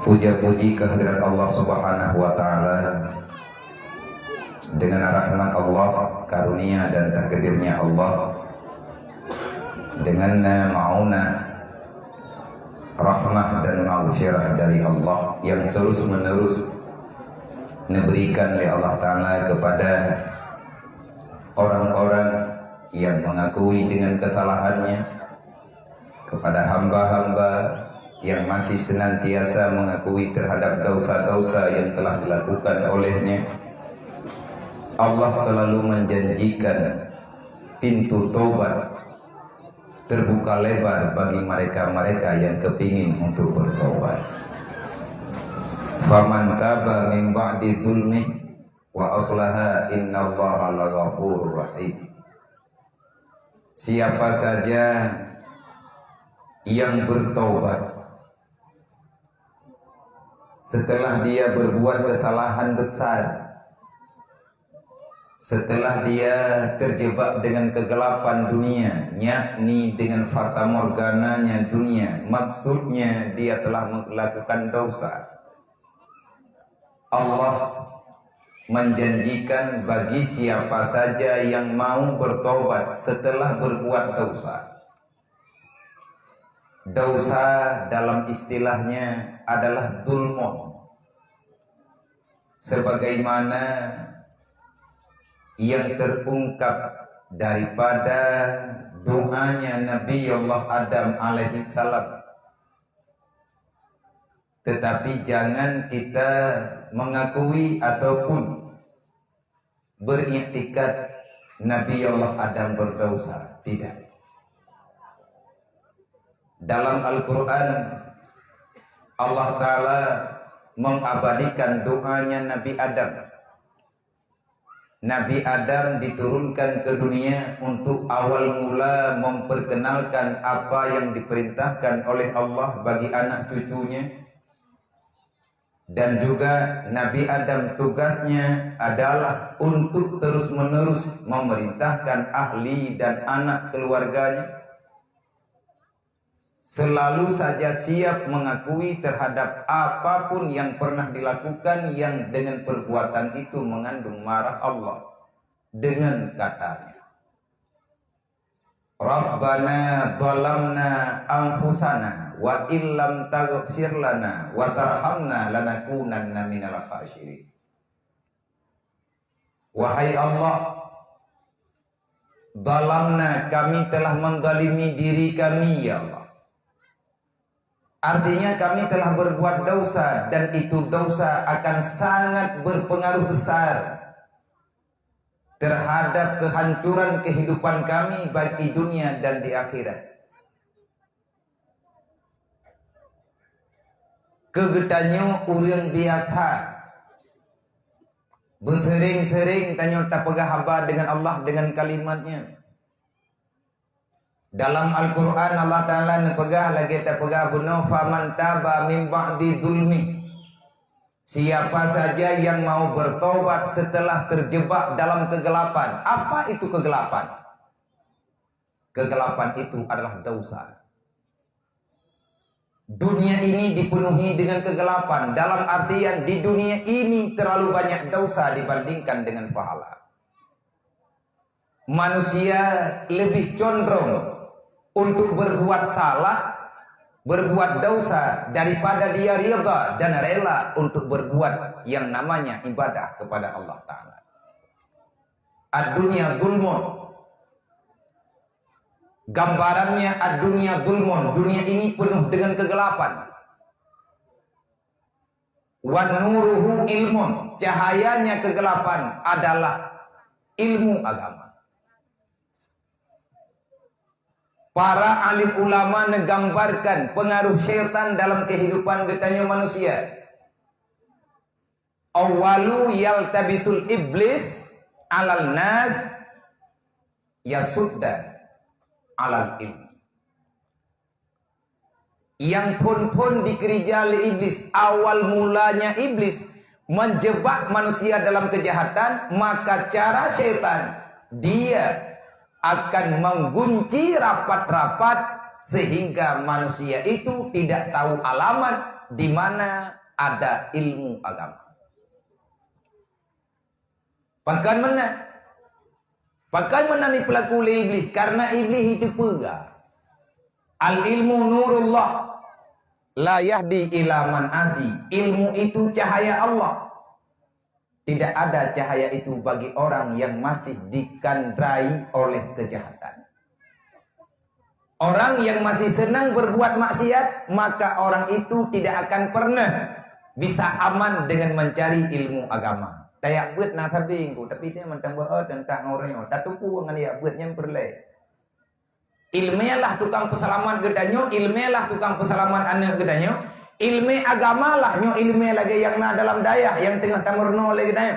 Puja-puji kehadirat Allah Subhanahu wa Ta'ala, dengan rahmat Allah, karunia dan takdirnya Allah, dengan maunah, rahmah dan maghfirah dari Allah yang terus menerus diberikan oleh Allah Ta'ala kepada orang-orang yang mengakui dengan kesalahannya, kepada hamba-hamba yang masih senantiasa mengakui terhadap dosa-dosa yang telah dilakukan olehnya. Allah selalu menjanjikan pintu taubat terbuka lebar bagi mereka-mereka yang kepingin untuk bertobat. Faman taba min ba'di dzulmi wa aslaha innallaha laghafurur rahim. Siapa saja yang bertobat setelah dia berbuat kesalahan besar, setelah dia terjebak dengan kegelapan dunia, yakni dengan fata morgananya dunia, maksudnya dia telah melakukan dosa, Allah menjanjikan bagi siapa saja yang mau bertobat setelah berbuat dosa. Dosa dalam istilahnya adalah dzulmun, sebagaimana yang terungkap daripada doanya Nabi Allah Adam alaihi salam. Tetapi jangan kita mengakui ataupun beriktikad Nabi Allah Adam berdosa, tidak. Dalam Al-Quran Allah Ta'ala mengabadikan doanya Nabi Adam. Nabi Adam diturunkan ke dunia untuk awal mula memperkenalkan apa yang diperintahkan oleh Allah bagi anak cucunya. Dan juga Nabi Adam tugasnya adalah untuk terus menerus memerintahkan ahli dan anak keluarganya selalu saja siap mengakui terhadap apapun yang pernah dilakukan yang dengan perbuatan itu mengandung marah Allah, dengan katanya, Rabbana dhalamna anfusana wa illam taghfir lana wa tarhamna lanakunanna minal khasirin. Wahai Allah, dhalamna, kami telah menzalimi diri kami ya Allah. Artinya kami telah berbuat dosa, dan itu dosa akan sangat berpengaruh besar terhadap kehancuran kehidupan kami baik di dunia dan di akhirat. Kegetanyo urang biasa bersering-sering tanyo tak pegah haba dengan Allah dengan kalimatnya. Dalam Al-Quran Allah Ta'ala nepegah lagi tak pegah bunuh faman taba min ba'di dzulmi. Siapa saja yang mau bertobat setelah terjebak dalam kegelapan. Apa itu kegelapan? Kegelapan itu adalah dosa. Dunia ini dipenuhi dengan kegelapan. Dalam artian di dunia ini terlalu banyak dosa dibandingkan dengan pahala. Manusia lebih condong untuk berbuat salah, berbuat dosa, daripada dia ridha dan rela untuk berbuat yang namanya ibadah kepada Allah Ta'ala. Ad-dunya dzulmun. Gambarannya ad-dunya dzulmun. Dunia ini penuh dengan kegelapan. Wan nuruhu ilmun. Cahayanya kegelapan adalah ilmu agama. Para alim ulama menggambarkan pengaruh syaitan dalam kehidupan getanya manusia. Awalu yaltabisul iblis alal nas yasudda alal ilmi. Yang pun dikerijali iblis, awal mulanya iblis menjebak manusia dalam kejahatan, maka cara syaitan dia akan menggunci rapat-rapat sehingga manusia itu tidak tahu alamat di mana ada ilmu agama. Bagaimana ni pelaku iblis? Karena iblis itu pega. Al ilmu nurullah la yahdi ila man asi. Ilmu itu cahaya Allah. Tidak ada cahaya itu bagi orang yang masih dikandrai oleh kejahatan. Orang yang masih senang berbuat maksiat, maka orang itu tidak akan pernah bisa aman dengan mencari ilmu agama. Tayak buat nak habingku, tapi dia mentang buat dan tak ngorangnya. Tak tupu dengan dia buatnya berlai. Ilmiahlah tukang peselamat gedanya, ilmiahlah tukang peselamat anak gedanya. Ilmu agama lah nyo ilmu lagi yang na dalam daya yang tengah tamurno lagi daya.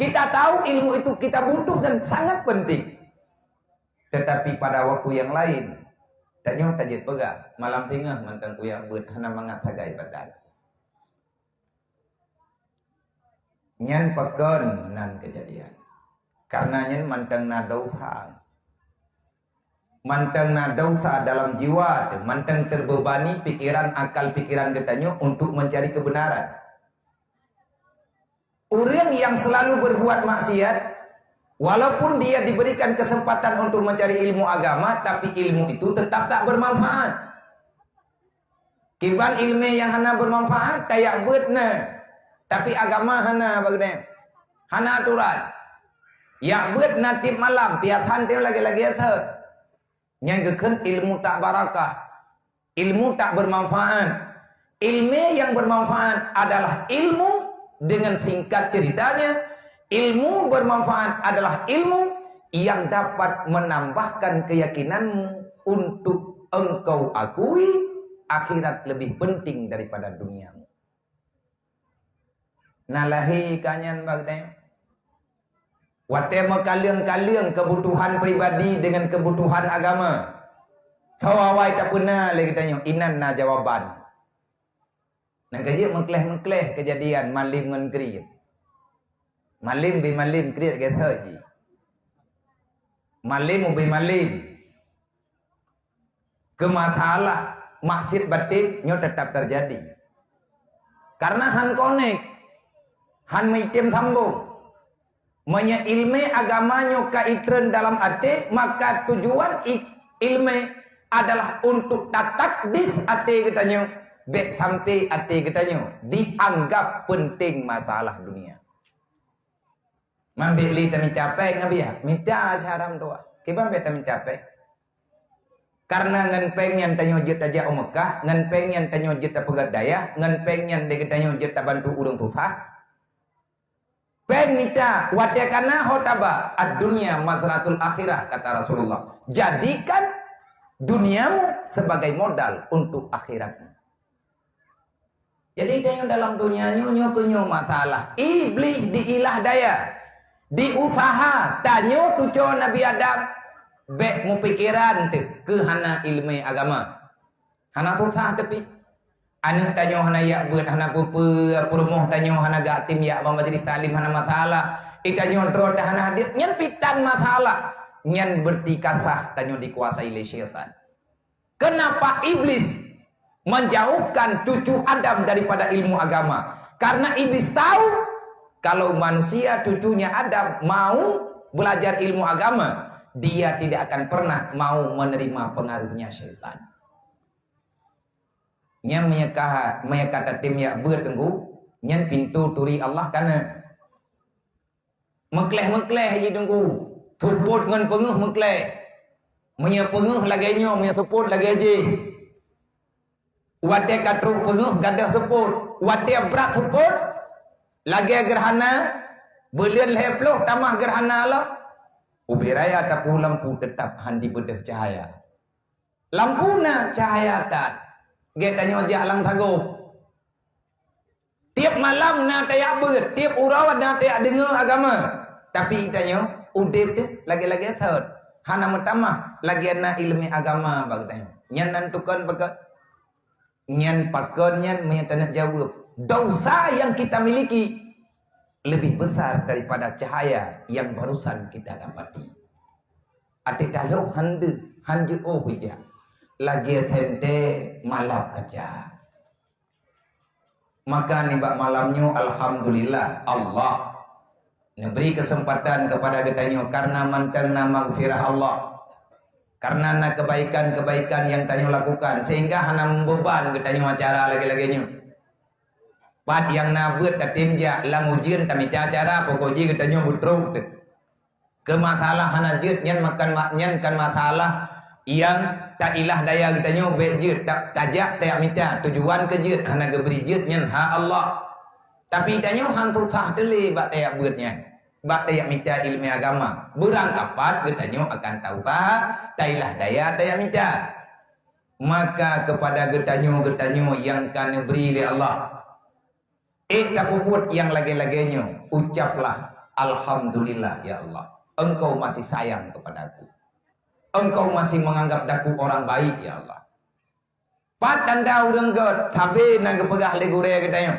Kita tahu ilmu itu kita butuh dan sangat penting. Tetapi pada waktu yang lain tanya tajid pega malam tengah mantang tu yang buat hana mangat tagai badan. Nyan pekon nan kejadian. Karena nyan mantang na dosa. Mantang na dosa dalam jiwa, mantang terbebani pikiran akal pikiran katanya untuk mencari kebenaran. Orang yang selalu berbuat maksiat, walaupun dia diberikan kesempatan untuk mencari ilmu agama, tapi ilmu itu tetap tak bermanfaat. Kiban ilmu yang hana bermanfaat, kayak betna, tapi agama hana bagusnya, hana aturan. Ya bet natib malam, piatan dia lagi-lagi ada. Yang keken ilmu tak barakah, ilmu tak bermanfaat. Ilmu yang bermanfaat adalah ilmu dengan singkat ceritanya, ilmu bermanfaat adalah ilmu yang dapat menambahkan keyakinanmu untuk engkau akui akhirat lebih penting daripada duniamu. Nalahi kanyan bagdai. Watema kaliang-kaliang kebutuhan pribadi dengan kebutuhan agama. Tawawai tak pernah lagi tanya. Inan na jawaban. Nak kerja mengkleh-mengkleh kejadian malim dengan keriat. Malim bi malim keriat kata je. Malim bi malim. Kemasalah maksud batin nyo tetap terjadi. Karena han connect. Han maitem sambung. Menya ilmu agamanya kaitren dalam hati, maka tujuan ilmu adalah untuk tatakdis hati katanya, bet sampai hati katanya dianggap penting masalah dunia. Mambil li tak mencapai ngabiah, minta syaram doa. Kibam bet mencapai. Karena ngan pengen tanyo jet aja Mekah, ngan pengen tanyo jet pegat daya, ngan pengen de tanyo jet bantu urang susah. Peng minta watakana hotaba ad-dunya mazratul akhirah kata Rasulullah. Jadikan duniamu sebagai modal untuk akhiratmu. Jadi yang dalam dunia nyo punya masalah. Iblis diilah daya, diusaha tanyo tuco Nabi Adam bek mu pikiran tu ke hana ilmu agama. Hana susah tapi anu tanyo hana ya beut hana purumuh tanyo hana gatim ya majlis talim hana masalah. Itanyo dro hana hadir nyen pitan masalah. Nyen bertikasah tanyo dikuasai oleh syaitan. Kenapa iblis menjauhkan cucu Adam daripada ilmu agama? Karena iblis tahu kalau manusia cucunya Adam mau belajar ilmu agama, dia tidak akan pernah mau menerima pengaruhnya syaitan. Nyan kata tim ya beut engku nyan pintu turi Allah kana mekleh je engku tuput ngan penguh mekleh menya penguh laganya menya tuput lagi aje wate katru penguh gadah tuput wate berat tuput lagi gerhana belian leploh tamah gerhana Allah ubiraya tapu lampu tetap handi bedah cahaya lampuna cahaya tat dia tanya ojak lang thago. Tiap malam na tayak beut, tiap urawat na tayak dengar agama. Tapi tanya, udip tu lagi-lagi third. Hana pertama lagi ana ilmu agama bagdai. Nyan nantukan baga. Nyan pakon nyan menyatakan jawab. Dosa yang kita miliki lebih besar daripada cahaya yang barusan kita dapati. Ati kalau hande oh bija. lagi tente malam kerja. Maka nih bak malamnya alhamdulillah Allah beri kesempatan kepada kita karena manteng nama gfirah Allah, karena na kebaikan-kebaikan yang tanyo lakukan sehingga hana membeban kita acara lagi-laginya. Pat yang nabut katimja lang ujian kami acara pokoji kita butruk ke masalah hana jut nyan makan maknyan kan masalah yang tak ilah daya kita bejut tak tajak tak minta tujuan ke jut hana geberi jut nyan ha Allah. Tapi tanya hantu sah teli bak tayak beutnya. Bak tayak minta ilmu agama. Berangkapat getanya akan tahu sah tailah daya tayak minta. Maka kepada getanya yang kan beri oleh Allah. Tak puput yang lagi-laginya ucaplah alhamdulillah ya Allah. Engkau masih sayang kepadaku. Engkau masih menganggap daku orang baik ya Allah. Pat tanda urang god tabe nang kepegah legure katanya.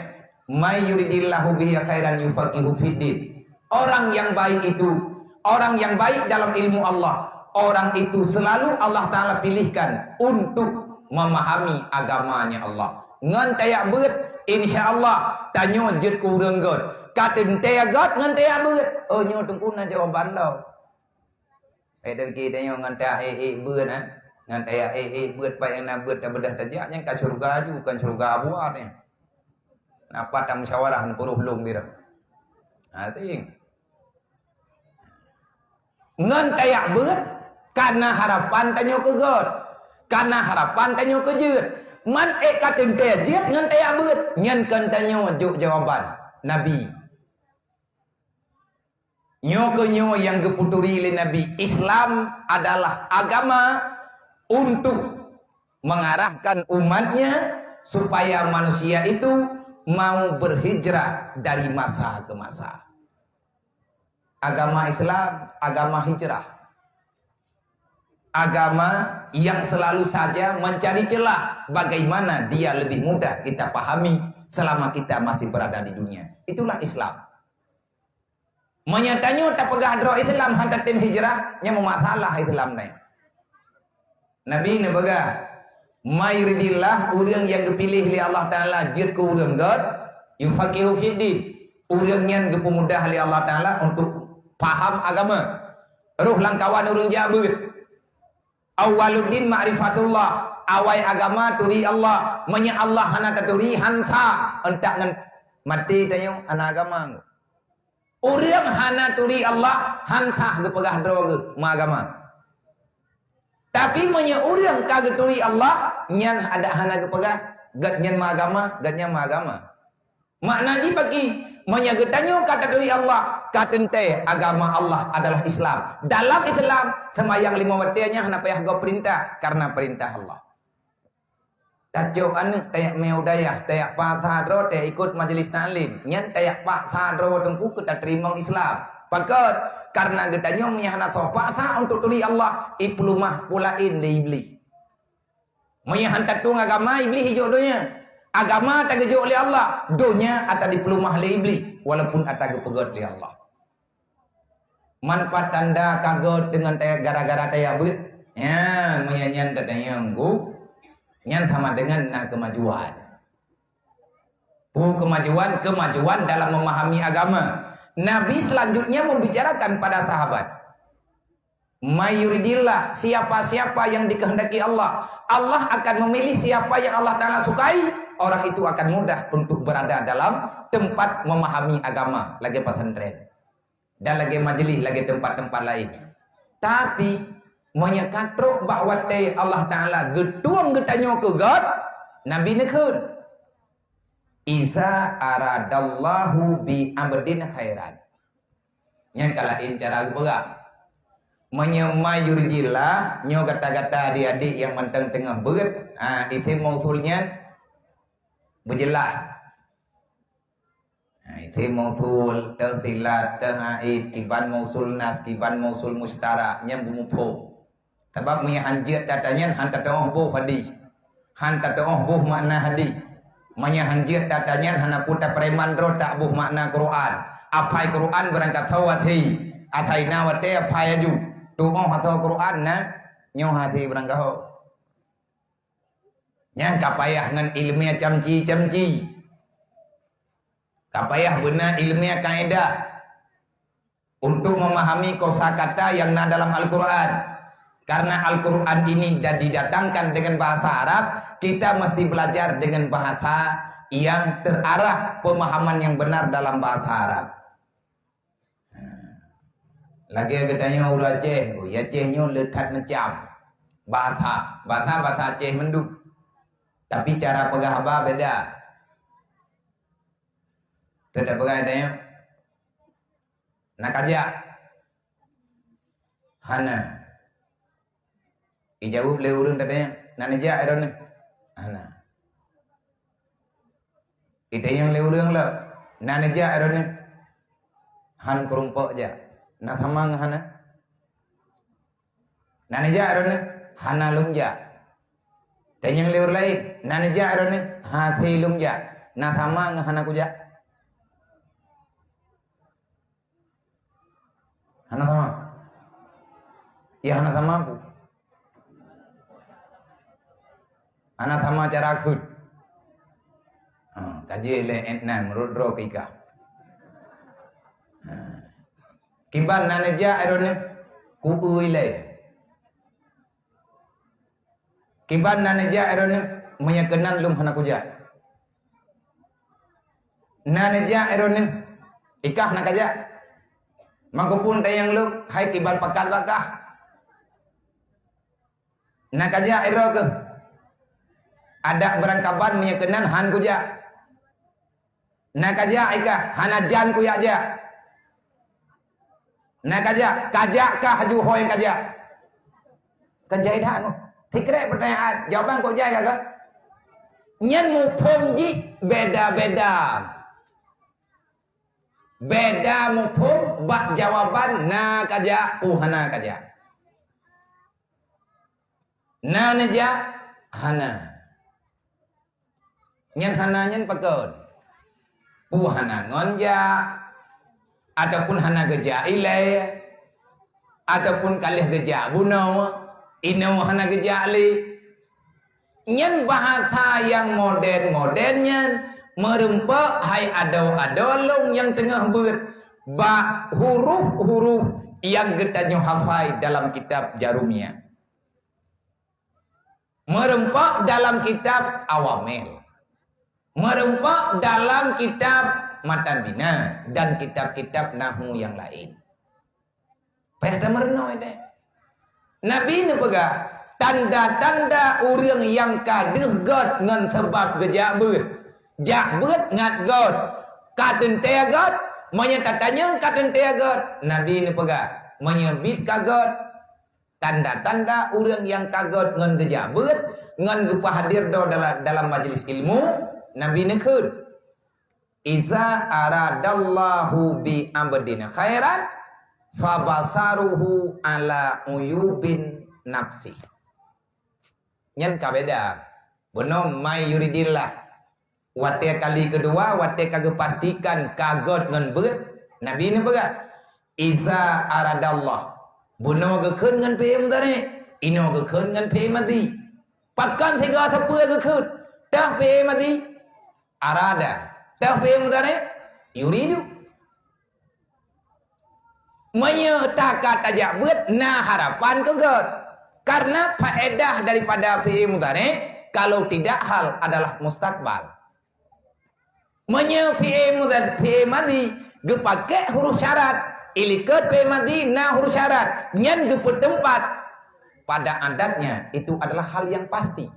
May yuridillahu bihi khairan yufaqihu fiddin. Orang yang baik itu, orang yang baik dalam ilmu Allah, orang itu selalu Allah Ta'ala pilihkan untuk memahami agamanya Allah. Ngan tayak beut insyaallah tanyo jet ku urang god. Katin tayak god ngan tayak beut. Oh nyo tungkuna jawaban lau. Dari kita yang ngantah beut ngantah beut pa yang na beut dah bedah tajak yang ka surga ju kan surga buat ni. Napa tam musyawarah puluh belum dia. Ting. Ngantah beut karena harapan tanyo ke God. Karena harapan tanyo ke jeut. Man katin teh jeut ngantah beut nyen kan tanyo juk jawaban Nabi. Nyo yang keputuri oleh Nabi, Islam adalah agama untuk mengarahkan umatnya supaya manusia itu mau berhijrah dari masa ke masa. Agama Islam, agama hijrah. Agama yang selalu saja mencari celah bagaimana dia lebih mudah kita pahami selama kita masih berada di dunia. Itulah Islam. Menyatanya tak pegah dro Islam hantar tim hijrah nya memasalah Islam ni. Nabi ni pegah mayuridillah urang yang dipilih oleh Allah Taala jid ku urang god yufaqihu fiddin. Urang yang dipemudah oleh Allah Taala untuk paham agama. Ruh langkawan urang jabeut. Awaluddin ma'rifatullah. Awai agama turi Allah. Menya Allah hana taturi hansa entak ngan mati tanya ana agama. Orang hana turi Allah hantah gepegah droga agama. Tapi menya orang kagak turi Allah nyan ada hana gepegah gad nyan agama, gadnya agama. Makna ji bagi menya getanyo kata turi Allah, kata ente agama Allah adalah Islam. Dalam Islam sembahyang 5 waktunya hana payah go perintah karena perintah Allah. Tajuk anu tayak meudayah, tayak patadro, tayak ikut majelis taklim. Nyan tayak patadro tengku kita terima Islam. Pakat karena getanya menyahana sopasa untuk tuli Allah iplumah pulain di iblis. Menyahan tatung agama iblis hijau donya. Agama tak gejo oleh Allah, donya atau diplumah oleh iblis walaupun atau gepegot oleh Allah. Manfaat tanda kagot dengan tayak gara-gara tayak beut. Ya, menyanyian katanya nggu. Yang sama dengan kemajuan. Kemajuan dalam memahami agama. Nabi selanjutnya membicarakan pada sahabat. Mayuridillah, siapa-siapa yang dikehendaki Allah. Allah akan memilih siapa yang Allah Ta'ala sukai. Orang itu akan mudah untuk berada dalam tempat memahami agama. Lagi pesantren. Dan lagi majelis, lagi tempat-tempat lain. Tapi menyekatruk bahwa Allah Ta'ala getuang getanyo ke God Nabi nekun Iza aradallahu bi abdin khairan yang kalain cara berang menyemai yuridillah nyo kata-kata adik-adik yang menteng tengah berat itu mausulnya berjelas. Itu mausul tertilat terhaid kiban mausul nas kiban mausul mustara yang bumupo. Sebab punya hanjir datanya hantar doh buh hadis. Hantar doh buh makna hadis. Punya hanjir datanya hana puta preman ro tak buh makna Quran. Apai Quran berangkat tawati. Ataina wate apai aju. Tu oh atau Quran na nyoh hati berangkat ho. Nya kapayah ngan ilmiah camci. Kapayah benar ilmiah kaidah untuk memahami kosakata yang ada dalam Al-Quran. Karena Al-Quran ini didatangkan dengan bahasa Arab, kita mesti belajar dengan bahasa yang terarah, pemahaman yang benar dalam bahasa Arab. Lagi katanya ulah Aceh, ya Acehnya lekat macam bahasa Aceh menduk. Tapi cara pegahaba beda. Tidak pegadanya. Nak ajak hana. Ijawab le urun katanya. Nak ajak iron ni. Hana. Ite yang le urun lah. Nak ajak iron ni. Han kerumpok aja. Nak sama ngah hana. Nak ajak iron ni. Hana lumja. Dan yang le urun lain. Nak ajak iron ni. Hati lumja. Nak sama ngah hana kuja. Hana sama. Ya hana sama bu. Hana sama cara akut. Kaji le entnan merudro kika. Kiban nanaja erone kuui le. Kiban nanaja erone menyakenan lum hana kuja. Nanaja erone ikah nakaja. Magupun tayang lu, hai kiban pakat bakah. Nak aja iro ke. Ada berangkaban menyekenan han kuja. Nak aja ika hanajan kuya aja. Nak aja kajak kah haju hoy kajak. Kajai dah ngo. Tikre pertanyaan, jawaban kok jai kagak? Nyen mu pomji beda-beda. Beda mufhum bak jawaban na kaja uhana kaja. Na naja hana. Nyen hana nyen pakon. Uhana ngonja ataupun hana geja ilai ataupun kalih geja buno ino hana geja li. Nyen bahasa yang modern-modernnya merempak hai adau-adolong yang tengah ba huruf-huruf yang getanya hafai dalam kitab Jarumiyah. Merempak dalam kitab Awamil. Merempak dalam kitab Matan Bina dan kitab-kitab Nahwu yang lain. Pada merenung itu. Nabi ini pegah tanda-tanda orang yang kadeh god ngan sebab gejak ber. Jak beut ngat god katun tea god menyatatanya katun tea god. Nabi ni pegah menyebit kagod tanda-tanda orang yang kagod ngan geja beut ngan gepa hadir do dalam majlis ilmu. Nabi ni khud iza aradallahu bi abdin khairan fabasaruhu ala uyubin nafsi. Nyen kabeda benom mai yuridillah. Wate kali kedua, wate kagak pastikan kagod ngan beut. Nabi ni pegat. Iza aradallah. Buno gekeun ngan PM tadi. Ino gekeun ngan PM mati. Pakan sega thapeu gekeun. Tah PM mati. Arada. Tah PM tadi. Yuridu. Menyatakan tajak beut na harapan kagod. Karena faedah daripada PM tadi kalau tidak hal adalah mustakbal. Fi'il madi gepake huruf syarat ilikat fi'il madi na huruf syarat nyen gepe tempat pada adatnya itu adalah hal yang pasti.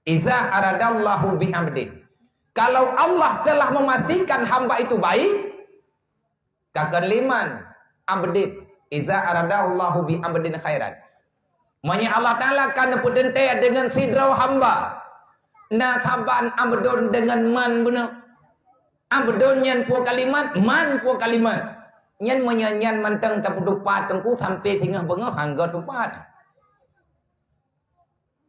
Iza aradallahu bi abdin, kalau Allah telah memastikan hamba itu baik kakeliman abdin iza aradallahu bi abdin khairan, manya Allah Ta'ala kan nepudente dengan sidraw hamba. Na saban abdon dengan man benar. Abdon nyan pu kalimat, man pu kalimat. Nyan menyanyian manteng taputupat tengku sampai tinggal bengah hangga tupat.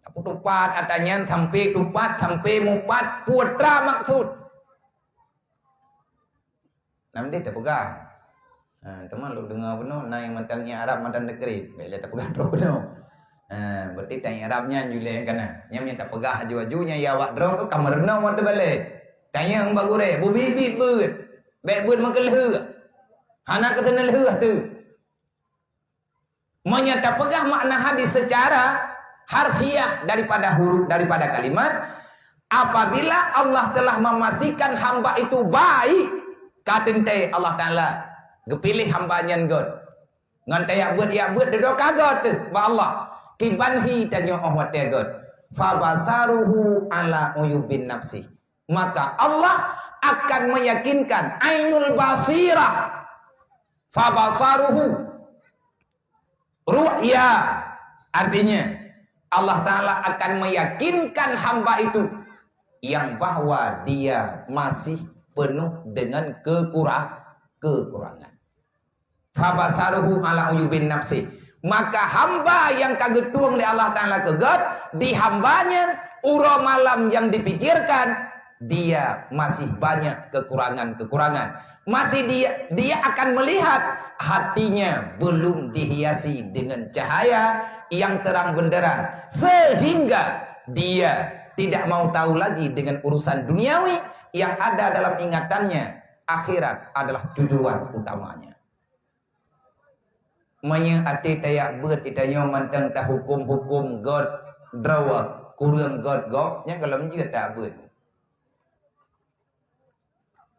Taputupat atanya sampai tupat sampai mupat putra maksud. Nanti tak pegang. Teman lu dengar benar, na yang mantengnya Arab mantan negeri. Baiklah tak pegang terus benar. Berarti tanya Arabnya juleh kana. Nya minta pegah aju-ajunya ya awak drong tu kamerna mo tu balik. Tanya ang bagure, bu bibit beut. Bek beut makeleh. Hana kata neleh tu. Menyata pegah makna hadis secara harfiah daripada huruf daripada kalimat. Apabila Allah telah memastikan hamba itu baik, katente Allah Taala gepilih hambanya god. Ngan tayak beut dedo kagot tu ba Allah. Kibanhi tanyo Allah tegot. Fa basaruhu ala uyubin nafsi. Maka Allah akan meyakinkan ainul basirah. Fa basaruhu ru'ya, artinya Allah Ta'ala akan meyakinkan hamba itu yang bahwa dia masih penuh dengan kekurangan. Fabasaruhu ala uyubin nafsi. Maka hamba yang kagetuang di Allah Ta'ala kegat, di hambanya ura malam yang dipikirkan, dia masih banyak kekurangan. Masih dia akan melihat hatinya belum dihiasi dengan cahaya yang terang benderang, sehingga dia tidak mau tahu lagi dengan urusan duniawi. Yang ada dalam ingatannya akhirat adalah tujuan utamanya. Manya ati tayak beut itanya mantang ta hukum God drawa kurang God yang kalau menjadi tak beut.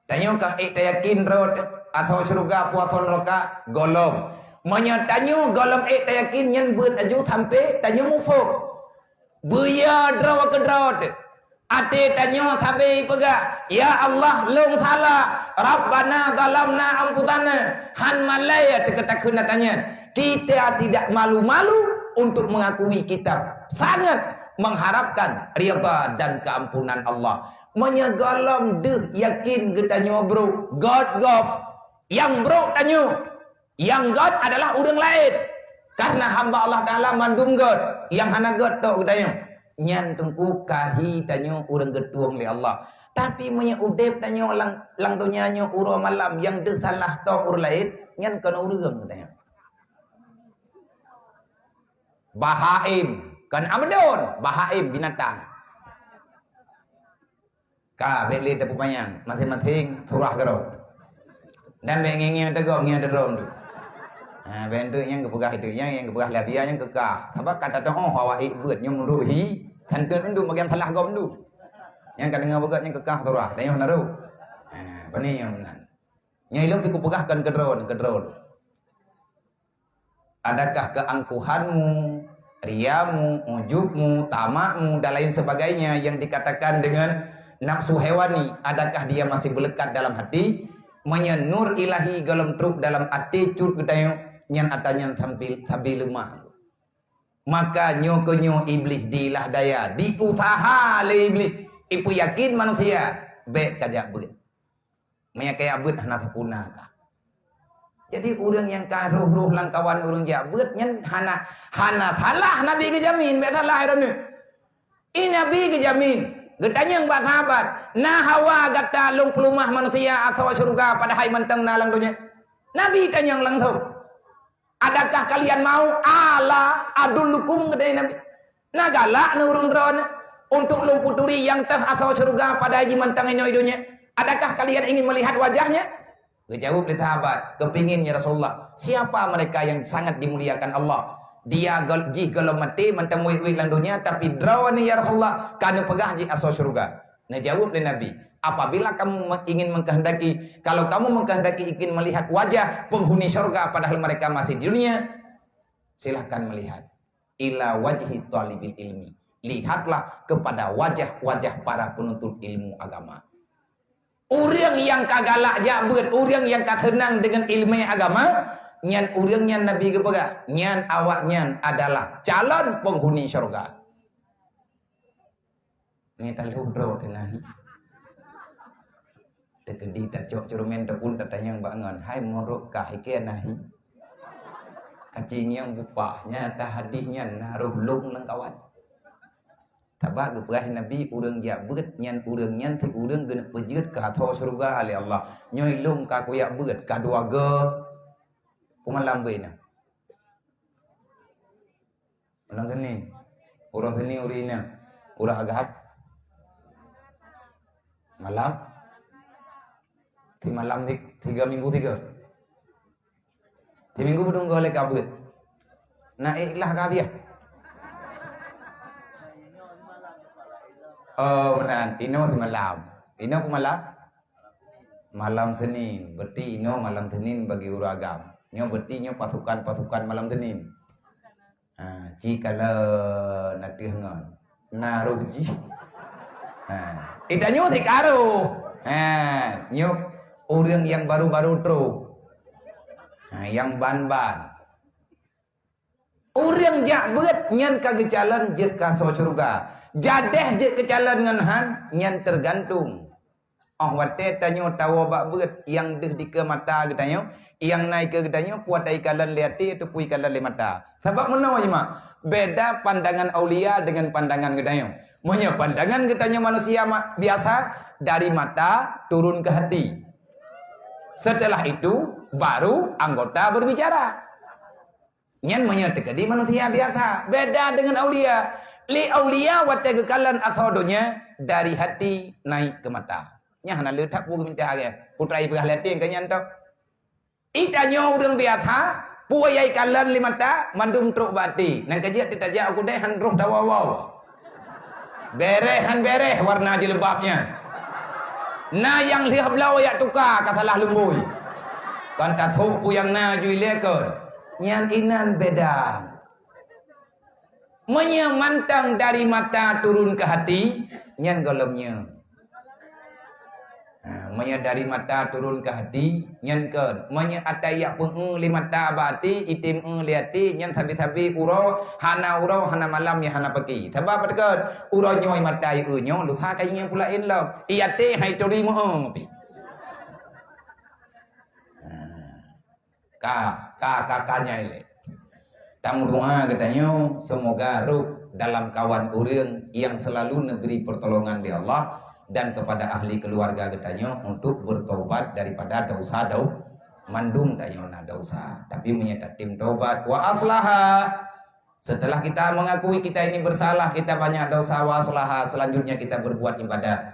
Tanya kang tayakin rod atau syurga puasa neraka golom. Menyatanyo golom tayakin nyen beut aju sampai tanyo mufuk. Buya drawa ke drawa tu. Ate tanyo sampai pega. Ya Allah long salah. Rabbana zalamna amputana. Han malaya ketakuna tanya. Kita tidak malu-malu untuk mengakui kita sangat mengharapkan ridha dan keampunan Allah. Menyegalam deh yakin kita bro God yang bro tanyo yang God adalah orang lain karena hamba Allah Ta'ala mandum God yang hana God tu tanyo nyan tungku kahi tanyo orang getuang li Allah tapi menya udep tanyo lang tu nyanyo uro malam yang deh salah tu orang lain nyan kan urang tanyo bahaim kan amdon bahaim binatang ka beli tepu payang masing-masing surah karo dan bengeng tegong nya derom tu bentuk yang kepegah itu yang kepegah labia yang kekah apa kata tu hawa beut nyum ruhi kan ke ndu bagian salah gom ndu yang kadang begat yang kekah surah tayong naru bani yang nan nya ilmu ku pegahkan kedron adakah keangkuhanmu riamu ujubmu tamakmu dan lain sebagainya yang dikatakan dengan nafsu hewani, adakah dia masih melekat dalam hati? Menyenur ilahi galam truk dalam hati cut ketayo nyan atanya tampil lemah. Maka nyo iblis dilah daya, diusaha le iblis. Ipu yakin manusia be kajak beut. Maya kaya beut hana sapuna ka. Jadi orang yang karuh langkawan orang jabeut nyan hana salah nabi kejamin, be salah irone. Ini nabi kejamin. Getanya yang sahabat, nah hawa gata long pelumah manusia asal surga pada hai mentang nalang dunia. Nabi tanya yang langsung, adakah kalian mau ala adulukum kedai Nabi? Nagala nurun ron untuk lumputuri yang teh asal surga pada haji mentang ini dunia. Adakah kalian ingin melihat wajahnya? Kejawab li sahabat, kepingin ya Rasulullah. Siapa mereka yang sangat dimuliakan Allah? Dia jih kalau mati mentang wih lang dunia tapi drawani ya Rasulullah kanu pegah jih asal surga. Nah jawab oleh Nabi, apabila kamu ingin mengkehendaki, kalau kamu mengkehendaki ingin melihat wajah penghuni surga padahal mereka masih di dunia, silahkan melihat ila wajhi talibil ilmi. Lihatlah kepada wajah-wajah para penuntut ilmu agama. Orang yang kagalak jabeut, orang yang kasenang dengan ilmu agama, nyan urang nyan Nabi kepada nyan awak nyan adalah calon penghuni syurga. Ini talu bro tenahi. Tekedi tak cok curumen tepun tatanya yang bangun. Hai morok kah ikan nahi. Kacing yang bupahnya tak hadihnya naruh lung nang kawan. Tabak kepada Nabi urang jabeut nyan urang nyan ti urang geuna pejeut ka atau syurga ali Allah. Nyoi lung ka kuyak beut ka duaga. Kuman lambai na. Malam Senin. Orang Senin urina. Urah Agad. Malam. Di malam 3 minggu 3. Di minggu berdua oleh kabut. Naiklah kabiah. Oh benar. Ino di malam. Ino ke malam? Malam Senin. Berarti ino malam Senin bagi urah agam. Nyo berarti nyo pasukan-pasukan malam Senin. Kalau nanti hengan naruh ji itanyo si karo nyo orang yang baru-baru tru yang ban-ban orang jak berat nyan kage jalan je kaso surga jadeh je ke jalan ngan han nyan tergantung wate tanyo tawo bak berat yang deh di ke mata getanyo yang naik ke getanyo puat ai kalan liati tu pui kalan le mata sebab menawa je mak beda pandangan aulia dengan pandangan getanyo monya pandangan getanyo manusia biasa dari mata turun ke hati setelah itu baru anggota berbicara nyan monya tekadi manusia biasa beda dengan aulia li aulia wate ke kalan athodonya dari hati naik ke mata nya hana le thap pu minta ge putrai pegah leting kanyan to itanyo urang biasa puayai kalan limata mandum truk bati nang kajia titaja aku deh han roh dawawaw bereh warna jilbabnya na yang lihat belau ya tukar katalah lumbui kan tathuk yang na jui lekon nyan inan beda menyemantang dari mata turun ke hati nyan golomnya Maya dari mata turun ke hati nyan ke maya atayak peng li mata bati itim liati nyan sabi-sabi hana malam ya hana pagi sebab betul uro nyoy mata nyo lu sa kai ngan pula in lo iate hai tori mo pi kakaknya ile tamu doa katanya semoga ruh dalam kawan urang yang selalu negeri pertolongan di Allah dan kepada ahli keluarga getanya untuk bertobat daripada dosa mandum tanya na dosa tapi menyatakan tim tobat wa aslaha setelah kita mengakui kita ini bersalah kita banyak dosa wa aslaha selanjutnya kita berbuat ibadah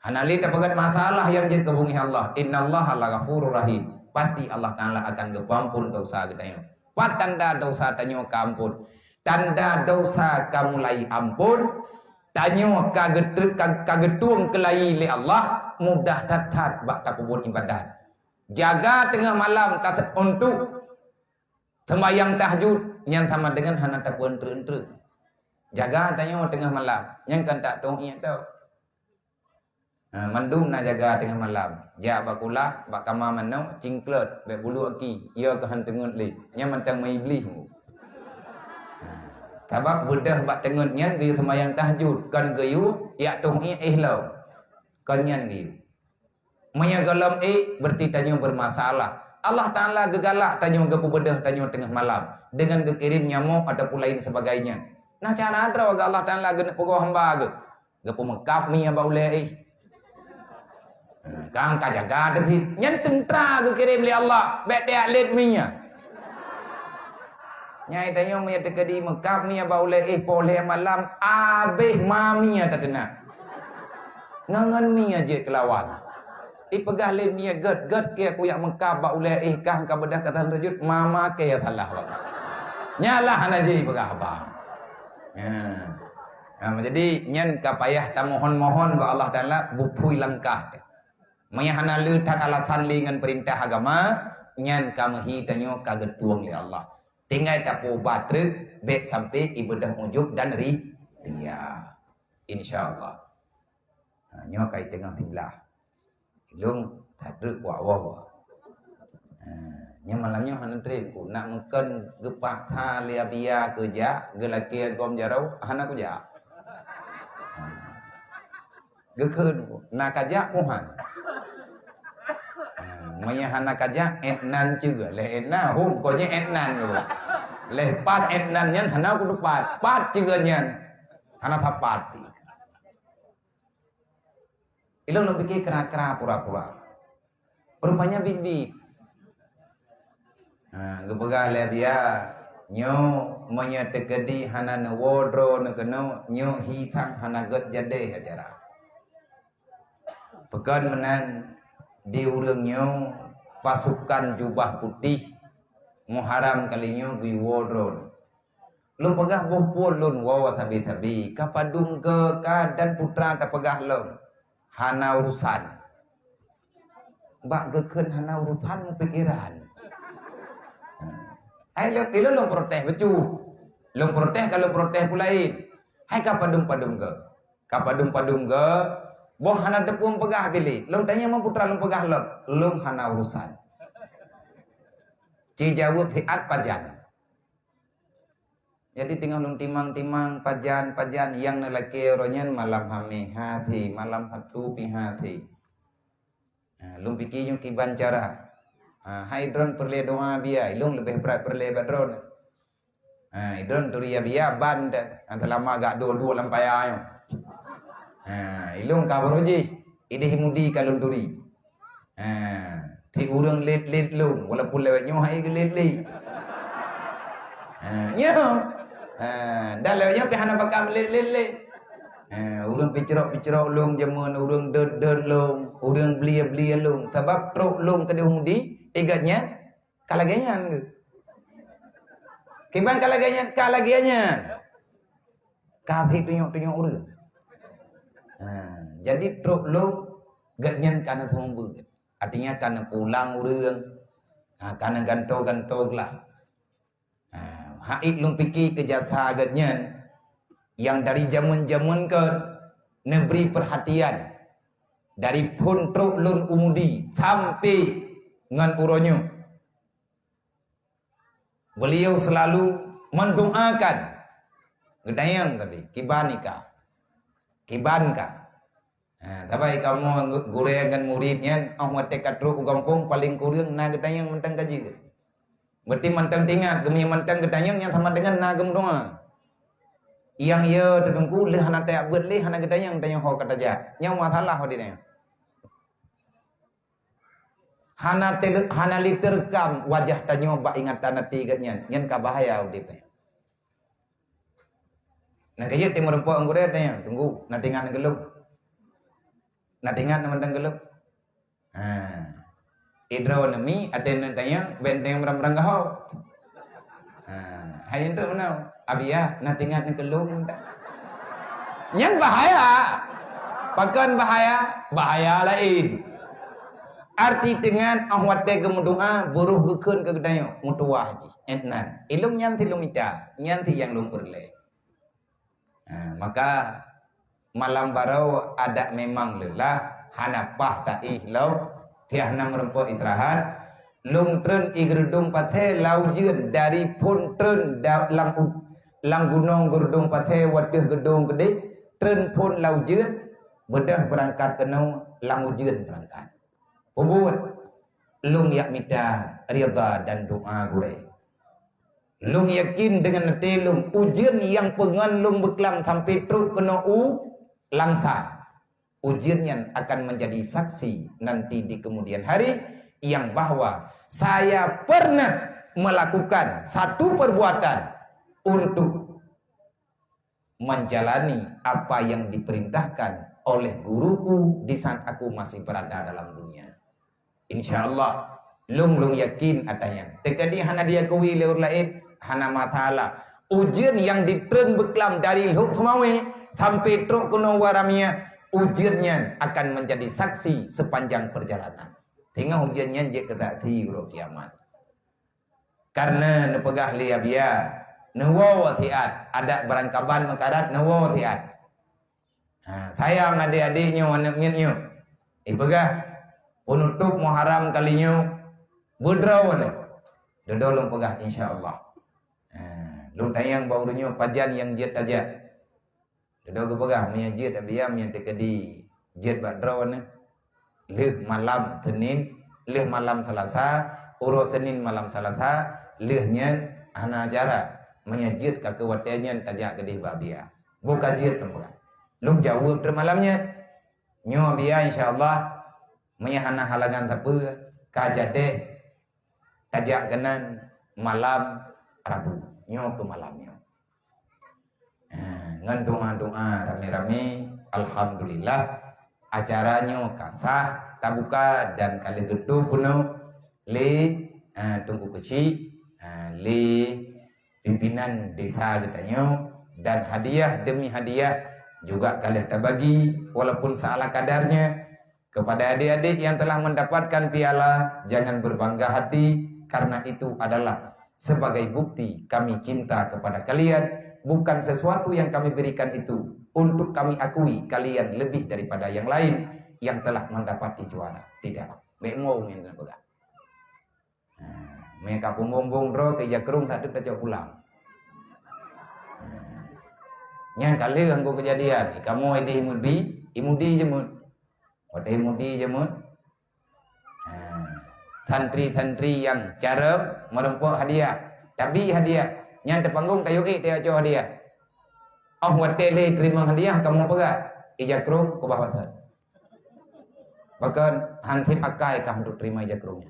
hanali tapagat masalah yang jadi kebungi Allah innallaha laghafurur rahim pasti Allah Taala akan gepampun dosa getanya pat tanda dosa tanyo kampun tanda dosa kamulai ampun tanyo kagetung kelai li Allah mudah tatat bak takubun ibadat jaga tengah malam tak untuk sembahyang tahajud yang sama dengan hana tapun entre jaga tanyo tengah malam yang kan tak tong iya tau mandum na jaga tengah malam ja bakulah bak kama manau cingklet be bulu aki ia ke han tengut li nya mantang mai beli sebab budah bak tengut nyan bi sembahyang tahajud kan geyu ya tong ihlau kan nyan geyu maya galam berarti tanyo bermasalah Allah Taala gegalak tanyo gapu bedah tanyo tengah malam dengan gekirim nyamuk ada pula lain sebagainya nah cara adra ga Allah Taala gen pogo hamba ge gapu mekap mi ba ule kang ka jaga tadi nyan tentra gekirim li Allah be te alit minya nyai tanyo mi tekadi mekap mi ba ule poleh malam abeh mamia tatena ngangan mi aje kelawan pegah le mi ged ke aku yak mekap ba ule kah ka bedah kata rajut mama ke ya salah wa nyalah naji pegah ba jadi nyen ka payah ta mohon-mohon ba Allah Taala bupui langkah maya hana leutat alasan lingan perintah agama nyen ka mehi tanyo ka getuang li Allah tinggal tapu batre bet sampai ibadah ujub dan dia insyaallah nyo kai tengah tiblah ilung tadruk wa wa nya malamnya han train ku nak meken gepah tha lia bia kerja gelaki gom jarau hana ku ja gekeun nak kaja muhan maya hana kaja etnan juga le etna hum konya etnan gitu le pat etnan nyan hana ku pat juga nyan hana tapati ilong nak pikir kera-kera pura-pura rupanya bibi gepegah le dia nyo menyetegedi hana wodro nekeno nyo hitam hana got jade acara pekan menan di urang nyo pasukan jubah putih muharam kalinyo gui wodro lu pegah bompol lun wawa tabi-tabi kapadum ke kadan putra tak pegah lom hana urusan bak geken hana urusan pikiran hai lo protes becu lo protes kalau protes pulain hai kapadum ke boh hana tepung pegah pilih lo tanya mau putra lo pegah lo hana urusan ci jawab hiat pajan jadi tinggal lung timang pajan yang nelaki oronyan malam hami hati malam Sabtu pi hati lung pikir yung kiban cara hai drone perle doa biya ilung lebih berat perle badron drone turia biya band lama agak dua lampai ayo ilung kabroji ide himudi kalun turi ti urang let lung walaupun lewat nyo hai let nyo dah lewatnya pi hana bakam let urang picerok lung jamun urang ded lung urang belia lung sebab truk lung ke himudi igatnya kalaganya kiban kalaganya kathi tunyok urang jadi truk lu gatnyan kana thombu artinya kana pulang urang kana ganto lah haid lung pikir ke jasa gatnyan yang dari jamun ke neberi perhatian dari pun truk lun umudi sampai ngan uronyo beliau selalu mendoakan gedayang tapi kibanika tapi kamu guregan muridnya mate katruk gampung paling kurang na gedayang mentang kaji berarti mentang tinggal gemi mentang gedayang yang sama dengan nagem doa yang ia tertunggu leh hana tak buat leh hana gedayang ho kata ja nyau masalah ho dinaya hana literkam wajah tanyo ba ingatan tiganya nyen ka bahaya udip nah kaya timur rempo anggure tanya tunggu natingan gelap natingan mentang gelap hidronomi aten tanya benteng merang gaho hayin tu menau abia natingan gelap nyen bahaya pakan bahaya lain arti dengan ahwat te gemudoa buruh geken ke gedayo mutuah haji entnan ilung nyanti lumita nyanti yang lum perle maka malam barau ada memang lelah hanapah ta ihlau tiahna merempo istirahat lung tren igerdung pathe laujieun dari pun tren lang gunung gerdung pathe wadeh gedung gede tren pun laujieun bedah berangkat kenau lang ujieun berangkat Pembuat lung yak minta rida dan doa gure. Lung yakin dengan telung ujian yang pengan lung beklam sampai truk kena langsa. Ujiannya akan menjadi saksi nanti di kemudian hari yang bahwa saya pernah melakukan satu perbuatan untuk menjalani apa yang diperintahkan oleh guruku di saat aku masih berada dalam dunia. InsyaAllah lung yakin atanya tekadi hana dia kuwi leur lain hana matala ujian yang ditren beklam dari luk semawi sampai truk kuno waramia ujiannya akan menjadi saksi sepanjang perjalanan tinggal ujiannya je ketak ti ro kiamat karena nepegah lia biya newo tiat ada barangkaban makarat newo tiat sayang adik-adiknya anak-anaknya ipegah penutup Muharram kalinya budraw ni dodolong pegah insyaallah lung tayang baurunya pajan yang jet aja dodol pegah punya jet biam yang tekedi jet badraw ni leh malam Senin leh malam Selasa urus Senin malam Selasa lehnya ana acara menyajit ka kewatiannya tajak gedih babia bukan jet pegah lung jawab malamnya nyo biya insyaallah menyahana halangan tapu kajade tajak kenan malam Rabu nyo ke malamnya. Ngan doa-doa rame-rame, alhamdulillah acaranya kasah tabuka dan kali gedung penuh le tunggu kecil le pimpinan desa katanya, dan hadiah demi hadiah juga kalian terbagi walaupun seala kadarnya kepada adik-adik yang telah mendapatkan piala. Jangan berbangga hati, karena itu adalah sebagai bukti kami cinta kepada kalian. Bukan sesuatu yang kami berikan itu untuk kami akui kalian lebih daripada yang lain yang telah mendapati juara. Tidak. Bemo ngin kan begat. Mereka pembombong ro ke Jakrung tak ada tak pulang. Yang kali anggo kejadian, kamu ide imudi jemut. Ode imudi jemut. Santri-santri yang cara merempok hadiah. Tapi hadiah yang terpanggung kayu dia coba hadiah. Oh watele terima hadiah kamu pegat. Ijakrung ke bawah sana. Bahkan hanti pakai kah untuk terima ijakrungnya.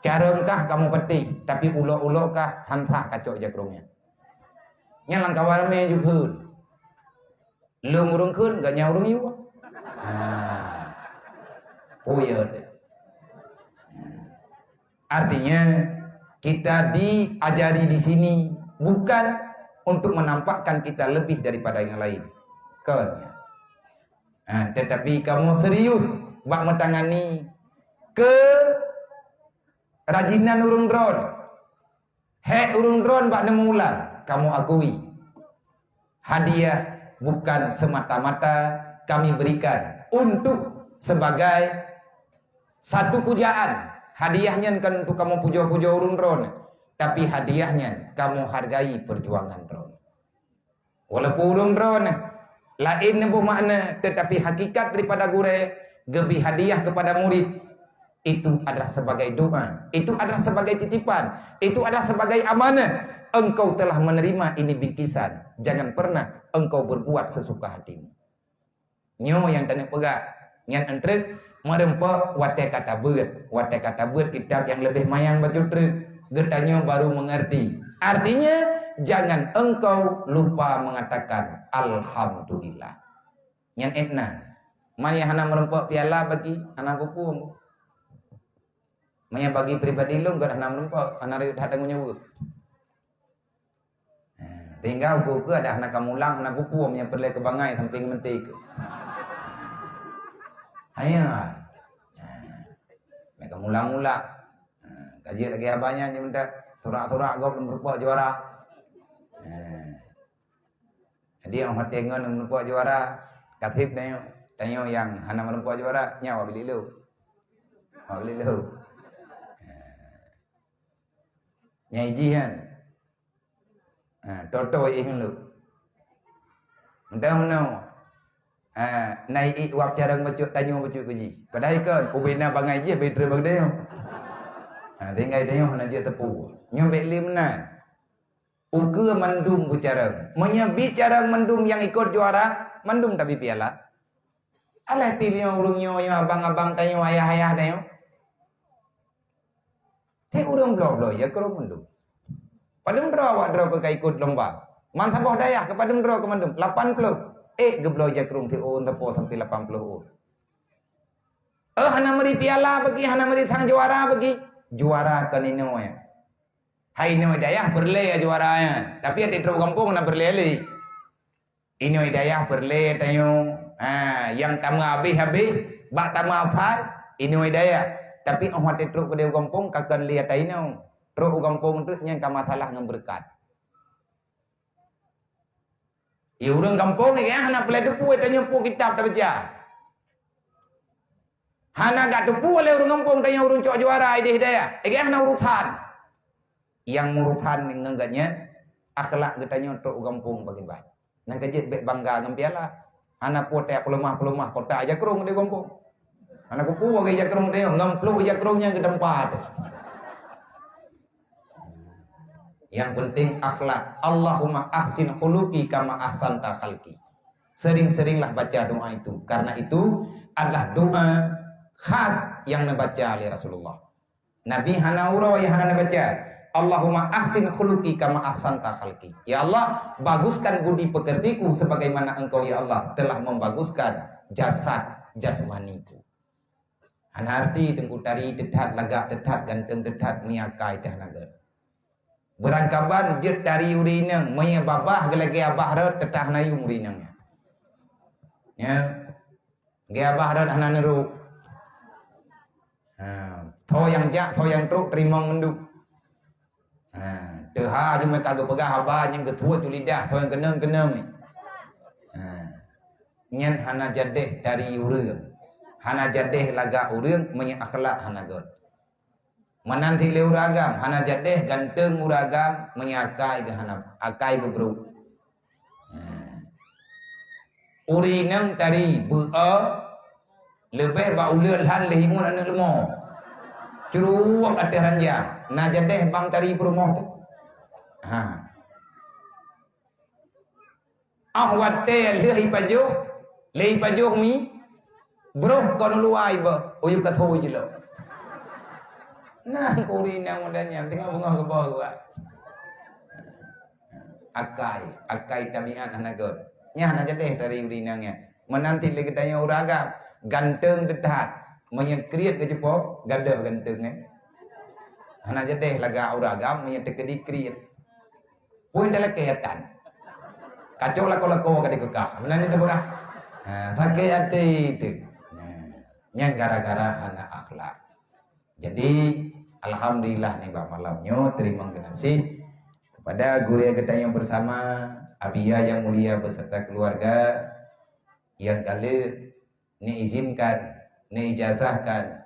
Carengkah kamu peti, tapi ulo-ulokah hantak kacau ijakrungnya. Yang langkah warme juga. Lu ngurung kun gak nyaurung iwa. Oh iya deh. Artinya kita diajari di sini bukan untuk menampakkan kita lebih daripada yang lain. Kan? Tetapi kamu serius bak mentangani rajinan urung dron. Urung dron bak nemulan, kamu akui. Hadiah bukan semata-mata kami berikan untuk sebagai satu pujaan. Hadiahnya kan untuk kamu puja-puja urung dron, tapi hadiahnya kamu hargai perjuangan dron. Walaupun urung dron lain nembuh makna, tetapi hakikat daripada gure gebi hadiah kepada murid itu adalah sebagai doa, itu adalah sebagai titipan, itu adalah sebagai amanah. Engkau telah menerima ini bingkisan, jangan pernah engkau berbuat sesuka hatimu. Nyo yang tanya pegak, yang entret merempok wate kata beut kitab yang lebih mayang baju truk, getanya baru mengerti. Artinya jangan engkau lupa mengatakan alhamdulillah. Yang etna, maya hana merempok piala bagi anak pupu. Maya bagi pribadi lu enggak hana merempok, hana datang menyebut. Tinggal aku ke ada anak kamulang, anak pupu yang perlu ke bangai samping mentik. Ayah, mereka mula-mula kaji lagi abahnya ni minta surak-surak kau belum berpuak juara. Dia orang tengok belum berpuak juara, katip tanya yang hana berpuak juara, nyawa beli lu, nyai jihan, toto ihun lu, entah naik wap carang bacut tanya bacut kuji. Padahal kan ubina bangai je betre bang dia. Tinggal dia hana je tepu. Nyo beli menan. Uga mandum bucarang. Menyabi carang mandum yang ikut juara, mandum tapi piala. Alah pilih urung nyo abang-abang tanya ayah-ayah tanya. Te urung blo-blo ya karo mandum. Padum draw awak draw ke ikut lomba. Man sabah dayah ke padum draw ke mandum 80. Geblo Jakrung ti on tepo sampai 80 on. Hana meri piala bagi, hana meri sang juara bagi. Juara kan ino ya. Hai ino dayah berle ya juaranya. Tapi ada terus kampung na berle. Ino dayah berle tayo. Yang tama habis bak tama apa? Ino dayah. Tapi orang terus ke kampung kakan lihat ino. Terus kampung tu yang masalah ngam berkat. Ya urang kampung ni kan hana pelai tepu tanya pu kitab tak baca. Hana gak tepu oleh urang kampung tanya urang cok juara ide hidayah. Hana urusan. Yang urusan nganggatnya akhlak getanya untuk kampung bagi baik. Nang kejit bek bangga ngam piala. Hana potek pelemah-pelemah kota Jakrung di kampung. Hana kupu bagi Jakrung dia ngam pluk Jakrungnya ke tempat. Yang penting akhlak. Allahumma ahsin khuluqi kama ahsanta khalqi. Sering-seringlah baca doa itu. Karena itu adalah doa khas yang dibaca oleh Rasulullah. Nabi hana uro yang hana baca. Allahumma ahsin khuluqi kama ahsanta khalqi. Ya Allah, baguskan budi pekertiku sebagaimana Engkau ya Allah telah membaguskan jasad jasmaniku. Anarti tengku tari dedat lagak dedat ganteng dedat miakai dah naga. Berangkaban jet dari urinang maya babah gelagi abah rot tetah nayu urinangnya. Ya. Dia abah rot anak neruk. Tho yang jak, tho yang truk terima menduk. Deha dia mereka agak pegah abah yang ketua tu lidah, tho yang kenang-kenang ni. Nyan hana jadeh dari urang. Hana jadeh laga urang menya akhlak hana god. Menanti le uragam, hana jadeh ganteng uragam menya akai ke hana akai ke bro. Urinang tari bua lebih ba ulul han lehimun anu lemo. Curuak ate ranja. Na jadeh bang tari perumoh tu. Ahwate lehi pajuh, lehi pajuh mi. Bro kon luai ba, uyup kat ho je lo. Nah urinang modanya tengah bengah ke bawah gua. Akai tabiat hanagot. Nya hana jadeh dari urinangnya. Menanti lagi tanya uraga, ganteng dedat, menyekriat ke jepop, gada gantengnya. Hana jadeh laga uraga menyekedi kriat. Pun dalam kehatan. Kacau lako-lako ka dikekah. Menanya tu berah. Pakai hati itu. Yang gara-gara hana akhlak. Jadi alhamdulillah nih Pak malamnya terima kasih kepada guru yang kita yang bersama Abia yang mulia beserta keluarga yang kali ni izinkan, ni ijazahkan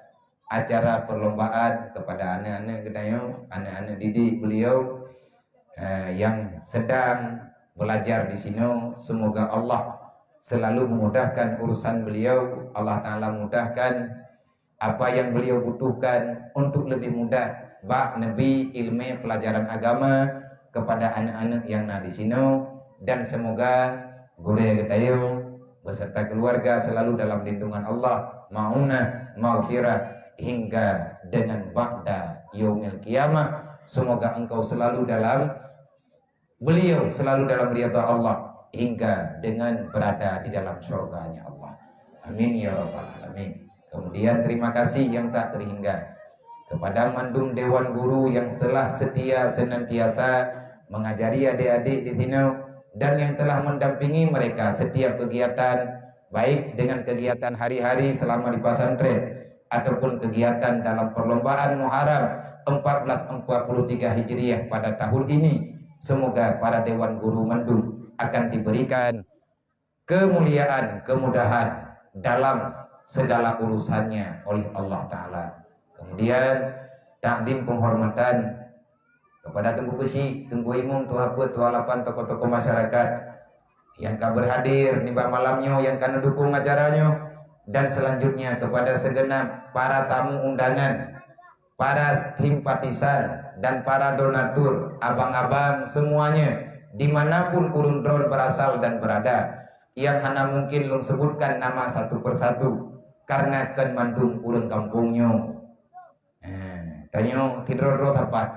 acara perlombaan kepada anak-anak kita yang anak-anak didik beliau yang sedang belajar di sini. Semoga Allah selalu memudahkan urusan beliau. Allah Ta'ala mudahkan apa yang beliau butuhkan untuk lebih mudah bak nabi ilmu pelajaran agama kepada anak-anak yang ada di sini. Dan semoga guru kita beserta keluarga selalu dalam lindungan Allah, maunah, maghfirah hingga dengan ba'da yaumil qiyamah. Semoga engkau selalu dalam beliau selalu dalam ridha Allah hingga dengan berada di dalam surganya Allah. Amin ya rabbal alamin. Kemudian terima kasih yang tak terhingga kepada mandum Dewan Guru yang telah setia senantiasa mengajari adik-adik di sini dan yang telah mendampingi mereka setiap kegiatan, baik dengan kegiatan hari-hari selama di pesantren ataupun kegiatan dalam perlombaan Muharram 1443 Hijriah pada tahun ini. Semoga para Dewan Guru Mandum akan diberikan kemuliaan, kemudahan dalam segala urusannya oleh Allah Ta'ala. Kemudian takdim penghormatan kepada Tengku Besi, Tengku Imum, Tuha Put, Tuha Lapan, tokoh-tokoh masyarakat yang kan berhadir di malamnya, yang kan mendukung acaranya. Dan selanjutnya kepada segenap para tamu undangan, para simpatisan dan para donatur, abang-abang semuanya dimanapun urun drone berasal dan berada, yang hana mungkin lung sebutkan nama satu persatu karena kan mandung urun kampungnya. Tanya tidur tepat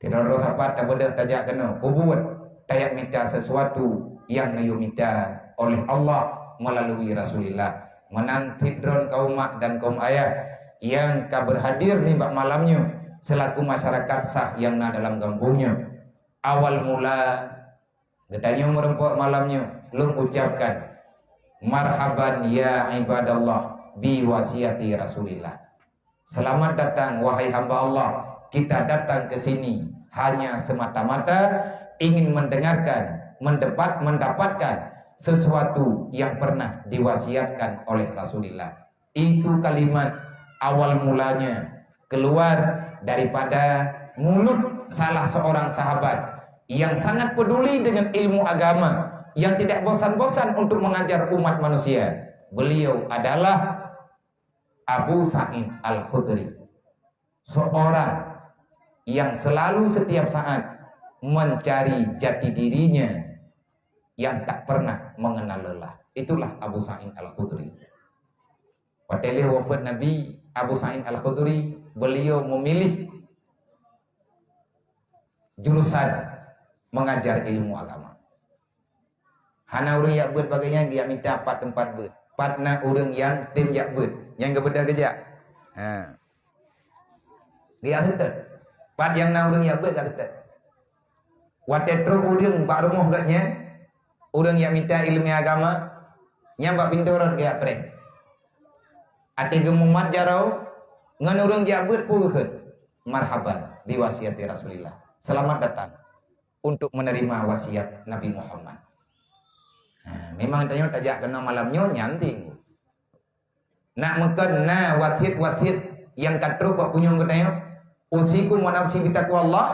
tak boleh tajak kena buat tayak minta sesuatu yang nayu minta oleh Allah melalui Rasulullah. Menanti drone kaum mak dan kaum ayah yang ka berhadir nih bak malamnya selaku masyarakat sah yang na dalam kampungnya. Awal mula getanya merempok malamnya lung ucapkan marhaban ya ibadallah bi wasiati Rasulillah. Selamat datang wahai hamba Allah, kita datang ke sini hanya semata-mata ingin mendengarkan, mendapatkan sesuatu yang pernah diwasiatkan oleh Rasulullah. Itu kalimat awal mulanya keluar daripada mulut salah seorang sahabat yang sangat peduli dengan ilmu agama, yang tidak bosan-bosan untuk mengajar umat manusia. Beliau adalah Abu Sa'id Al-Khudri, seorang yang selalu setiap saat mencari jati dirinya yang tak pernah mengenal lelah. Itulah Abu Sa'id Al-Khudri. Pada wafat Nabi Abu Sa'id Al-Khudri, beliau memilih jurusan mengajar ilmu agama. Hana orang yang buat bagainya dia minta 4 tempat buat. 4 orang yang tim yang buat. Yang kebenar kerja. Dia setet. 4 yang orang yang buat setet. Waktu terus orang bak rumah katnya. Orang yang minta ilmu agama. Nyampak pintu orang kayak pre. Ati gemumat jarau. Ngan orang yang buat puluhan. Marhaban. Diwasiati Rasulullah. Selamat datang. Untuk menerima wasiat Nabi Muhammad. Memang tanya tajak kena malamnya nyanting. Nak makan wathid yang katru pak punya katanya usikum wa nafsi bitaqwa Allah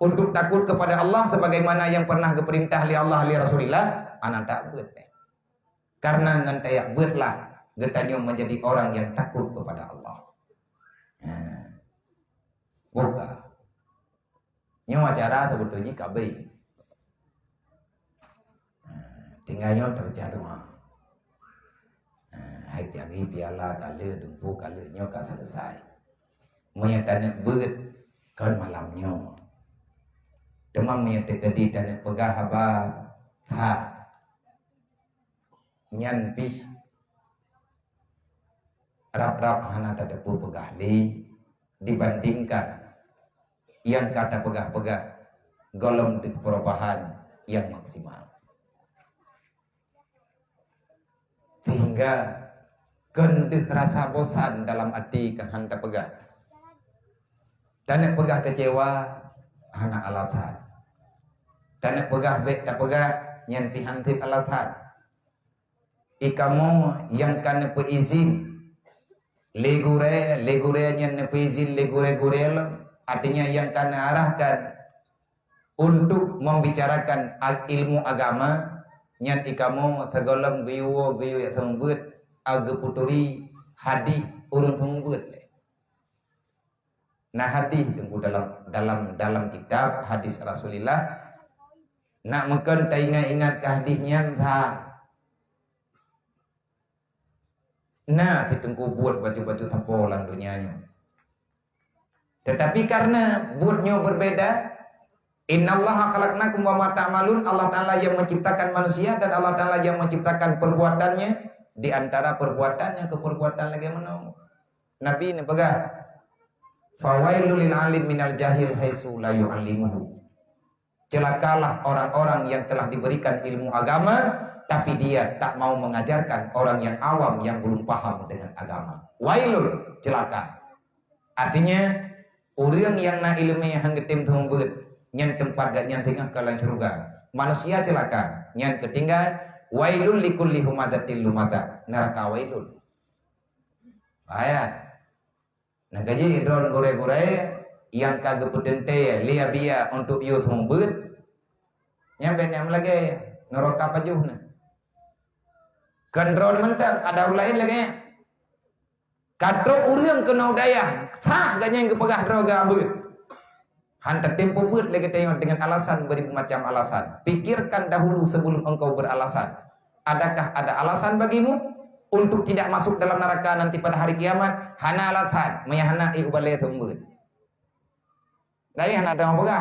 untuk takut kepada Allah sebagaimana yang pernah diperintah oleh Allah oleh Rasulullah anak tak beut. Karena ngan tayak beutlah getanya menjadi orang yang takut kepada Allah. Buka. Nyawa cara sebetulnya kabeh. Tinggalnya baca doa. Hai piagi piala kala dumpu kala nyo ka selesai. Moya tanek beut kan malamnya. Demam moya tekedi tanek pegah haba ha. Nyan pis. Rap-rap hana tadepu pegah li dibandingkan yang kata pegah-pegah golong di perubahan yang maksimal. Sehingga kendih rasa bosan dalam hati ke handa pegah. Tanek pegah kecewa anak alatan. Tanek pegah bek tak pegah nyanti hantip alatan. Ikamu yang kan peizin legure nyan peizin legure artinya yang kan arahkan untuk membicarakan ilmu agama. Nyan ikamu segolong guyu yang tembut aga puturi hadis urun tembut. Nah hadis tunggu dalam kitab hadis Rasulullah. Nak makan tak ingat ke hadisnya tak. Nah ditunggu buat baju-baju tampolan dunianya. Tetapi karena buatnya berbeda. Innallaha khalaqnakum wa ma ta'malun. Allah Ta'ala yang menciptakan manusia dan Allah Ta'ala yang menciptakan perbuatannya. Di antara perbuatannya ke perbuatan lagi menunggu. Nabi ini pegang. Fawailul lil alim minal jahil haitsu la yu'allimuhu. Celakalah orang-orang yang telah diberikan ilmu agama tapi dia tak mau mengajarkan orang yang awam yang belum paham dengan agama. Wailul, celaka. Artinya orang yang na ilmu yang hanggetim tumbut nyan tempat gak nyan tinggal kalan surga. Manusia celaka. Nyan ketinggal wailul likulli humadatil lumada. Neraka wailul. Ayat. Nah gaji idron gore-gore yang kagak pedente liya biya untuk youth humbut. Nyampe lagi neraka pajuhna. Kendron mentang ada lain lagi. Kadro urang kena daya. Sah ganya yang kepegah droga beut. Hantar tempo beut lagi tengok dengan alasan beribu macam alasan. Pikirkan dahulu sebelum engkau beralasan. Adakah ada alasan bagimu untuk tidak masuk dalam neraka nanti pada hari kiamat? Hana alasan, mayahana iubale tumbut. Dari hana ada apa?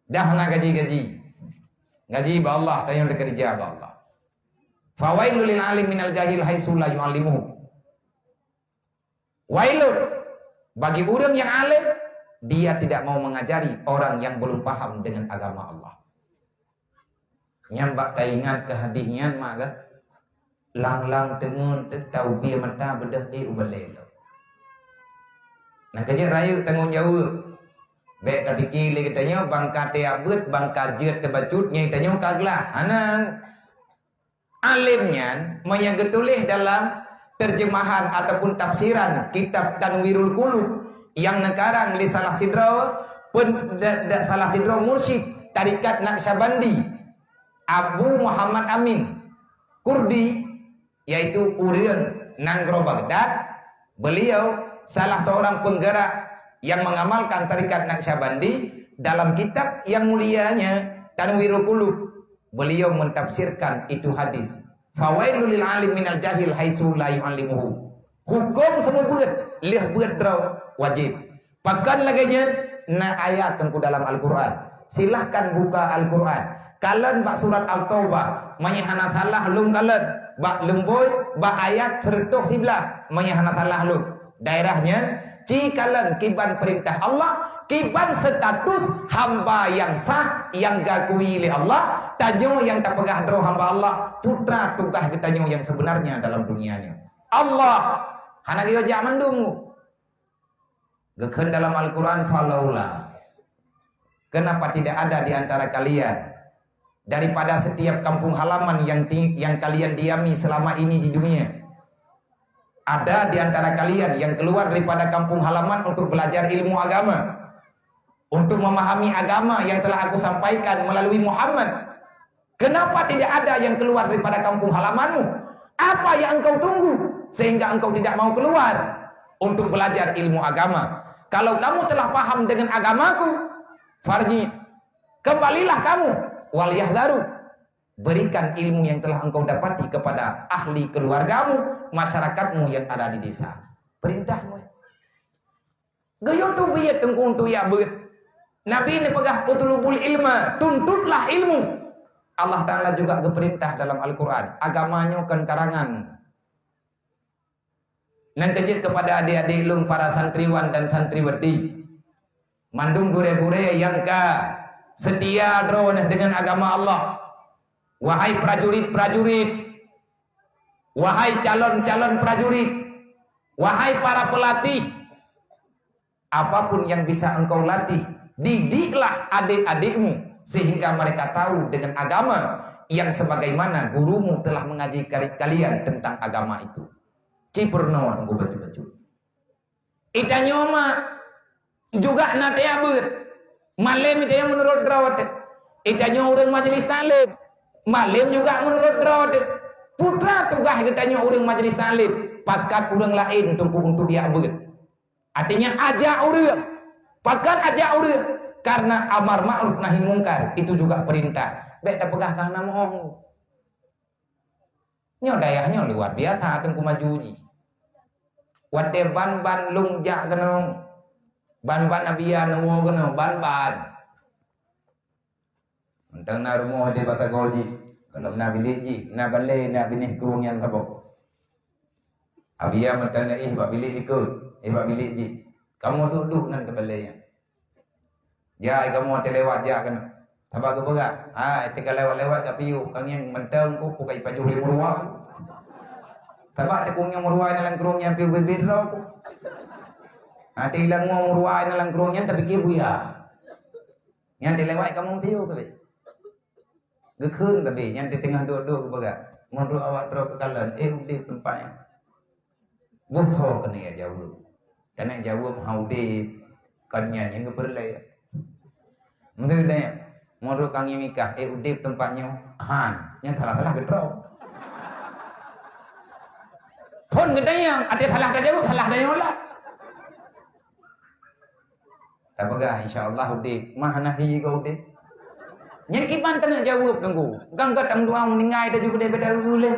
Dah hana gaji. Gaji ba Allah, tayang kerja ba Allah. Fawailul lil alim minal jahil haitsu la yu'allimuhu. Wailul bagi orang yang alim, dia tidak mau mengajari orang yang belum paham dengan agama Allah. Nyambak taingat ke hadisnya maka lang-lang tengun tahu biar mata bedah ubalelo. Nah kerja rayu tanggung jawab. Baik tapi kili katanya bangka tiabut bangka jeut tebacut nyai tanya kaglah. Anang alimnya yang getulih dalam terjemahan ataupun tafsiran kitab Tanwirul Qulub yang nekarang li salah sidro pun salah sidro mursyid tarikat Naqsyabandi Abu Muhammad Amin Kurdi, yaitu urang Nanggro Baghdad. Beliau salah seorang penggerak yang mengamalkan tarikat Naqsyabandi. Dalam kitab yang mulianya Tanwirul Qulub, beliau mentafsirkan itu hadis. Fawailul lil alim minal jahil haitsu la yu'allimuhu. Hukum semua beut, lih beut draw wajib. Pakan laganya ayat tengku dalam Al-Quran. Silahkan buka Al-Quran. Kalian bak surat Al-Taubah, menyahana salah lung kalian. Bak lemboi, bak ayat tertuh sebelah, menyahana salah lung. Daerahnya, kalian kiban perintah Allah, kiban status hamba yang sah, yang gakui oleh Allah, tanyo yang tak pegah dro hamba Allah, putra tugah tanyo yang sebenarnya dalam dunianya. Allah, hana kiyo jaman dungu. Gekhen dalam Al-Quran, falaula. Kenapa tidak ada di antara kalian daripada setiap kampung halaman yang kalian diami selama ini di dunia? Ada di antara kalian yang keluar daripada kampung halaman untuk belajar ilmu agama, untuk memahami agama yang telah aku sampaikan melalui Muhammad. Kenapa tidak ada yang keluar daripada kampung halamanmu? Apa yang engkau tunggu sehingga engkau tidak mau keluar untuk belajar ilmu agama? Kalau kamu telah paham dengan agamaku, farji, kembalilah kamu, wal yahdharu, berikan ilmu yang telah engkau dapati kepada ahli keluargamu, masyarakatmu yang ada di desa. Perintahmu. Gayo tu biyat tengku untuk ya bet. Nabi ini pegah utlubul ilma, tuntutlah ilmu. Allah Ta'ala juga berperintah dalam Al-Quran, agamanya kan karangan. Nan kejit kepada adik-adik lung para santriwan dan santriwati. Mandung gure-gure yang setia drone dengan agama Allah. Wahai prajurit-prajurit, wahai calon-calon prajurit, wahai para pelatih, apapun yang bisa engkau latih, didiklah adik-adikmu sehingga mereka tahu dengan agama yang sebagaimana gurumu telah mengaji kalian tentang agama itu. Cipurno tunggu baju-baju. Ita nyoma juga nate abut. Malam itu yang menurut drawat. Ita orang majelis talim. Malam juga menurut drawat. Putra tugah kita orang majelis talim. Pakat orang lain untuk dia abut. Artinya ajak orang. Pakat ajak orang. Karena amar ma'ruf nahi mungkar itu juga perintah. Baik dah pegah kana mohong. Nyo dayahnya luar biasa tengku majuji. Wate ban lung jak kenong. Ban abia nunggu kenong ban. Mentang na rumah di Batagoji. Kalau na bilik ji, na balai na binih kurung yang tabok. Abia mentang na bak bilik ikut, bak bilik ji. Kamu duduk nan ke balai. Ya, kamu terlewat ja kan. Tabak ke berak. Ketika lewat-lewat ke piu, kang yang mentang ku pukai paju li murwa. Tabak tekung yang murwa nalang kurung yang piu bibir ku. Nanti ilang mo murwa nalang kurung yang tapi kibu ya. Yang terlewat kamu piu tapi. Gekun tapi yang di tengah duduk ke berak. Menurut awak terus ke kalan, di tempatnya. Bufuh kena ya jauh. Kena jauh haudi kanyan yang keberlai. Menurut dia, menurut kang yang nikah, di tempatnya yang salah-salah gedrok. Pun gede yang ada salah dah jauh, salah dah yang lah. Tak pegah, insyaAllah udip. Mana hi kau udip? Yang kipan tak jawab tunggu. Ganggat am dua meninggai dah juga dia beda boleh.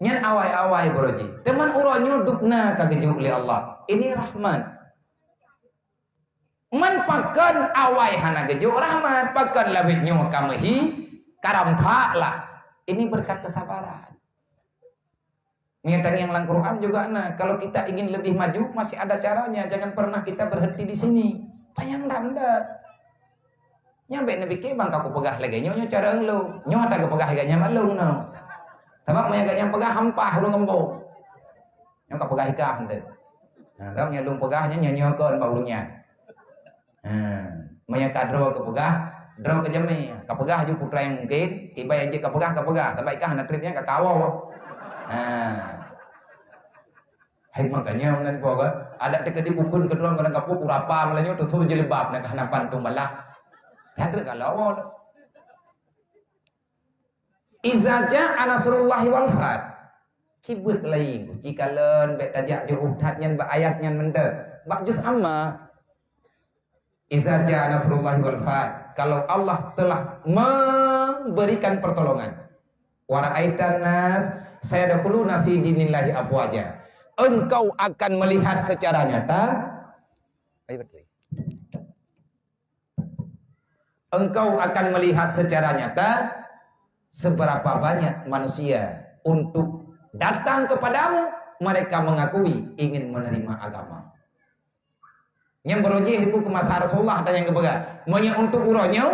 Yang awai-awai boroji. Teman uronyo dupna kagejuk oleh Allah. Ini rahmat. Man pakan awai hana gejuk rahmat. Pakan lawitnya kamahi karampak lah. Ini berkat kesabaran. Niatan yang dalam Quran juga kalau kita ingin lebih maju masih ada caranya. Jangan pernah kita berhenti di sini. Payang dah. Nyampe nabi ke bang aku pegah lagi nyonya cara lu. Nyonya tak pegah ganya malung no. Sebab moya ganya pegah hampah lu ngembok. Nyonya pegah ikah hande. Nah, tahu nya lung pegahnya nyonya kon baurnya. Moya kadro ke pegah, dro ke jemi. Ka pegah ju putra yang mungkin, kibai aja ka pegah. Tapi ikah na tripnya ka kawo. Hai makanya nan ko ga ada tekedi pupun kedua kadang kapu kurapa melanyo tu suruh jelebab nak hanapan tung balak. Hadre kalau iza jaa nasrullahi wal fath kibut lain jika len bet tajak ju utat nyan ba ayat nyan mende bak juz amma iza jaa nasrullahi wal fath kalau Allah telah memberikan pertolongan wa ra'aitan nas sayadkhuluna fi dinillahi afwaja engkau akan melihat secara nyata. Ayo betul. engkau akan melihat secara nyata seberapa banyak manusia untuk datang kepadamu, mereka mengakui ingin menerima agama. Yang berujih itu ke masa Rasulullah dan yang kebegar. Manya untuk uronyo,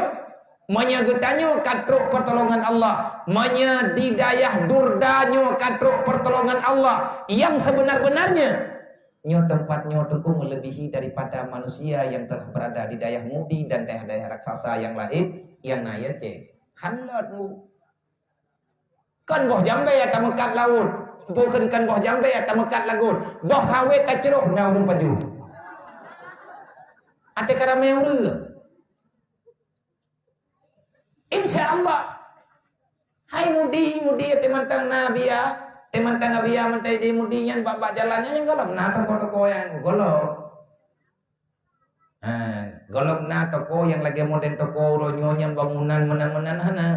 manya getanyo katruk pertolongan Allah, manya didayah durdanyo katruk pertolongan Allah yang sebenar-benarnya. Nyo tempatnya tentu melebihi daripada manusia yang telah berada di dayah mudi dan dayah-dayah raksasa yang lain yang naya ce. Handatmu. Kan boh jambe ya tamekat laut. Bukan kan boh jambe ya tamekat lagut. Boh hawe tak ceruk na urung paju. Ate karame uru. Insyaallah. Hai mudi temantang nabi ya. Temantang abia mentai di mudinya babak jalannya yang golok na toko yang golok. Golok na toko yang lagi modern toko ronyonya bangunan menang-menang hana.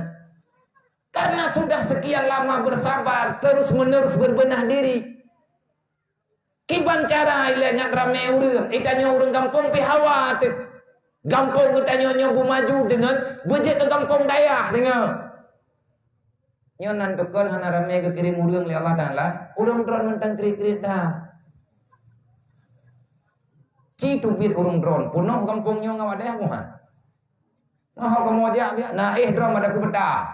Karena sudah sekian lama bersabar terus menerus berbenah diri. Kiban cara ilengat rame urang, itanya urang kampung pi hawa tu. Gampong itanya nyobu maju dengan bejek ke kampung dayah dengar. Nyonan tukon hana rame ke kirim urang li Allah Taala, urang dron mentang kiri-kiri dah. Ki tubit urang dron, punoh kampungnya ngawadeh moha. Nah kamu aja dia, nah dron ada ku beta.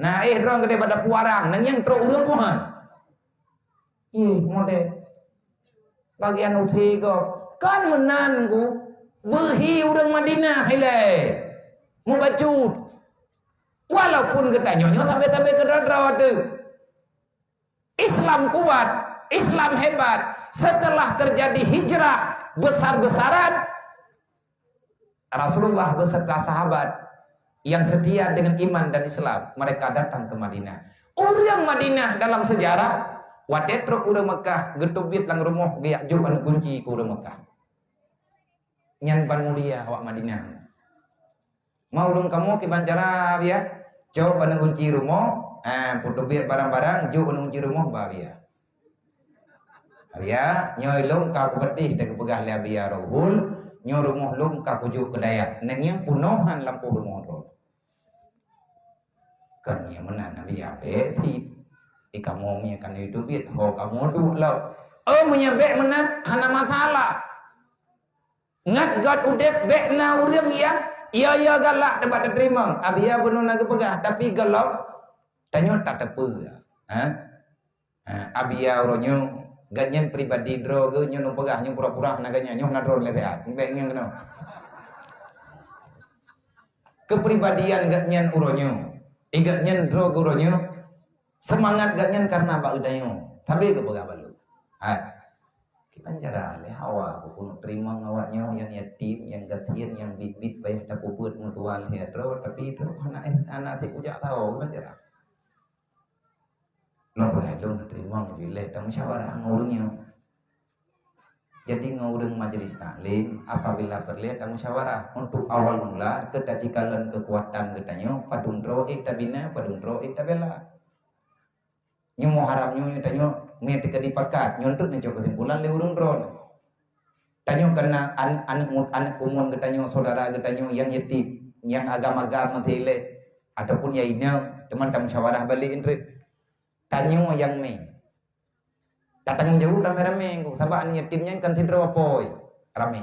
Nah dron gede pada puarang, nang yang tro urang moha. Mode. Bagian usi ko, kan menan ku behi urang Madinah hele. Mu bacut. Walaupun kita nyonya sampai ke dadra tu. Islam kuat, Islam hebat. Setelah terjadi hijrah besar-besaran, Rasulullah beserta sahabat yang setia dengan iman dan Islam, mereka datang ke Madinah. Orang Madinah dalam sejarah, watetruk urang Mekah, getubit lang rumah biak juban kunci ke urang Mekah. Nyan pan mulia awak Madinah. Mau dong kamu kibancara biak? Coba kunci rumah, putu biar barang-barang, jauh kunci rumah babia. Babia, nyoy lom kau betih tak pegah le babia rohul, nyoy rumah lom kau kujuk kedaya. Nengnya punohan lampu rumah roh. Kan yang mana nabi ape ti, kamu kan itu bit, ho kamu tu lau. Menyabek mana, hana masalah. Ngat god udep bek na urang ya. Ia galak dapat terima. Abia benar nak pegah tapi galak tanya tak tepu. Abia oronyo ganyan pribadi dro ge nyo pegah nyo pura-pura naganya nyo nadro lebeat. Mbek ngeng keno. Kepribadian ganyan oronyo. Ganyan dro oronyo. Semangat ganyan karena bak udayo. Tapi ke pegah balu. Panjara le hawa ku kuno terima ngawaknya yang yatim, yang gatian, yang bibit bayar tak puput mutual hetro tapi itu anak ti ujak tahu panjara. Lo pengalung terima ngile tang musyawarah ngurungnya. Jadi ngurung majelis taklim apabila perlu tang musyawarah untuk awal mula kedajikalan kekuatan getanyo padundro tabina padundro tabela. Nyomo harapnya tanyo ngetika dipakat nyontok nih kesimpulan le urung dron. Tanyo karena anak umum getanyo saudara getanyo yang yatim, yang agama-agama tele ataupun yainnya teman tamu musyawarah balik indri. Tanyo yang me. Tatang jauh rame-rame ku sabak yatimnya kan tidro apoi rame.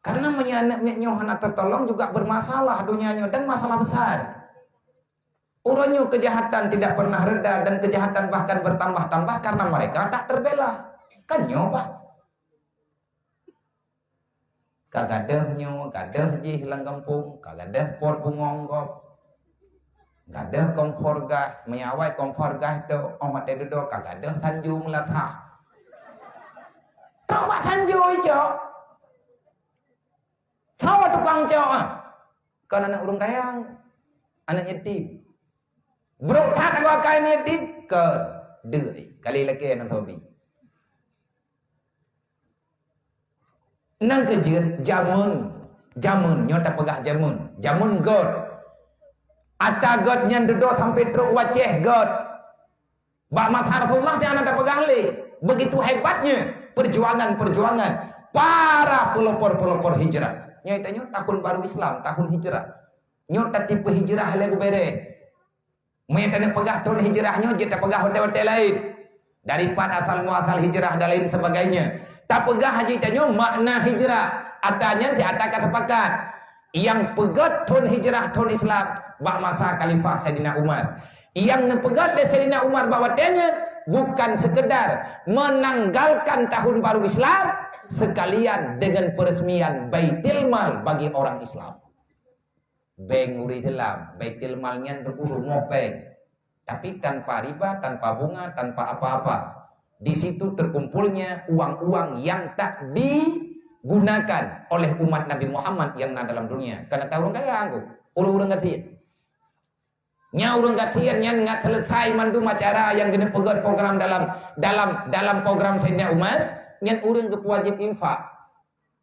Karena anak-anaknya anak tertolong juga bermasalah dunianya dan masalah besar. Uronyo kejahatan tidak pernah reda dan kejahatan bahkan bertambah-tambah karena mereka tak terbela. Kan nyoba. Kagadah nyo, gadah je hilang kampung, kagadah por bungonggop. Gadah kompor gah, menyawai kompor gah itu omat dedo kagadah tanjung latah. Coba tanjung ijo. Sawa tukang cok. Kan anak urung kayang, anak yatim. Bro tak gua kain yatim ke dei kali lagi anak hobi. Nang kejer jamun nyota pegah jamun god. Ata god nyan dedo sampai truk waceh god. Bak masa Rasulullah jangan ada pegah le. Begitu hebatnya perjuangan para pelopor hijrah. Nyatanya tahun baru Islam, tahun hijrah. Nyata tipe hijrah lagu bere. Nyatanya pegah tahun hijrahnya kita pegah hotel-hotel lain. Daripada asal muasal hijrah dan lain sebagainya. Tak pegah haji tanya makna hijrah. Adanya di atas kata pakat. Yang pegat tahun hijrah tahun Islam bak masa Khalifah Sayyidina Umar. Yang nepegat dari Sayyidina Umar bahawa bukan sekedar menanggalkan tahun baru Islam, sekalian dengan peresmian Baitul Mal bagi orang Islam. Benguri dalam Baitul Malnya berkurung ngopeng, tapi tanpa riba, tanpa bunga, tanpa apa-apa. Di situ terkumpulnya uang-uang yang tak digunakan oleh umat Nabi Muhammad yang ada dalam dunia. Karena tahu orang kaya aku, orang gatian. Nya orang gatian yang nggak selesai mandu acara yang gini pegat program dalam program Sayyidina Umar, yang orang kewajib infak.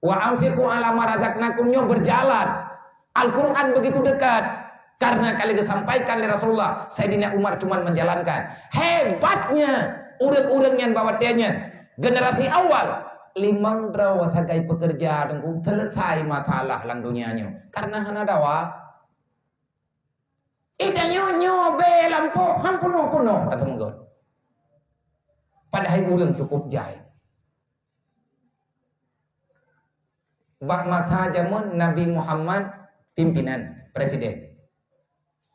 Wa anfiqu ala ma razaqnakum nya berjalan. Al-Quran begitu dekat. Karena kali disampaikan oleh Rasulullah, Sayyidina Umar cuma menjalankan. Hebatnya orang-orang yang bawa tianya generasi awal limang drawat hagai pekerja dan selesai masalah lang dunianya. Karena hana dawa ida nyobe lampu hampuno kata menggon. Padahal orang cukup jahil. Bak mata zaman Nabi Muhammad pimpinan presiden.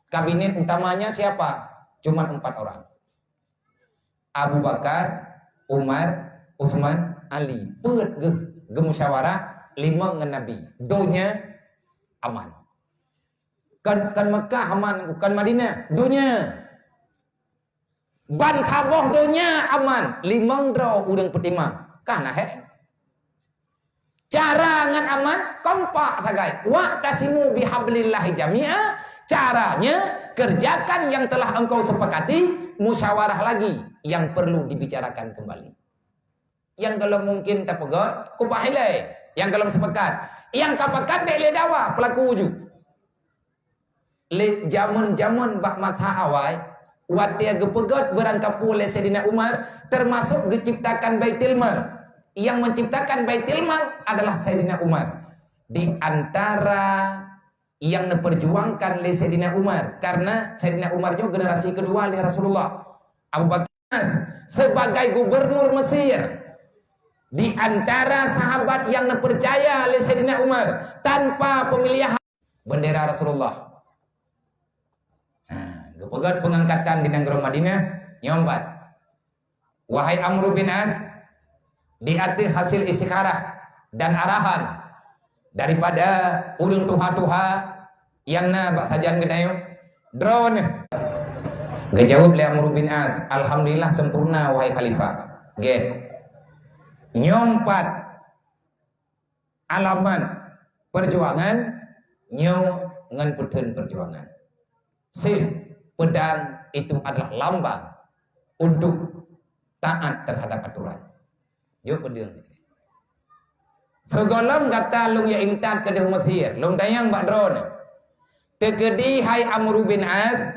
Kabinet utamanya siapa? Cuma 4 orang. Abu Bakar, Umar, Utsman, Ali. Peut gemusyawarah 5 ngan Nabi. Donya aman. Kan Mekah aman, kan Madinah dunia. Ban Taboh dunia aman. 5 draw urang pertimang. Kana he. Cara ngan aman kompak sagai. Wa tasimu bihablillahi jami'a. Caranya kerjakan yang telah engkau sepakati, musyawarah lagi yang perlu dibicarakan kembali. Yang kalau mungkin tak pegot, kupahilai. Yang kalau sepakat, yang kapakat dek dawa pelaku wujud. Le jamun bak mata awai watia gepegot berangkap oleh Sayyidina Umar, termasuk diciptakan Baitul Mal. Yang menciptakan Baitul Mal adalah Sayyidina Umar. Di antara yang diperjuangkan oleh Sayyidina Umar, karena Sayyidina Umar juga generasi kedua oleh Rasulullah. Abu Bakar sebagai gubernur Mesir, di antara sahabat yang dipercaya oleh Sayyidina Umar tanpa pemilihan bendera Rasulullah. Pegat pengangkatan di negara Madinah nyombat. Wahai Amr bin As, di atas hasil istikharah dan arahan daripada ulun tuha-tuha yang na bak sajan gedayo drone. Gejawab oleh Amr bin As, alhamdulillah sempurna wahai khalifah. Get. Nyompat alamat perjuangan nyo ngan putun perjuangan. Sif pedang itu adalah lambang untuk taat terhadap aturan. Yuk pedang. Segolong kata lung ya imtad ke Mesir, lung tayang bak drone. Tekedi hai Amr bin As,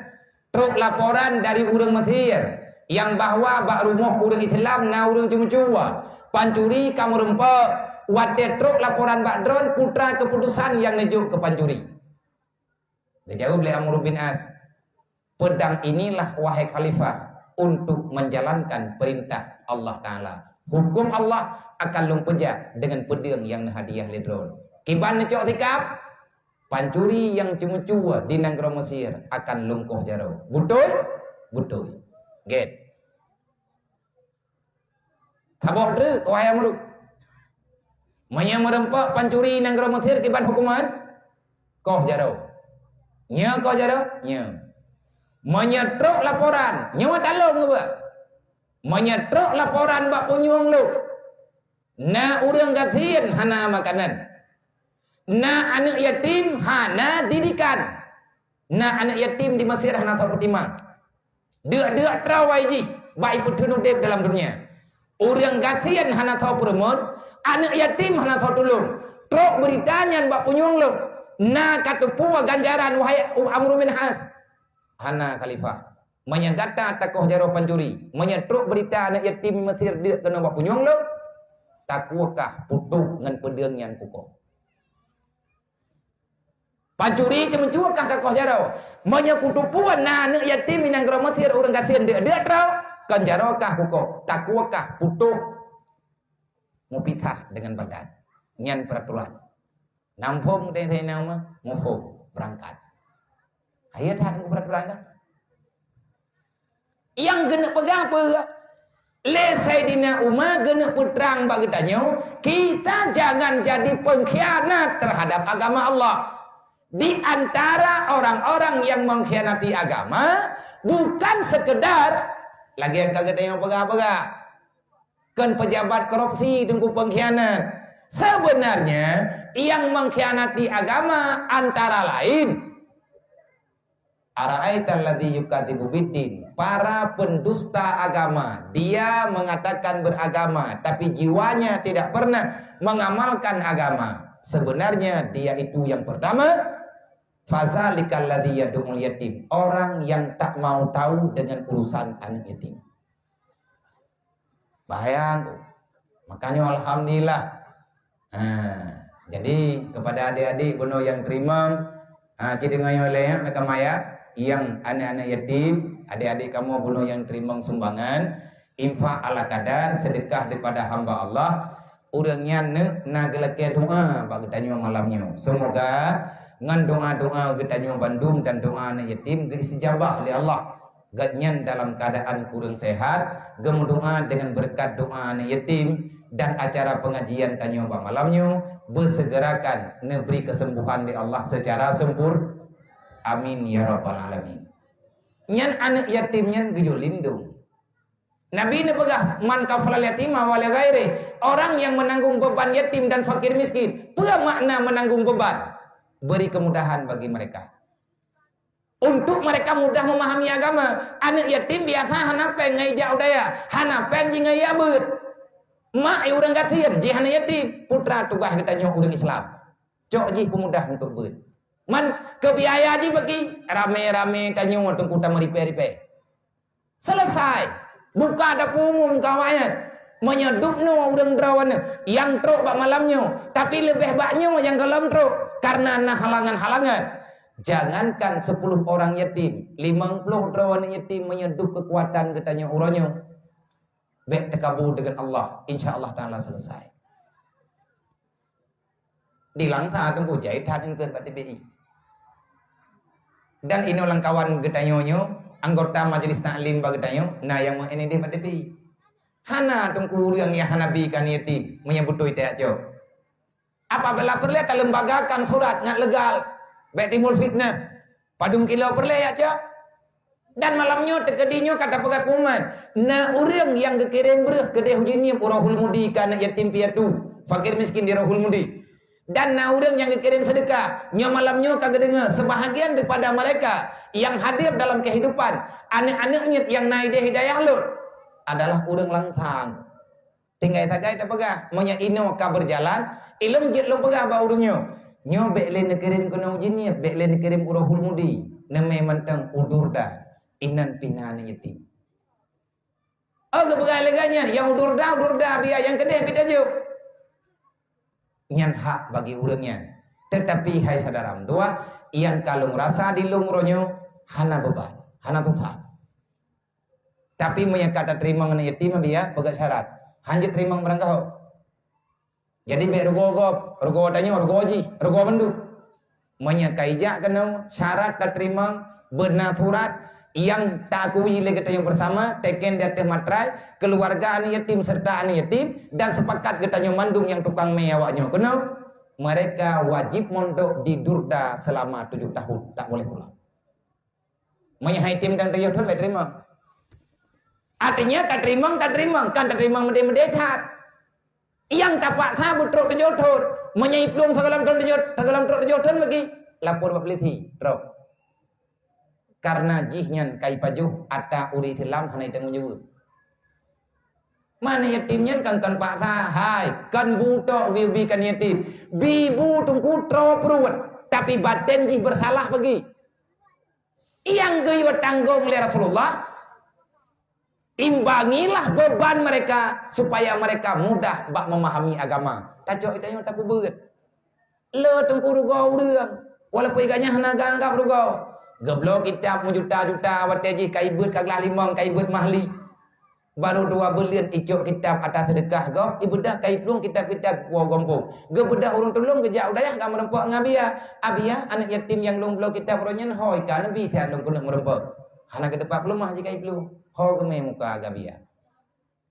truk laporan dari urang Mesir yang bahwa bak rumah urang Islam na urang cuma-cuma. Pancuri kamu rempok, wate truk laporan bak drone putra keputusan yang nejuk ke pancuri. Dijawab oleh Amr bin As, pedang inilah wahai khalifah untuk menjalankan perintah Allah Ta'ala. Hukum Allah akan lumpejak dengan pedang yang hadiah ledron. Kiban necok tikap, pancuri yang cuma-cuma di negara Mesir akan lungkuh jauh. Betul? Betul. Get. Taboh deh, wahai Amr. Manya merempak pancuri negara Mesir kiban hukuman? Koh jauh. Nya koh jauh? Nya. Menyetruk laporan nyawa talong apa? Menyetruk laporan bak punyung lu. Na urang gatian hana makanan. Na anak yatim hana didikan. Na anak yatim di Mesir hana sapertimang. Deuk-deuk trawai ji baik putun udip dalam dunia. Urang gatian hana tahu peremon, anak yatim hana tahu tulung. Truk beritanya bak punyung lu. Na katupua ganjaran wahai Amr bin As. Hana khalifah menyagata takoh jaro pancuri menyetruk berita anak yatim Mesir dia kena buat punyong lo takuakah putuh ngan pedang yang kukuh. Pacuri cuma cuakah kakoh jarau. Menyekutupuan na anak yatim minang geromatir orang kasihan dia trau. Kan jarokah kukuh. Takuakah putuh. Mupisah dengan badan. Nyan peraturan. Nampung teh nama ngufung berangkat. Ayat hak peraturan dah. Yang kena pegang apa? Sayyidina Umar kena putrang bagi tanya, kita jangan jadi pengkhianat terhadap agama Allah. Di antara orang-orang yang mengkhianati agama bukan sekedar lagi yang kagak tengok pegang-pegang. Kan pejabat korupsi tunggu pengkhianat. Sebenarnya yang mengkhianati agama antara lain ara'aital ladzi yukadzibu biddin, para pendusta agama. Dia mengatakan beragama tapi jiwanya tidak pernah mengamalkan agama. Sebenarnya dia itu yang pertama fazalikal ladzi yad'ul yatim, orang yang tak mau tahu dengan urusan anak yatim. Bahaya. Makanya alhamdulillah. Jadi kepada adik-adik bono yang terima cidengay oleh mereka maya yang anak-anak yatim, adik-adik kamu bono yang terima sumbangan infak ala kadar, sedekah daripada hamba Allah, urangnya na gelake doa bagi tanyo malamnya. Semoga ngan doa-doa getanyo Bandung dan doa anak yatim diistijabah oleh Allah. Gatnyan dalam keadaan kurang sehat, gemu doa dengan berkat doa anak yatim dan acara pengajian tanyo malamnya, bersegerakan neberi kesembuhan di Allah secara sempurna. Amin ya rabbal alamin. Nyan anak yatim nyan gejo lindung. Nabi ini pegah man kafalal yatima wal ghairi, orang yang menanggung beban yatim dan fakir miskin. Apa makna menanggung beban? Beri kemudahan bagi mereka. Untuk mereka mudah memahami agama. Anak yatim biasa hanapeng ngajak udaya, hanapeng ji ngayabut. Mak urang kasihan ji anak yatim, putra tugas kita nyoh urang Islam. Cok ji pemudah untuk ber. Man kebiaya ji bagi rame-rame tanyo untuk kita meripe-ripe. Selesai. Buka dapur umum kawayan. Menyedupno urang derawan yang truk bak malamnya, tapi lebih baknya yang gelam truk karena nah halangan-halangan. Jangankan 10 orang yatim, 50 derawan yatim menyedup kekuatan katanya uranyo. Baik tekabur dengan Allah, insya-Allah taala selesai. Dilangsa tunggu jahitan engkeun Pak TPI. Dan ini ulang kawan getanyonyo, anggota majelis taklim bagi getanyo, nah yang mau ini di Pak TPI. Hana tunggu yang ya hanabi kan yatim menyebut itu aja. Apabila perlu lembagakan surat ngat legal, baik timbul fitnah. Padum kilau perlu aja. Dan malamnya terkedinya kata pegat umat. Nah orang yang kekirim berah ke dehudinnya urahul mudi kana yatim piatu, fakir miskin di rahul mudi. Dan nah orang yang kekirim sedekah, nya malamnya kagak dengar sebahagian daripada mereka yang hadir dalam kehidupan anak-anaknya yang naik deh hidayah lur adalah orang langtang. Tinggal tagai tak pegah, monya ino ka berjalan, ilmu jet lo pegah ba urungnya. Nyo bekle nekirim kena ujinnya, bekle nekirim urahul mudi, neme mantang udurda, inan pinan yatim. Oh kepegah leganya, yang udurda biar yang kedeh kita juk. Nyan hak bagi urangnya. Tetapi hai sadaram tua, yang kalau ngerasa di lungronyo, hana beban, hana tutah. Tapi punya kata terima mengenai yatim dia pegat syarat. Hanjit terima merangkau. Jadi biar rugo tanya rugo ji, rugo bendu. Punya kaijak kena syarat tak terima bernaturat yang tak akui lagi kita yang bersama teken di atas matrai keluarga anak yatim serta anak yatim dan sepakat kita yang mandung yang tukang meyawaknya kena mereka wajib mondok di Durda selama 7 tahun tak boleh pulang. Punya yatim dan yatim tak terima. Artinya tak terima, kan tak terima mendekat. Yang tak paksa butruk terjodoh, menyai pelung segalam terjodoh bagi lapor bapliti, bro. Karena jihnya kai pajuh ata uri tilam hanai teng menyebut. Mana yatimnya kan paksa, hai kan buto gibi kan yatim, bibu tungku tro peruat, tapi batin jih bersalah bagi. Yang gaya tanggung oleh Rasulullah. Imbangilah beban mereka supaya mereka mudah bak memahami agama. Tajok itanya tak berat. Le tengku rugau urang. Walaupun iganya hana ganggap rugau. Geblok kitab juta-juta wateji kaibut kaglah limang kaibut mahli. Baru 2 bulan icok kitab atas sedekah go, ibudah kai plung kitab-kitab wa gompong. Ge bedah urang tolong gejak udayah kamu rempok ngabia. Abia anak yatim yang lung blok kitab ronyen hoi ka nabi tiad lung kuna merempok. Hana ke depan pelumah jika plung. Ho ke me muka agabia.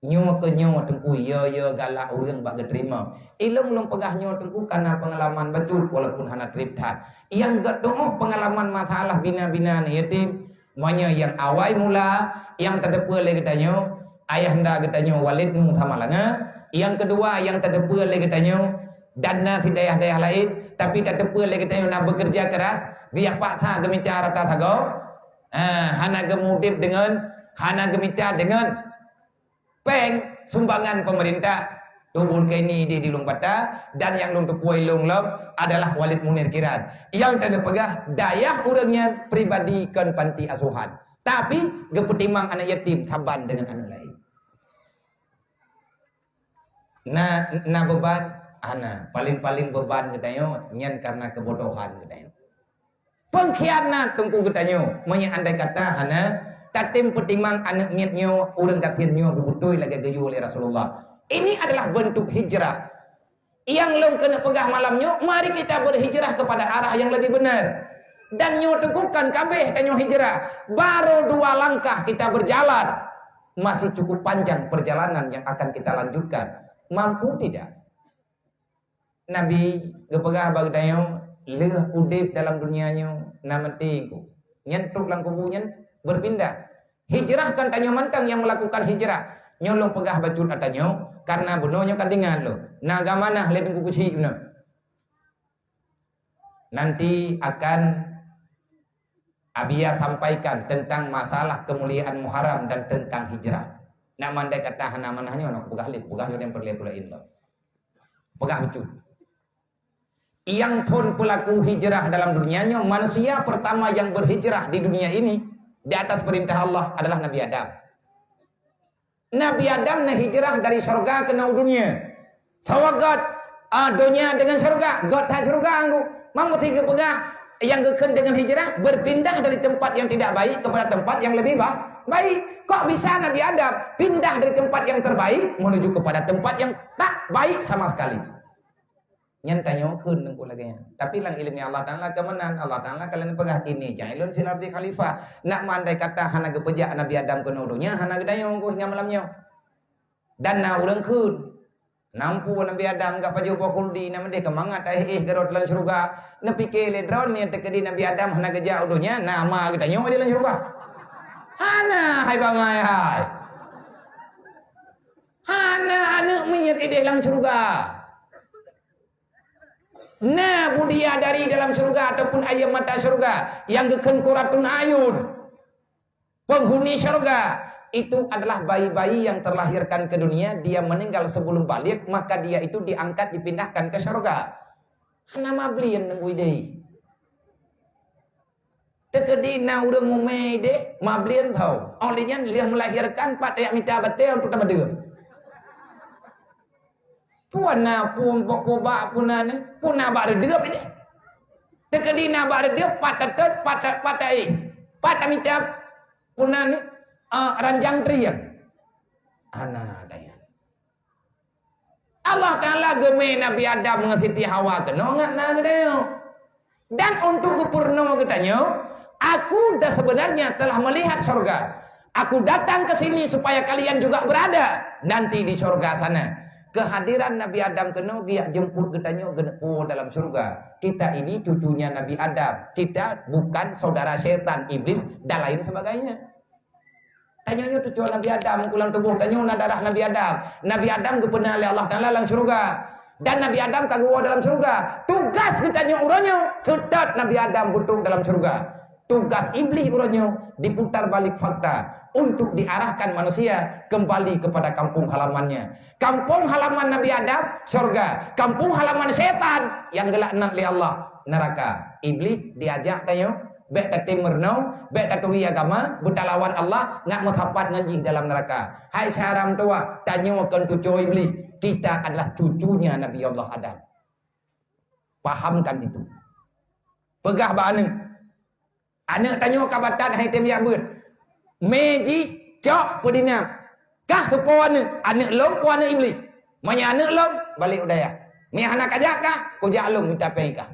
Nyo ke nyo tengku ya galak urang bak terima. Ilung lung pegah nyo tengku karena pengalaman betul walaupun hana triptat. Yang gak doa pengalaman masalah bina-bina ni yatim. Manya yang awal mula yang terdepa lagi tanyo ayah anda katanya walidmu sama langa. Yang kedua yang terdepa lagi katanya dana di daerah-daerah lain tapi terdepa lagi katanya nak bekerja keras dia paksa gemita rata thago. Hana gemudip dengan hana gemita dengan peng sumbangan pemerintah. Turun ke ini dia di Lumpata dan yang lung tepuai lung lop adalah Walid Munir Kiran. Yang terdepa daya orangnya pribadi kan panti asuhan. Tapi gepetimang anak yatim taban dengan anak lain. Nah beban ana paling beban gedayo nyen karena kebodohan gedayo. Pengkhianat tungku gedayo menya andai kata hana tatim petimang anak nyetnyo urang katinyo bebutuy lagi gayu oleh Rasulullah. Ini adalah bentuk hijrah. Yang long kena pegah malamnya, mari kita berhijrah kepada arah yang lebih benar. Dan nyo teguhkan kabeh dan nyo hijrah. Baru 2 langkah kita berjalan. Masih cukup panjang perjalanan yang akan kita lanjutkan. Mampu tidak? Nabi gepegah bagdayo leh udip dalam dunianya namentiku. Nyentuk lang kubunyen berpindah. Hijrahkan tanyo mantang yang melakukan hijrah. Nyolong pegah bacut atanyo karena bunonya kadingan lo. Naga mana letung kukuci guna. Nanti akan Abia sampaikan tentang masalah kemuliaan Muharram dan tentang hijrah. Nak mandai kata hana manahnya nak pegah yang perlihat-perlihatin lo. Pegah betul. Yang pun pelaku hijrah dalam dunianya, manusia pertama yang berhijrah di dunia ini di atas perintah Allah adalah Nabi Adam. Nabi Adam na hijrah dari surga ke dunia. Tawagat dunia dengan surga, God tak surga anggu. Mampu tiga pegah yang kekal dengan hijrah berpindah dari tempat yang tidak baik kepada tempat yang lebih baik. Kok bisa Nabi Adam pindah dari tempat yang terbaik menuju kepada tempat yang tak baik sama sekali? Nyantanya kun nengku lagi. Tapi lang ilmi Allah Taala kemenan Allah Taala kalian pegah kini jailun fil ardi khalifah. Nak mandai kata hana gepejak Nabi Adam ke nudunya hana gedayong ku hingga malamnya. Dan na urang kun. Nampu Nabi Adam gak paju pokuldi nama dia kemangat gerot dalam surga. Nepi ke ledron ni tekedi Nabi Adam hana gejak udunya nama gedayong di dalam surga. Hana hai bangai hai. Hana anak menyet ide dalam surga. Nah budia dari dalam surga ataupun ayam mata surga yang geken kuratun ayun penghuni surga itu adalah bayi-bayi yang terlahirkan ke dunia dia meninggal sebelum balik maka dia itu diangkat dipindahkan ke surga. Nama belian nunggu ide. Tekedi na urang mume ide mablian tau. Olehnya dia melahirkan pat ayak minta bate untuk tamadeur. Puana pun pokobak punane puna ba redep ide. Tekedi na ba redep patatot patai. Patamita punane ranjang trian. Ana daya. Allah Taala geme Nabi Adam ngasiti Hawa kena ngat na gedeo. Dan untuk kepurno katanya, aku dah sebenarnya telah melihat surga. Aku datang ke sini supaya kalian juga berada nanti di surga sana. Kehadiran Nabi Adam kena dia jemput katanya dalam surga. Kita ini cucunya Nabi Adam. Kita bukan saudara setan, iblis dan lain sebagainya. Tanyanya cucu Nabi Adam kulang tubuh tanya darah Nabi Adam. Nabi Adam kepenal oleh Allah Taala dalam surga. Dan Nabi Adam kagua dalam surga. Tugas kitanya uranya tetap Nabi Adam butuh dalam surga. Tugas iblis uranya diputar balik fakta untuk diarahkan manusia kembali kepada kampung halamannya. Kampung halaman Nabi Adam surga. Kampung halaman setan yang gelaknat oleh Allah neraka. Iblis diajak tanya bek tak timurno, bek tak turi agama, bertalawan Allah, ngak menghapat ngaji dalam neraka. Hai syaram tua, tanyakan cucu iblis, kita adalah cucunya Nabi Allah Adam. Pahamkan itu. Pegah ba anak. Anak tanya kabatan hai tem ya beut. Meji cok pedina. Kah sepo anak long ku anak iblis. Manya anak long balik udaya. Ni anak ajak kah? Ku jak long minta pai kah?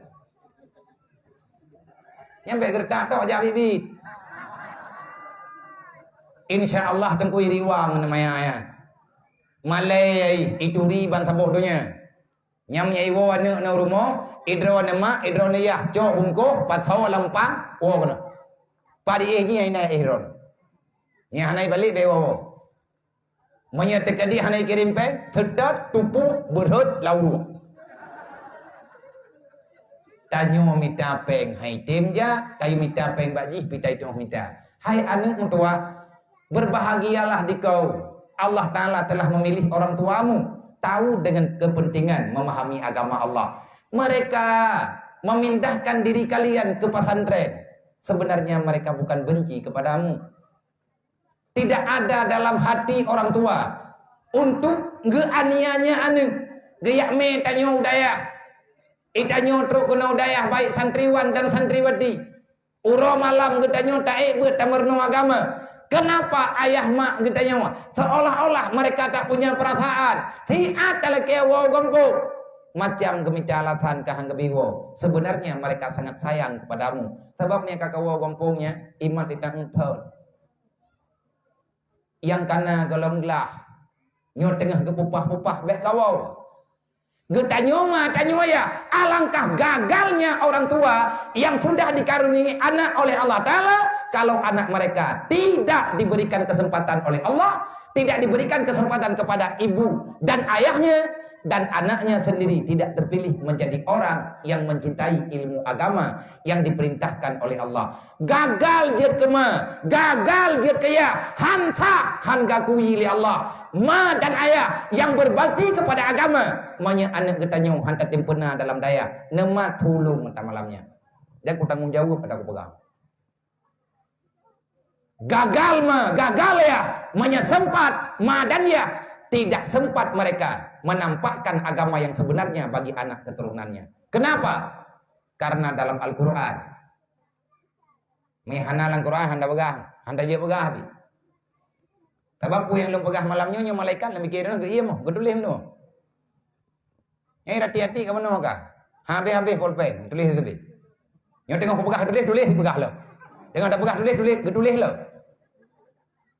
Nyampe gertak tok ajak bibi. Insya-Allah tengkui riwang namanya ya. Malai itu riban saboh dunya. Nyam nyai wo anak na rumah, idro nama, idro niyah, cok ungko, patau lampang, wo kono. Padi egi aina ihron. Nya hanai balik be wo. Manya tekadi hanai kirim pe, sedot tupu berhut lawu. Tanyo minta peng hai tim ja, tayu minta peng baji pitai tu minta. Hai anak mutua, berbahagialah dikau. Allah Ta'ala telah memilih orang tuamu tahu dengan kepentingan memahami agama Allah. Mereka memindahkan diri kalian ke pesantren. Sebenarnya mereka bukan benci kepadamu. Tidak ada dalam hati orang tua untuk ngeanianya anak. Geyak me tanyo udaya. Itanyo truk kena udaya baik santriwan dan santriwati. Uro malam getanyo taik buat tamerno agama. Kenapa ayah mak getanyo? Seolah-olah mereka tak punya perasaan. Siat telekewo gompo. Macam gemita alatan kahang gebiwo. Sebenarnya mereka sangat sayang kepadamu. Sebabnya kakawo gompongnya iman tidak entah. Yang kana golonglah. Nyo tengah kepupah-pupah bek kawau. Getanyo mah tanyo ya. Alangkah gagalnya orang tua yang sudah dikaruniai anak oleh Allah Ta'ala. Kalau anak mereka tidak diberikan kesempatan oleh Allah, tidak diberikan kesempatan kepada ibu dan ayahnya, dan anaknya sendiri tidak terpilih menjadi orang yang mencintai ilmu agama yang diperintahkan oleh Allah. Gagal jir kema, gagal jir kaya, hansa hanggakuyi li Allah. Ma dan ayah yang berbakti kepada agama, manya anak getanyo hantar timpena dalam daya, nema tulung mentah malamnya. Dan aku tanggung jawab pada aku pegang. Gagal ya, manya sempat, ma dan ya tidak sempat mereka menampakkan agama yang sebenarnya bagi anak keturunannya. Kenapa? Karena dalam Al-Quran, mihana Al-Quran handa begah, handa je begah bi. Sebab yang lu pegah malamnya nyo malaikat la mikirna ke iya mo, gedulih no. Nyai hati-hati ka mano ka. Habis-habis pulpen, tulis itu bi. Nyo tengok pegah tulis pegah lo. Tengok tak pegah tulis lo.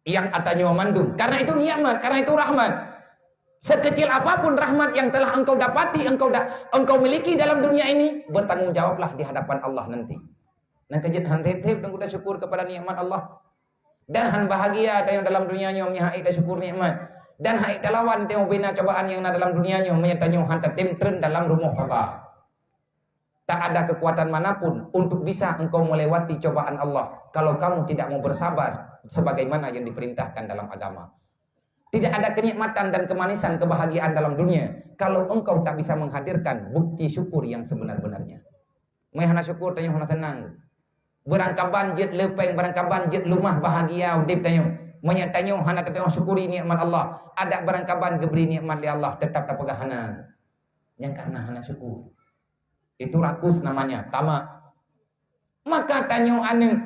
Yang atanyo mandum. Karena itu nikmat, karena itu rahmat. Sekecil apapun rahmat yang telah engkau dapati, engkau miliki dalam dunia ini, bertanggung jawablah di hadapan Allah nanti. Dan kejut han tetep dan kita syukur kepada nikmat Allah. Dan han bahagia tayong dalam dunia nyo nyahai ta syukur nikmat. Dan hai talawan tayong bina cobaan yang ada dalam dunia nyo menyatanyo han tetentren dalam rumah sabar. Tak ada kekuatan manapun untuk bisa engkau melewati cobaan Allah kalau kamu tidak mau bersabar sebagaimana yang diperintahkan dalam agama. Tidak ada kenikmatan dan kemanisan kebahagiaan dalam dunia kalau engkau tak bisa menghadirkan bukti syukur yang sebenar-benarnya. Mehana syukur tanya hana tenang. Berangkaban jet lepeng, berangkaban jet lumah bahagia udip tanya. Menyatanya hana tetap syukuri nikmat Allah. Ada berangkaban geberi nikmat li Allah tetap tak pegah hana. Yang karena hana syukur. Itu rakus namanya, tamak. Maka tanya ane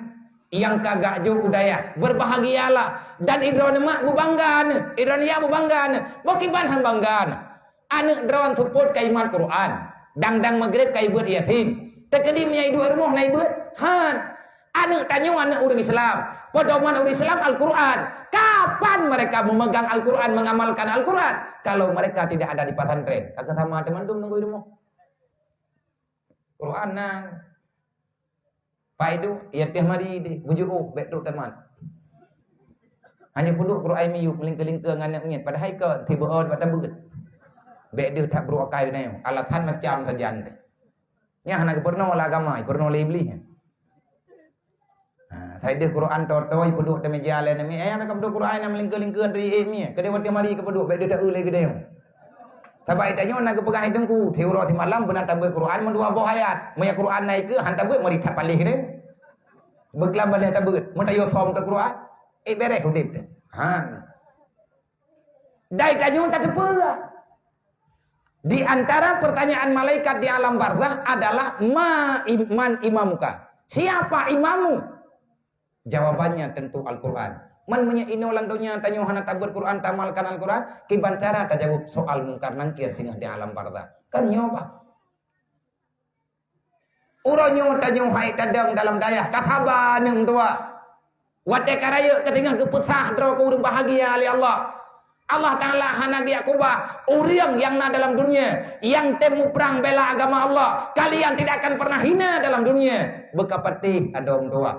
yang kagak jo budaya, berbahagialah dan idron mak bubanggan, idron ya bubanggan, bokiban han banggan. Ane dron support kaimat Quran, dang maghrib kai buat yatim. Tekedi menyai dua rumah nai buat han. Ane tanya ane orang Islam, pedoman orang Islam Al-Quran. Kapan mereka memegang Al-Quran, mengamalkan Al-Quran? Kalau mereka tidak ada di pesantren, kagak sama teman-teman nunggu di rumah. Quran nang Paidu ya tiap hari di bujuk betul teman. Hanya punduk Quran miyu melingkar-lingkar dengan anak padahal ke tiba pada beut. Bek dia tak beruakai dengan alatan macam tajan. Nya hana purno agama, purno libli. Saya dia Quran totoi punduk te meja lain mi. Mereka punduk Quran yang melingkar-lingkar ri mi. Kedai tiap hari ke punduk bek dia tak ulai kedai. Sebab itanya nak pegang hidungku, teuro di malam benar tabur Quran mendua buah ayat. Maya Quran naik ke hantar buat mari tak palih dia. Beklam balai tabut. Mutayo form tak Quran. Beres hudip dia. Dai tanya tak apa. Di antara pertanyaan malaikat di alam barzah adalah man imamuka. Siapa imamu? Jawabannya tentu Al-Quran. Man punya inolang dunia tanya hana tabut Quran tamalkan Al-Quran. Kibantara tak jawab soal mungkar nangkir singgah di alam barzah. Kan nyoba. Uronyo tanyo hai tadang dalam dayah kataba neng tua. Wate karaya ketinggal kepesah draw ke urang bahagia oleh Allah. Allah Ta'ala hanagi akubah orang yang na dalam dunia yang temu perang bela agama Allah. Kalian tidak akan pernah hina dalam dunia. Beka petih ada orang tua.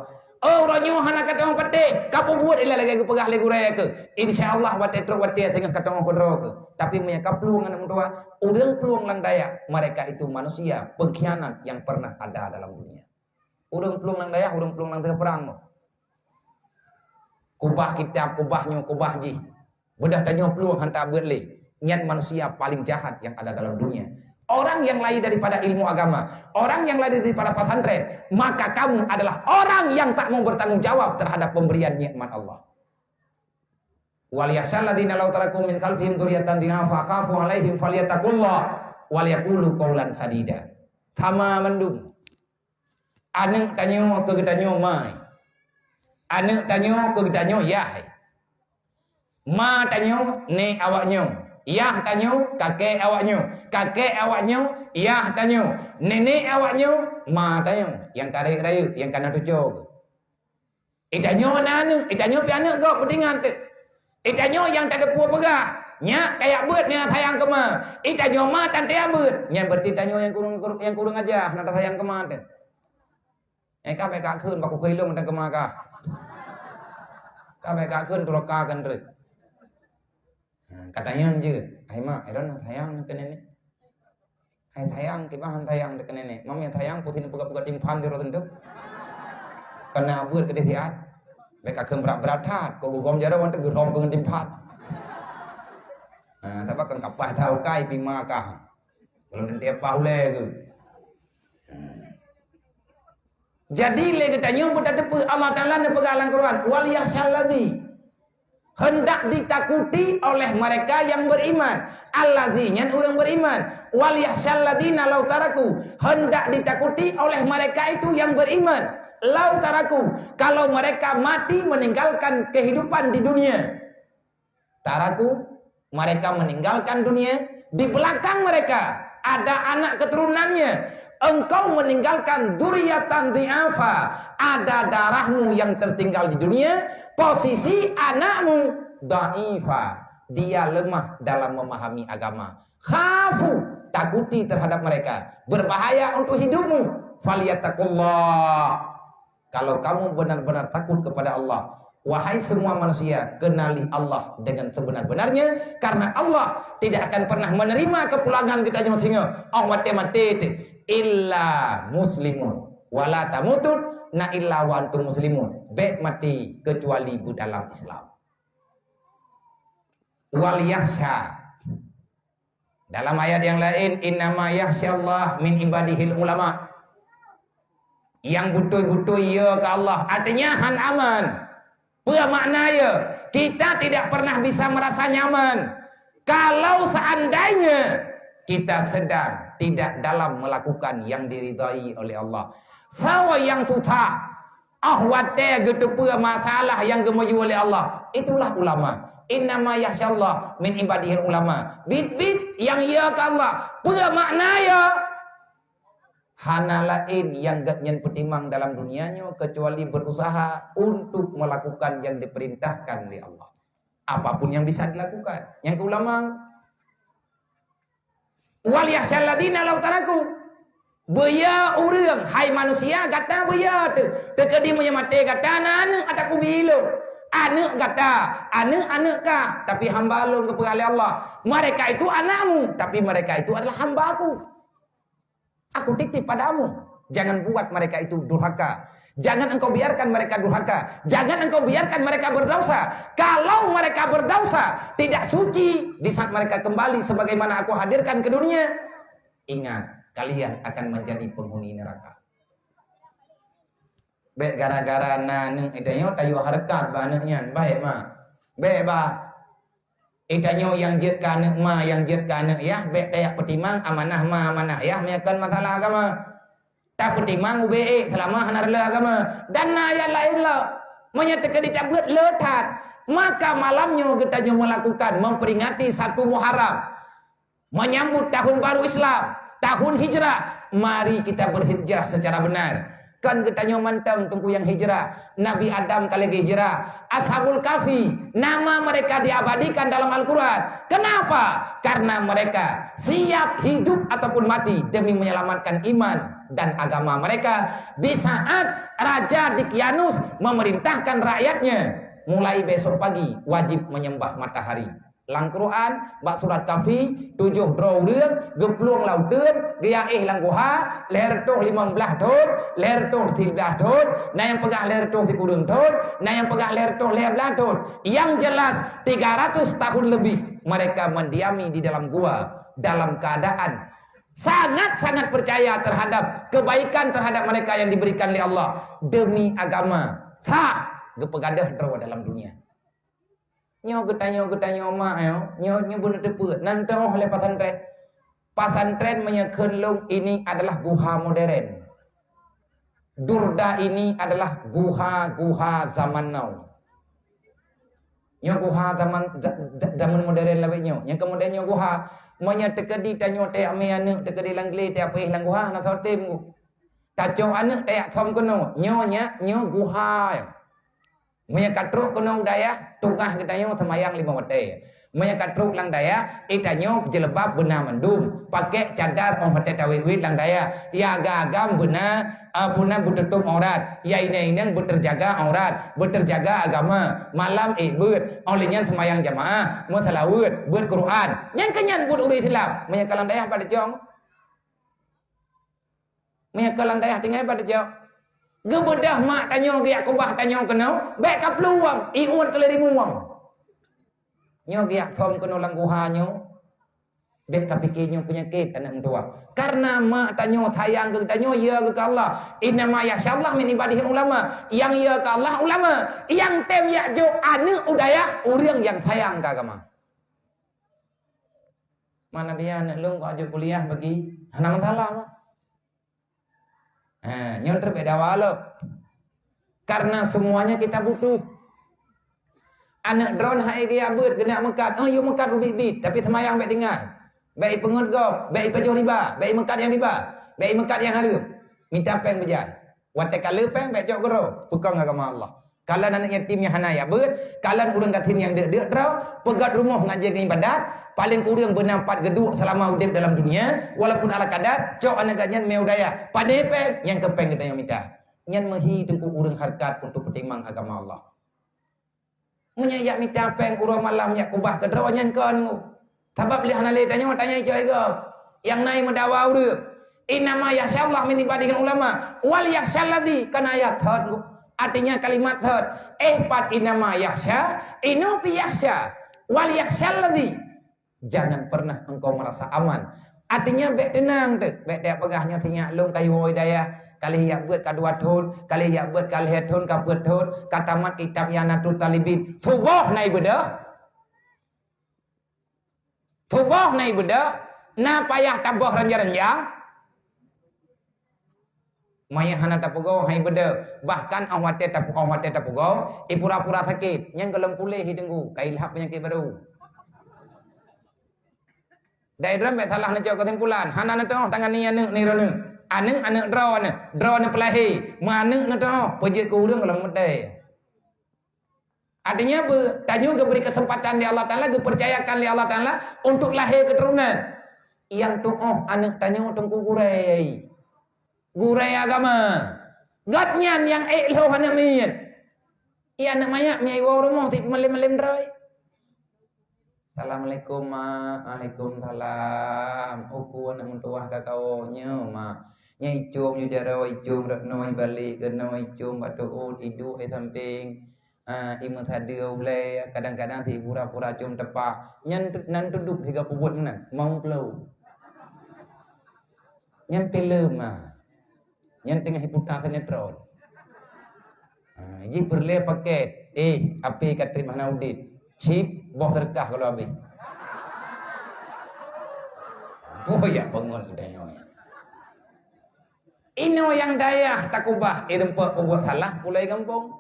Oh ronyo hana kata orang petih. Kapu buat ila lagi pegah lagi raya ke. InsyaAllah wate truk wate tengah kata orang kodro ke. Tapi punya kapluang anak tua. Orang peluang lang daya. Mereka itu manusia pengkhianat yang pernah ada dalam dunia. Orang peluang lang daya. Orang peluang lang tengah perang. Kubah kitab, kubahnya, kubah ji. Bedah tanya peluang hantar berleh. Nyan manusia paling jahat yang ada dalam dunia. Orang yang lahir daripada ilmu agama. Orang yang lahir daripada pesantren. Maka kamu adalah orang yang tak mau bertanggung jawab terhadap pemberian nikmat Allah. Waliyasalladzina law tarakum min khalfihim dzurriyyatan dha'afa khafu 'alaihim falyattaqullah wal yaqulu qawlan sadida. Tama mendung. Anak tanya ke gedanyo mai. Anak tanya ke gedanyo yah. Ma tanya ne awaknyo. Yah tanya kakek awaknyo. Kakek awaknyo yah tanya. Nenek awaknyo ma tanya. Yang karek raya yang kana tujuh. Itanyo anak, itanyo pi anak kau pedingan tu. Itanyo yang tak ada puas pegah. Nya kayak beut ni sayang kema. Itanyo ma tan dia beut. Nya berarti tanyo yang kurang aja nak sayang kema tu. Kaไปกะคืนบักกูเคยลงตั้งกะมากะkaไปกะคืนตุรกากันเลย Katanya je, ai mak, ai ron thayang ke nenek. Ai thayang ke bahan thayang ke nenek. Mam yang thayang putin pegak-pegak timpan di roten tu. Kena beut ke desiat. Mereka keum berat-berat hat, ko gom jara wan tu gerom ke timpan. Tapi kan kapah tahu kai pima kah. Belum nanti apa ule ke. Jadi le katanya buta depu Allah Taala ne pegalang Quran wal yasyalladzi hendak ditakuti oleh mereka yang beriman. Allazinya orang beriman. Wal yasyalladzina law taraku hendak ditakuti oleh mereka itu yang beriman. Law taraku kalau mereka mati meninggalkan kehidupan di dunia. Taraku mereka meninggalkan dunia, di belakang mereka ada anak keturunannya. Engkau meninggalkan dzurriyyatan dhi'afa, ada darahmu yang tertinggal di dunia, posisi anakmu dha'ifa, dia lemah dalam memahami agama. Khafu, takuti terhadap mereka, berbahaya untuk hidupmu. Falyattaqullah, kalau kamu benar-benar takut kepada Allah, wahai semua manusia, kenali Allah dengan sebenar-benarnya, karena Allah tidak akan pernah menerima kepulangan kita singa. Oh mati illa muslimun wala tamutun na illa wa antum muslimun. Baik mati kecuali dalam Islam. Wal yakhsha. Dalam ayat yang lain innama yakhsyallah min ibadihil ulama. Yang butuh-butuh ya ke Allah, artinya han aman. Apa maknanya? Kita tidak pernah bisa merasa nyaman kalau seandainya kita sedang tidak dalam melakukan yang diridai oleh Allah. Sawa yang susah, ahwate gedepa masalah yang gemuju oleh Allah. Itulah ulama. Innama yasyallah min ibadihil ulama. Bit-bit yang ia ke Allah. Apa maknanya? Hana lain yang gak nyen petimang dalam dunianya kecuali berusaha untuk melakukan yang diperintahkan oleh Allah. Apapun yang bisa dilakukan. Yang ke ulama wal yasyalladzina law taraku beya urang hai manusia kata beya tu tekedi punya mate kata anak ataku bilung anak kata anak kah tapi hamba alun kepada Allah. Mereka itu anakmu tapi mereka itu adalah hambaku. Aku titip padamu. Jangan buat mereka itu durhaka. Jangan engkau biarkan mereka durhaka. Jangan engkau biarkan mereka berdosa. Kalau mereka berdosa, tidak suci di saat mereka kembali sebagaimana aku hadirkan ke dunia. Ingat, kalian akan menjadi penghuni neraka. Baik gara-gara nanu itanyo tayo harakat ba nyan baik ma. Baik ba. Itanyo yang jet kana ma yang jet kana ya baik tayak petimang amanah ma amanah ya meyakan masalah agama. Tak petimang UBE selama hanarlah agama dan ayat lain lah menyatakan dicabut letat. Maka malamnya kita melakukan memperingati 1 Muharram menyambut tahun baru Islam, tahun hijrah. Mari kita berhijrah secara benar. Kan kita mantang tunggu yang hijrah. Nabi Adam kali hijrah. Ashabul Kahfi, nama mereka diabadikan dalam Al-Quran. Kenapa? Karena mereka siap hidup ataupun mati demi menyelamatkan iman dan agama mereka. Di saat Raja Dicyanus memerintahkan rakyatnya, mulai besok pagi wajib menyembah matahari. Lang Quran, bak surat Kahfi, 7 draw รื่อง, gepluang lauteun, gaya lang guha, leher toh 15 tahun, leher toh 13 tahun, nah yang pegang leher toh 30 tahun, nah yang pegang leher toh 15 tahun. Yang jelas 300 tahun lebih mereka mendiami di dalam gua dalam keadaan sangat-sangat percaya terhadap kebaikan terhadap mereka yang diberikan oleh Allah demi agama. Tak gepegadah draw dalam dunia. Nyo getanyo mak nyo bunuh tepuk nanti oleh pesantren. Pesantren menyekenlung ini adalah guha modern. Durda ini adalah guha zaman now. Nyo guha zaman modern lebih nyo. Yang kemudian nyo guha menyatakan di tanyo te ame anu te kedi langli te apa lang guha na sotem ku. Taco anu te som kono nyo guha. Menyakatruk kono daya tungah getanyo semayang 5 waktu. Menyakatruk lang daya itanyo jelebab benar mendum pakai cadar om hati tawit lang daya ya agam benar puna bututup aurat ya ini berterjaga aurat berterjaga agama malam ibad olehnya semayang jamaah mutalawud buat Quran yang kenyan buat urat Islam menyakalang daya pada jong menyakalang daya tinggal pada jong. Gebedah mak tanyo giak kubah tanyo kena baik ka peluang iun keleri muang nyo giak thom kena lang guhanyo bet tapi kinyo penyakit anak tua karena mak tanyo sayang ke tanyo ya ke Allah inna ma yasyallah min ibadihi ulama yang ya ke Allah ulama yang tem ya jo anu udaya urang yang sayang ke agama mana dia nak lung kau aja kuliah bagi hana masalah mah. Nyon terbeda walau karena semuanya kita butuh. Anak drone hai dia abut kena mekat. Oh you mekat bibit tapi semayang baik tinggal. Baik pengut go, baik pajuh riba, baik mekat yang riba, baik mekat yang harum. Minta peng bejai. Watak kala peng baik jok gero. Bukan agama Allah. Kalau anak yatim yang hana ya abut, kalau urang katim yang dek draw, pegat rumah ngaji dengan ibadat, paling kurang bernampak geduk selama hidup dalam dunia, walaupun ala kadar, cok anak ganyan meudaya. Pada peng yang kepeng kita yang minta. Nyan mehi tunggu urang harkat untuk pertimang agama Allah. Menyayak minta peng urang malam yak kubah ke draw nyan kon. Sebab lihat nalai tanya coy go. Yang naik mendawa urang. Inama yasyallah min ibadihi ulama wal yaksyalladzi kana ayat thot. Artinya kalimat thot. Pat inama yaksya inu pi yaksya wal yaksyalladzi. Jangan pernah engkau merasa aman. Artinya bek tenang tu. Bek dia pegahnya sinyak lung kayu daya. Kali yang buat kedua tahun, kali yang buat kali tahun kaput tahun, katamat kitab Yanatul Talibin. Subuh naik beda. Subuh naik beda. Na payah tabuh renjang-renjang. Maya hana tapugo hai beda. Bahkan awate tapugo, pura-pura sakit. Yang gelem pulih hidungku, kailhap penyakit baru. Daerah mek salah nak cakap kesimpulan. Hana nak tahu tangan ni anu ni rono. Anu draw pelahi. Mana nak tahu pejek ke urang kalau mudai. Artinya apa? Tanya ke beri kesempatan di Allah Taala, dipercayakan di Allah Taala untuk lahir keturunan. Yang tu anak tanya tengku gurai. Gurai agama. Gatnyan yang lo hana mian. Iya anak mayak miai wa rumah ti melim-melim drai. Assalamualaikum ma. Waalaikumsalam. Uku anak mentuah kakaunya ma. Nyai cum yu jaro icum noi balik ke noi cum batu tidur di samping. Imut hadir boleh kadang-kadang si pura-pura cum tepak. Nan duduk 3 pubut nan mau pelau. Nyan pelem Nyan tengah hiputar sinetron. Ji perle paket. Api kat terima audit. Chip boh serkah kalau habis. Boya bangun udahnya. Ino yang daya takubah irempak pembuat salah pulai kampung.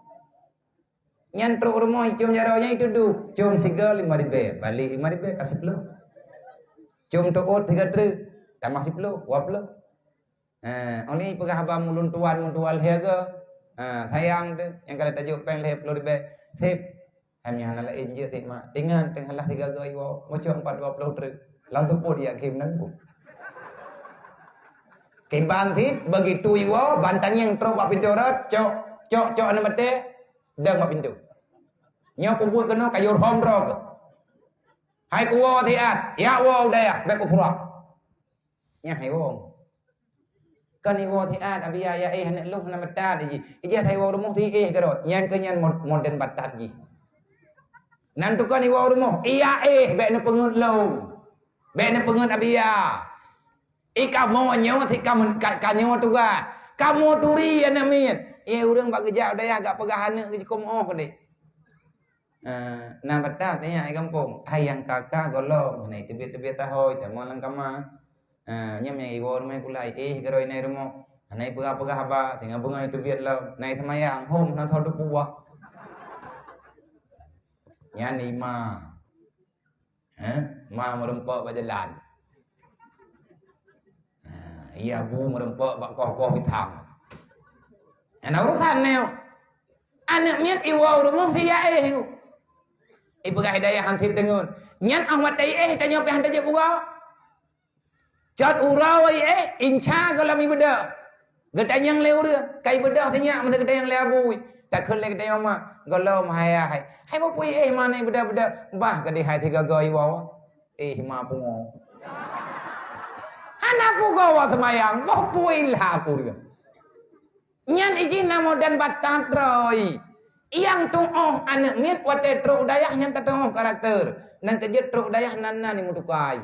Nyantruk rumah cium jaraknya itu du. Cium siga 5 ribu. Balik 5 ribu kasih pelu. Cium toot 3 truk. Tak masih pelu. Wap pelu. Oleh pegah abang mulun tuan mutual hiaga. Sayang tu. Yang kalau tajuk peng leh 10 ribu. Tip. Hanya anak lain je tip mak. Tinggal tengahlah 3 gay wow. Macam 4-20 truk. Lalu pun dia kim nan bu. Kim bantit begitu iwo bantang yang teruk pak pintu rat. Cok ane mate. Dah mak pintu. Nyo puput kena kayur homro ke. Hai kuwo tiat. Ya wo dah bek usurak. Nya hai wo. Kan iwo tiat abia ya hanek lu na mata ji. Ija thai wo rumuh ti kero. Nyan ke nyan modern batat ji. Nan tu kan iwo rumuh. Iya bek na pengut lu. Bek na pengut abia. Kamu nyo ti kamu kanyo tu ga. Kamu turi anak min. Urang bak kerja dah agak pegahan ke kom oh ke. Nah betul tanya ai kampung. Hai yang kakak golong nai tebet-tebet tahoi tamo lang kama. Nyam yang iwor mai kulai keroi nai rumo. Nai pegah-pegah ba tengah bunga itu biat lau. Nai semayang hom na thodu puah. Nyani ma. Ma merempak berjalan. Iya bu merempak bak kokoh hitang. Anak urusan neo. Anak miat iwau rumah siya Ipegah hidayah hansip dengun. Nyan ahmad tay tanya pe hantar je pura. Cat urawai incha kalau mi beda. Geta yang leu dia. Kai beda tanya mana geta yang leu bui. Tak kele geta yang ma. Kalau mahaya hai. Hai bo pui mana beda-beda. Bah gede hai 3 gay iwau. Ma pungo. Anak pugawa semayang. Boh pui lah aku dia. Nyan izin namo dan batat roy. Yang tu anak miat wate truk dayah nyan tatong karakter. Nang kejet truk dayah nana ni mutukai.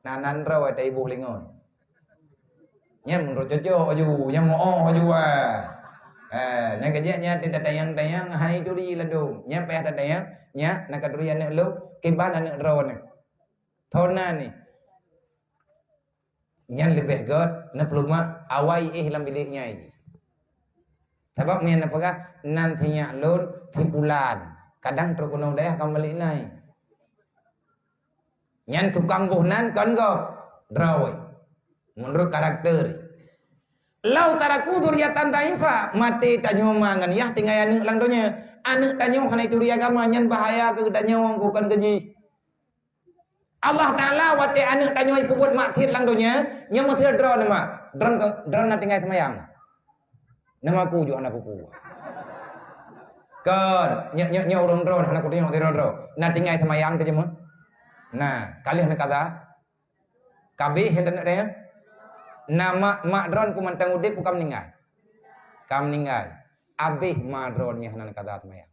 Nanan raw wate ibu lingon. Nyan menurut jojo aju, nyan mo aju nang kejet nya tidak tayang hai duri ladung. Nyan pe ada tayang nya nak duri anak lu kiban anak raw ni. Thona ni. Nyan lebih god na peluma awai lam biliknya ini. Sebab ni apakah nantinya lun tipulan. Kadang terkunau daya kamu balik naik. Nyan tukang buhnan kan go drawai. Menurut karakter. Lau taraku duriatan taifa mati tanyo mangan ya tinggal anak lang donya. Anak tanyo hanai turi agama nyan bahaya ke tanyo ko kan gaji. Allah Ta'ala wate anak tanyo ai puput maksir lang donya. Nya maksir draw nama. Dron na tinggal semayang. Nama aku juga anak pupu. Kan, nya urang drone anak aku tengok drone. Na tinggal semayang tu je mun. Nah, kali nak kata. Kabe hendak dia. Nama mak drone ku mantang udip ku kam meninggal. Kam meninggal. Abih ma drone nya hendak kata semayang.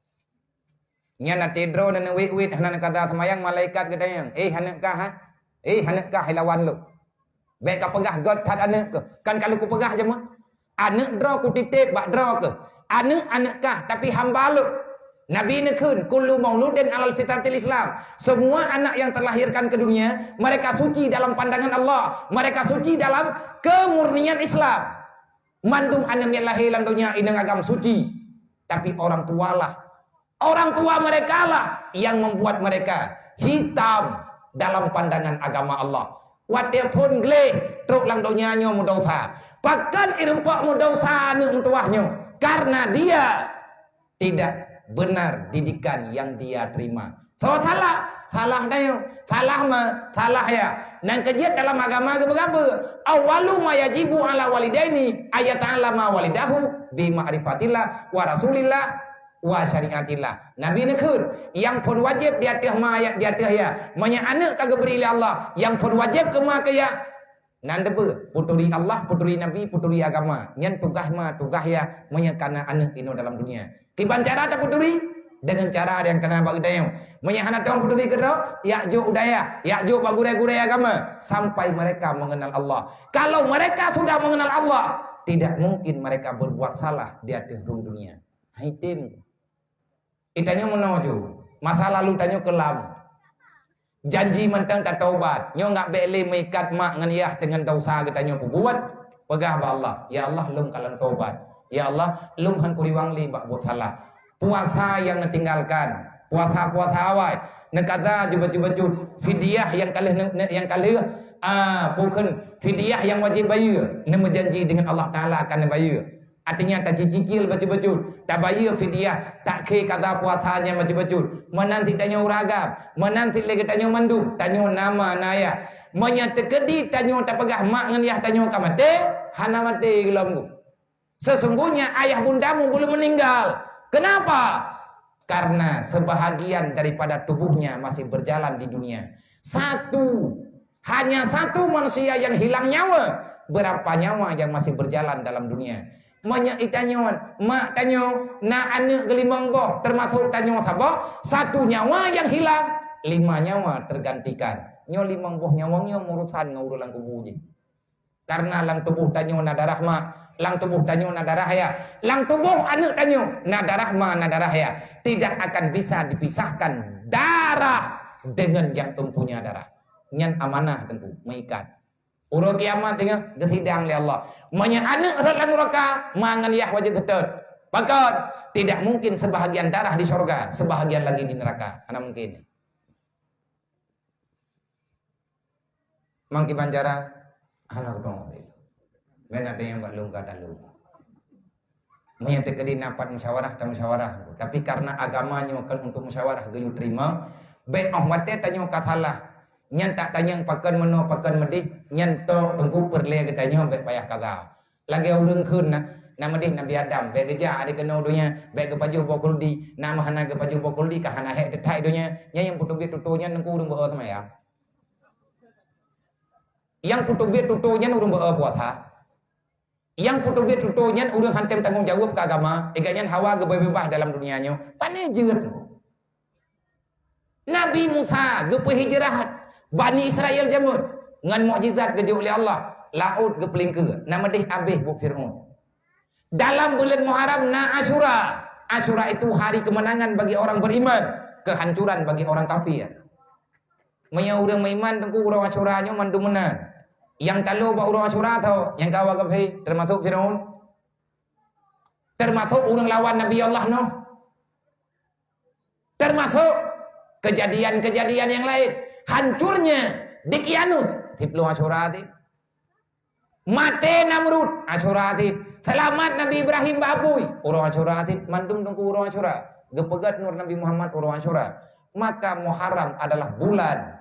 Nya na te drone na wit hendak kata semayang malaikat gedayang. Hendak kah ha? Hendak kah lawan lu. Baik ka pegah god that anak ke. Kan kalau ku pegah je mun. Anak draw ku titip bak draw ke. Anak kah tapi hamba lu. Nabi nekun kullu mauludin alal fitratil Islam. Semua anak yang terlahirkan ke dunia, mereka suci dalam pandangan Allah. Mereka suci dalam kemurnian Islam. Mandum anak yang lahir dalam dunia ini agam suci. Tapi orang tualah. Orang tua mereka lah yang membuat mereka hitam dalam pandangan agama Allah. Walaupun gleh truk lang dunia nyo mudosa. Bahkan irempak mudosa anu mutuahnya karena dia tidak benar didikan yang dia terima. So salah dayo, salah ya. Nang kejiat dalam agama berapa? Awalu ma yajibu ala walidaini ayat alama walidahu bi ma'rifatillah wa rasulillah wa syariatillah. Nabi nekun yang pun wajib di atas mayat di atas ya. Manya anak kagak beri Allah, yang pun wajib ke mak ya. Nan depe puturi Allah, puturi Nabi, puturi agama. Nyan tugas ya menyekana anak ino dalam dunia. Kiban cara tak puturi dengan cara yang kena bagi dayang. Menyahana tong puturi kedua, ya jo udaya, ya jo bagurai-gurai agama sampai mereka mengenal Allah. Kalau mereka sudah mengenal Allah, tidak mungkin mereka berbuat salah di atas dunia. Haitim. Itanya menuju masa lalu tanya kelam. Janji mentang tak taubat. Nyo ngak boleh mengikat mak ngan yah dengan dosa katanya buat. Pegah ba Allah. Ya Allah lum kalan taubat. Ya Allah lum han kuriwang li bak buat salah. Puasa yang ditinggalkan. Puasa-puasa awal. Nekata jubah-jubah fidyah yang kalih bukan fidyah yang wajib bayar. Nama janji dengan Allah Ta'ala akan bayar. Artinya tak cicil baca-baca. Tak bayar fidyah. Tak ke kata puasanya baca-baca. Menanti tanya uragam. Menanti lagi tanya mandum. Tanya nama naya. Menyatekedi tanya tak pegah mak dengan yah tanya kamate. Hana mati gelamku. Sesungguhnya ayah bundamu belum meninggal. Kenapa? Karena sebahagian daripada tubuhnya masih berjalan di dunia. Hanya satu manusia yang hilang nyawa. Berapa nyawa yang masih berjalan dalam dunia? Itanya, mak tanya, na anak gelimang boh, termasuk tanya sabah, satu nyawa yang hilang, 5 nyawa tergantikan. Nyo 5 boh nyawangnya urusan ngaurulan kubu je. Karena lang tubuh tanya na darah mak. Lang tubuh tanyo na darah ya. Lang tubuh anak tanyo na darah ma na darah ya. Tidak akan bisa dipisahkan darah dengan yang punya darah. Nyan amanah tentu mengikat. Urut kiamat tengah gesidang li Allah. Manya anak lang neraka mangan yah wajib tetep. Maka tidak mungkin sebahagian darah di surga, sebahagian lagi di neraka. Ana mungkin. Mangki banjara anak dong. Men ada yang belum kata lu. Menyetek di napat musyawarah dan musyawarah. Tapi karena agamanya kan untuk musyawarah geyu terima, baik ahwate tanya katalah. Nyan tak tanya pakan meno pakan medih, nyan to tunggu perle katanya baik payah kata. Lagi urang keun na medih Nabi Adam, baik geja ada kena dunya, baik ke baju bokul di, nama hana ke baju bokul di ka hana hek detai dunya, nya yang putubit tutunya nengku urang beuh sama ya. Yang putubit tutunya urang beuh buat ha. Yang putubit tutunya urang hantem tanggung jawab ke agama, eganya hawa gebebah dalam dunianya. Pane jeut. Nabi Musa gepe hijrah Bani Israel jamut ngan mukjizat geju oleh Allah, laut geplingke, nama deh abih bu Fir'aun. Dalam bulan Muharram na Asyura. Asyura itu hari kemenangan bagi orang beriman, kehancuran bagi orang kafir. Maya urang maiman tengku urang Asyuranya mandu menang. Yang talu ba urang Asyura tau, yang kawa kafir termasuk Firaun. Termasuk urang lawan Nabi Allah no. Termasuk kejadian-kejadian yang lain. Hancurnya Dikyanus tiplu Asyura ti. Mate Namrud Asyura ti. Selamat Nabi Ibrahim babui urang Asyura ti. Mantum tengku urang Asyura. Gepegat nur Nabi Muhammad urang Asyura. Maka Muharram adalah bulan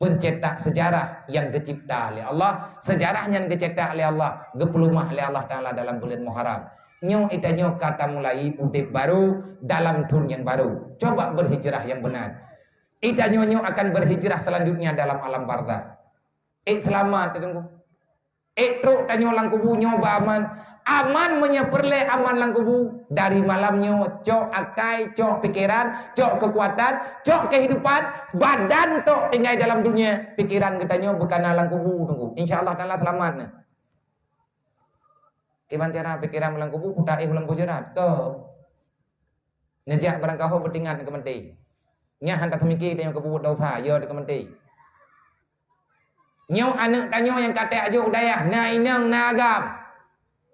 pencetak sejarah yang dicipta oleh Allah, sejarahnya yang dicetak oleh Allah, gepelumah oleh Allah Ta'ala dalam bulan Muharram. Nyo itanyo kata mulai udip baru dalam tun yang baru. Coba berhijrah yang benar. Itanyo nyo akan berhijrah selanjutnya dalam alam barzakh. Selamat tunggu. Truk tanyo lang kubu nyo ba aman. Aman menyeperle aman lang kubu dari malamnya cok akai, cok pikiran, cok kekuatan, cok kehidupan, badan tok tinggal dalam dunia. Pikiran katanya bukan lang kubu tunggu. Insyaallah taala selamat. Kiban cara pikiran lang kubu puta ulang kujerat ke. Ngejak barang kau bertingan ke menti. Nya hantar semiki tanya kebu dosa ya ke menti. Nyo anak tanyo yang kata aja udayah na inang na agam.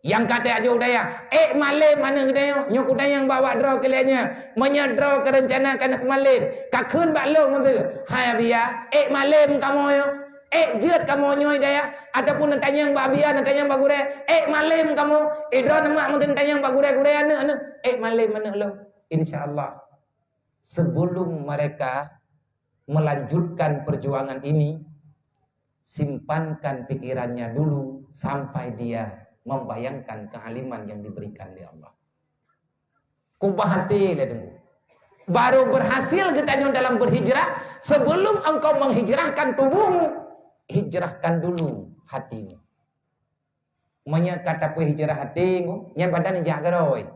Yang kata aja udayah malam mana kedaya nyo kuda yang bawa draw kelianya menyedraw ke rencana kana malam kakun baklong tu hai abia malam kamu yo jeut kamu nyoy daya ataupun tanya yang babia tanya yang bagure malam kamu draw nama mungkin tanya yang bagure gure anu malam mana lo insyaallah sebelum mereka melanjutkan perjuangan ini simpankan pikirannya dulu sampai dia membayangkan kealiman yang diberikan oleh Allah. Kubah hati ledemu. Baru berhasil kita dalam berhijrah sebelum engkau menghijrahkan tubuhmu, hijrahkan dulu hatimu. Manya kata pu hijrah hatimu, yang badan jaga roy.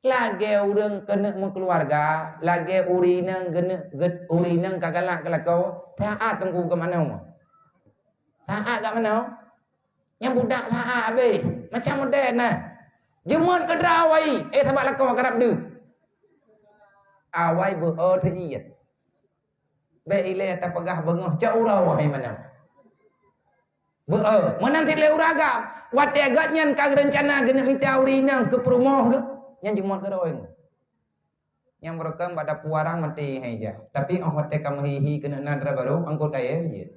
Lagi urang kena keluarga, lagi urinang kena urinang kagalak kelakau, taat tengku ke mana? Taat kat mana? Yang budak taat habis. Macam modern nah. Jemut ke drawai. Sebab lakau kerap du. Awai beror teriyat. Baik ilai atas pegah bengah. Cak urau hai mana. Beror. Menanti le uragam. Wati agaknya kag rencana genep minta urina ke perumoh ke. Yang jemut ke drawai. Yang merekam pada puarang mati haja. Tapi hote kamu hihi kena nadra baru angkut kaya je.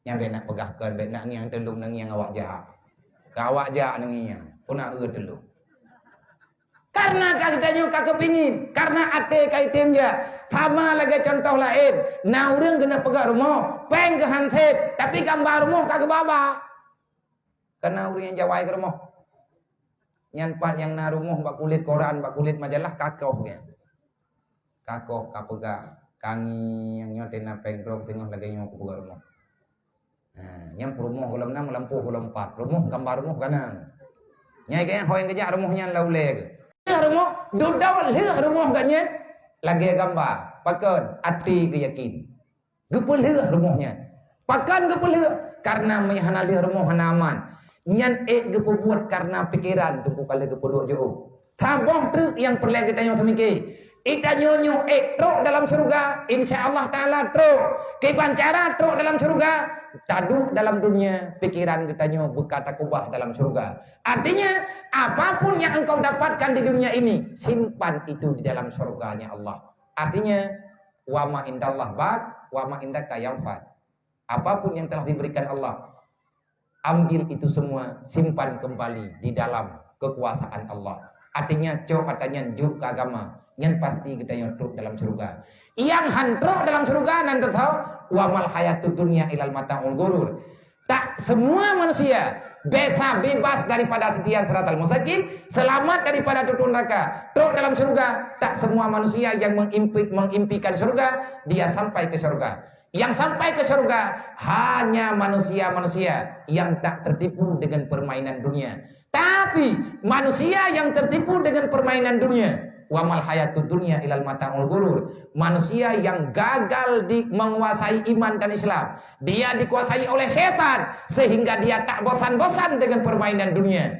Yang benak pegahkan, benak yang telung nang yang awak jahat. Kawak jahat nang yang pun nak telung. Karena katanya kau kepingin, karena ate kaitim je. Sama lagi contoh lain. Nah orang kena pegang rumah, peng ke hansip, tapi gambar rumah kagak baba. Karena orang yang jawai ke rumah. Yang part yang na rumah bak kulit koran, bak kulit majalah kakoh ya. Kakoh kapega kangi yang nyote na peng drog tengah lagi nyo pegang rumah. Yang rumah kolam 6 lampu kolam 4. Rumah gambar rumah kanan. Nyai kaya hoy kejak rumahnya laule ke. Rumah dudawal leh rumah gaknya lagi gambar. Pakan ati ke yakin. Gepeleh rumahnya. Pakan gepeleh karena meyahana leh rumah hanaman. Nyan gepebuat karena pikiran tu kala gepeduk jo. Tabah tu yang perlu kita yang temiki. Ita nyonyo truk dalam surga, insyaallah taala truk. Kepancara truk dalam surga, taduk dalam dunia, pikiran kita nyo berkata kubah dalam surga. Artinya, apapun yang engkau dapatkan di dunia ini, simpan itu di dalam surganya Allah. Artinya, wa ma indallah baq, wa ma indaka yanfad. Apapun yang telah diberikan Allah, ambil itu semua, simpan kembali di dalam kekuasaan Allah. Artinya, coba katanya juk ke agama. Yang pasti kita yang truk dalam surga. Yang hantruk dalam surga nanti tahu wa mal hayatud dunya ilal mata'ul ghurur. Tak semua manusia bisa bebas daripada setian siratal mustaqim, selamat daripada tutun neraka. Truk dalam surga, tak semua manusia yang mengimpikan surga dia sampai ke surga. Yang sampai ke surga hanya manusia-manusia yang tak tertipu dengan permainan dunia. Tapi manusia yang tertipu dengan permainan dunia, wa mal hayatud dunya ilal mata'ul ghurur. Manusia yang gagal menguasai iman dan Islam, dia dikuasai oleh setan sehingga dia tak bosan-bosan dengan permainan dunia.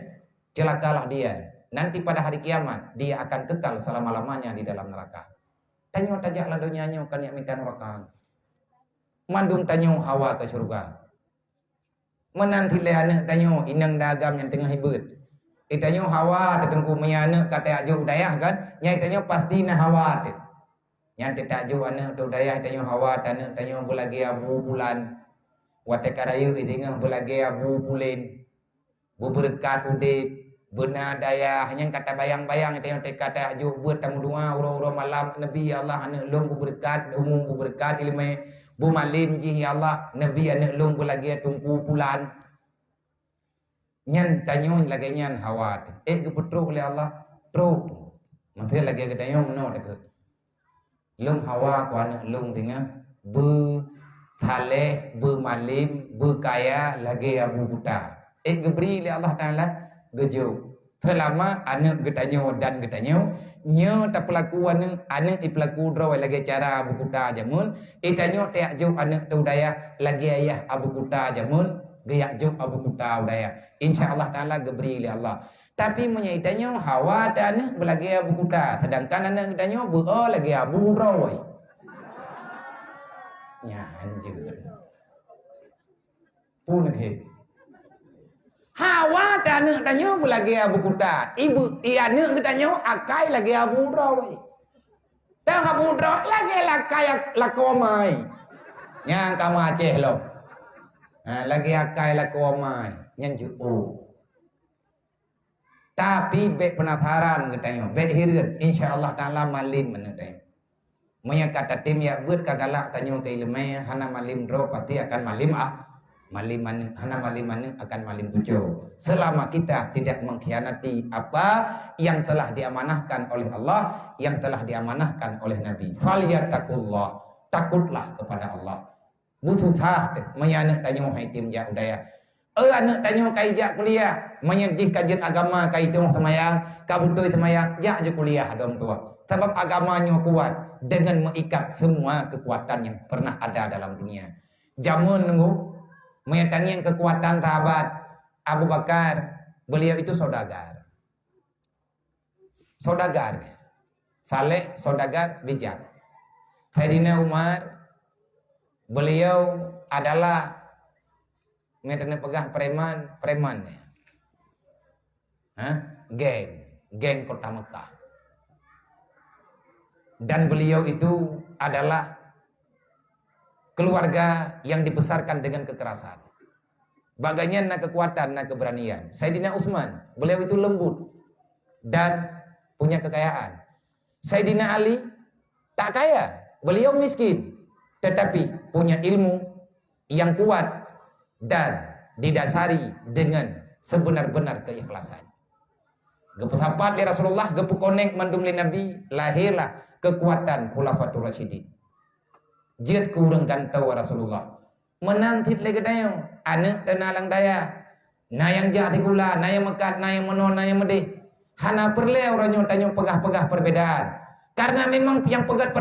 Celakalah dia. Nanti pada hari kiamat dia akan kekal selama-lamanya di dalam neraka. Tanyo tajak landonya nyo kan yang minta neraka. Mandum tanyo hawa ke surga. Menanti le anak tanyo inang dagam yang tengah hibut. Itanyo hawa tertengku menyana kata ajuk dayah kan. Yang itanyo pasti na hawa tu. Yang tidak ajuk anak tu dayah itanyo hawa tanah tanyo bulagi abu bulan. Wate karayu itinga bulagi abu bulen. Berkat udip benar dayah yang kata bayang-bayang itanyo kata ajuk buat tamu doa uro-uro malam Nabi Allah anak lom berkat umum berkat ilmu bu malim ji ya Allah Nabi anak lom bulagi tungku bulan. Nyan tanyo lagi nyan hawa. Gepetruk oleh Allah. Truk. Mantri lagi ke tanyo no dekat. Lung hawa ku anak lung tengah be thaleh be malim be kaya lagi abu buta. Geberi oleh Allah Taala gejo. Selama anak getanyo dan getanyo nyo tak pelaku anak ipelaku draw lagi cara abu buta jamun. Itanyo tak jo anak tu daya lagi ayah abu buta jamun. Gayak jok abu kuta udaya. InsyaAllah ta'ala geberi oleh Allah. Tapi menyaitanya hawa dan belagi abu kuta. Sedangkan anak kitanya lagi abu rawai. Ya anjir. Pun ke. Hawa dan anak kitanya belagi abu kuta. Ibu anak kitanya akai lagi abu rawai. Tak abu rawai lagi lakai lakomai. Yang kamu Aceh loh. Lagi akai la komai nyanju tapi be penasaran katanya be hirin insyaallah taala malim menetay moya kata tim ya buat kagalak tanyo ke ilmu hana malim ro pasti akan malim malim hana malim akan malim pujo selama kita tidak mengkhianati apa yang telah diamanahkan oleh Allah yang telah diamanahkan oleh Nabi falyattaqullah takutlah kepada Allah. Butuh sah menyanak tanyo haitim ja udaya. Anak tanyo kai ja kuliah, menyejih kajian agama kai tong semayang, kabutoi semayang, ja je kuliah dong tua. Sebab agamanya kuat dengan mengikat semua kekuatan yang pernah ada dalam dunia. Jamun nunggu menyatangi kekuatan sahabat Abu Bakar, beliau itu saudagar. Saudagar. Saleh, saudagar, bijak. Sayyidina Umar, beliau adalah metode pegang preman. Geng kota Mekah. Dan beliau itu adalah keluarga yang dibesarkan dengan kekerasan. Bagaimana kekuatan dan keberanian. Sayyidina Utsman, beliau itu lembut dan punya kekayaan. Sayyidina Ali tak kaya, beliau miskin, tetapi punya ilmu yang kuat dan didasari dengan sebenar-benar keikhlasan. Gepu sahabat di Rasulullah, gepu konek mandum li Nabi, lahirlah kekuatan Khulafatur Rasyidin. Jid kurang kantau Rasulullah. Menantit lagi dayang, anak tenalang daya. Nayang jati gula, nayang mekat, nayang menon, nayang medih. Hana perle orangnya tanya pegah-pegah perbedaan. Karena memang yang pegat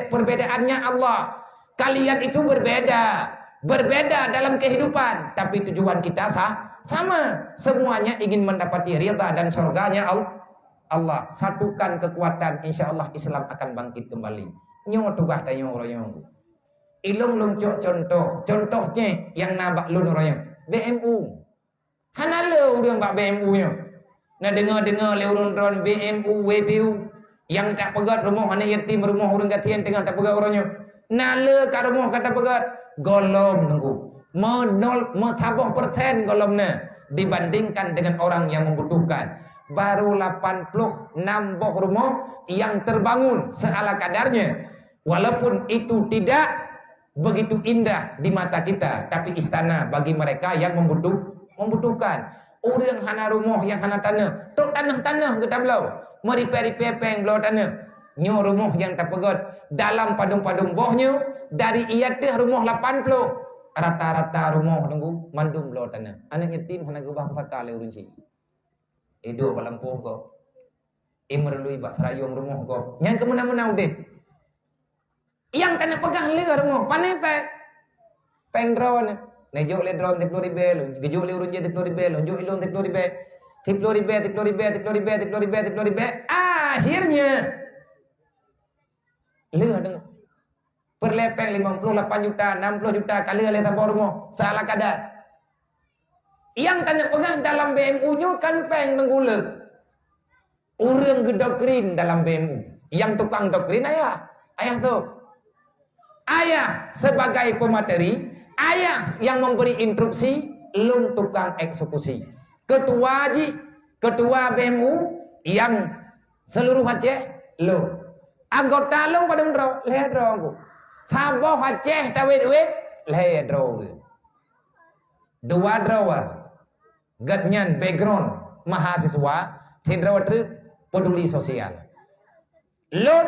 perbedaannya Allah. Kalian itu berbeda. Berbeda dalam kehidupan. Tapi tujuan kita sama. Semuanya ingin mendapati ridha dan surganya Allah. Satukan kekuatan, insya Allah Islam akan bangkit kembali. Nyo tugah tanya orangnya. Ilung lung contohnya yang nabak lun orangnya. BMU. Hana le urang bak BMU nya. Nah dengar le urang BMU, WPU yang tak pegat rumah anak yatim, rumah orang gatian tengah tak pegat orangnya. Nah le kat rumah kata pegat golom nunggu. Mau tabah persen golomnya dibandingkan dengan orang yang membutuhkan. Baru 80 nambah rumah yang terbangun seala kadarnya. Walaupun itu tidak begitu indah di mata kita, tapi istana bagi mereka yang membutuhkan. Orang hana rumah yang hana tanah, tok tanah kita belau, meripeh-ripeh peng belau tanah. Nyo rumah yang terpegot dalam padung-padung bohnya dari ia teh rumah 80. Rata-rata rumah tunggu mandum belau tanah. Anak yatim hana gubah pusaka le urunci. Hidup balampuh ko. Imerlui bak serayung rumah ko. Yang kemana-mana udah. Yang tanah pegang le rumah, panai peng drone. Nejok le drone 10 ribu, gejok le urunje 10 ribu, lonjok ilung 10 ribu. 10 ribu. Akhirnya le dengar. Perlepeng 58 juta, 60 juta kali le tabor rumah, salah kadar. Yang tanya pegang dalam BMU-nya kan peng nenggula. Orang gedokrin dalam BMU. Yang tukang doktrin ayah tu. Ayah sebagai pemateri, ayah yang memberi instruksi, lung tukang eksekusi. Ketua BMU yang seluruh Aceh, lo. Anggota lo pada mendro, lihat dong. Saboh Aceh tawet-wet, lihat dong. Dua drawer. Gatnyan background mahasiswa, hidrawat peduli sosial. Lur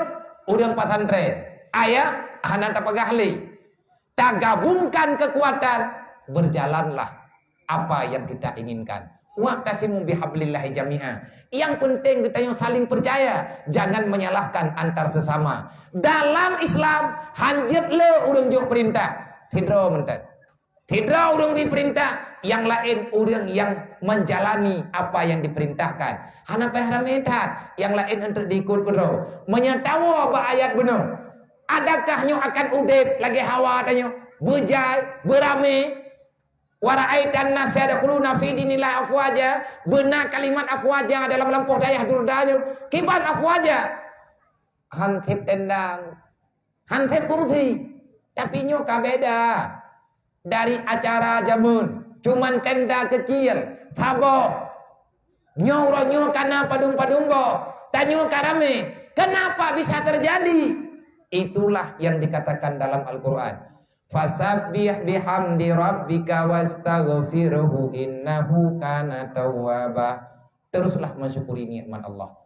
urang pesantren, ayah anak tapagahli. Tak gabungkan kekuatan, berjalanlah apa yang kita inginkan. Wa'tasimu bihablillahi jami'a. Yang penting kita yang saling percaya, jangan menyalahkan antar sesama. Dalam Islam, hanjit le urang jo perintah, hidro mentek. Tidak orang diperintah, yang lain orang yang menjalani apa yang diperintahkan. Hana pahrametat, yang lain untuk diikut kudo. Menyatawa apa ayat benar. Adakah nyo akan udip lagi hawa tanya, berjai, berame. Waraitan nasyadkhuluna fi dinillah afwaja, benar kalimat afwaja dalam lampuh dayah durdanya. Kiban afwaja. Hansip tendang, hansip kursi. Tapi nyo kabeda. Dari acara jamun, cuman tenda kecil, taboh, nyo karena padung-padung boh, tanyo karame, kenapa bisa terjadi? Itulah yang dikatakan dalam Al-Quran. Fasabbih bihamdi rabbika wastaghfirhu innahu kana tawwaba. Teruslah mensyukuri nikmat Allah.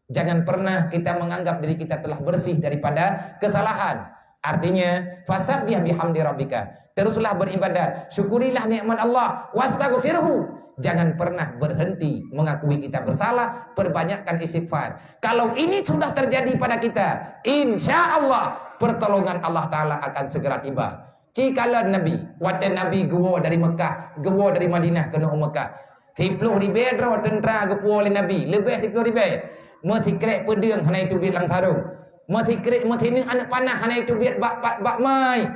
Jangan pernah kita menganggap diri kita telah bersih daripada kesalahan. Artinya, fasabbih bihamdi rabbika. Teruslah beribadat, syukurilah nikmat Allah, wastaghfirhu. Jangan pernah berhenti mengakui kita bersalah, perbanyakkan istighfar. Kalau ini sudah terjadi pada kita, insya Allah pertolongan Allah Ta'ala akan segera tiba. Jikalau Nabi, wadah Nabi gua dari Mekah, gua dari Madinah ke Mekah. 30,000 draw tentera gepu oleh Nabi. Lebih 30,000. Mesti krek pedang hana itu biat lang tarung. Mesti krek mesti ni anak panah hana itu biat bak mai.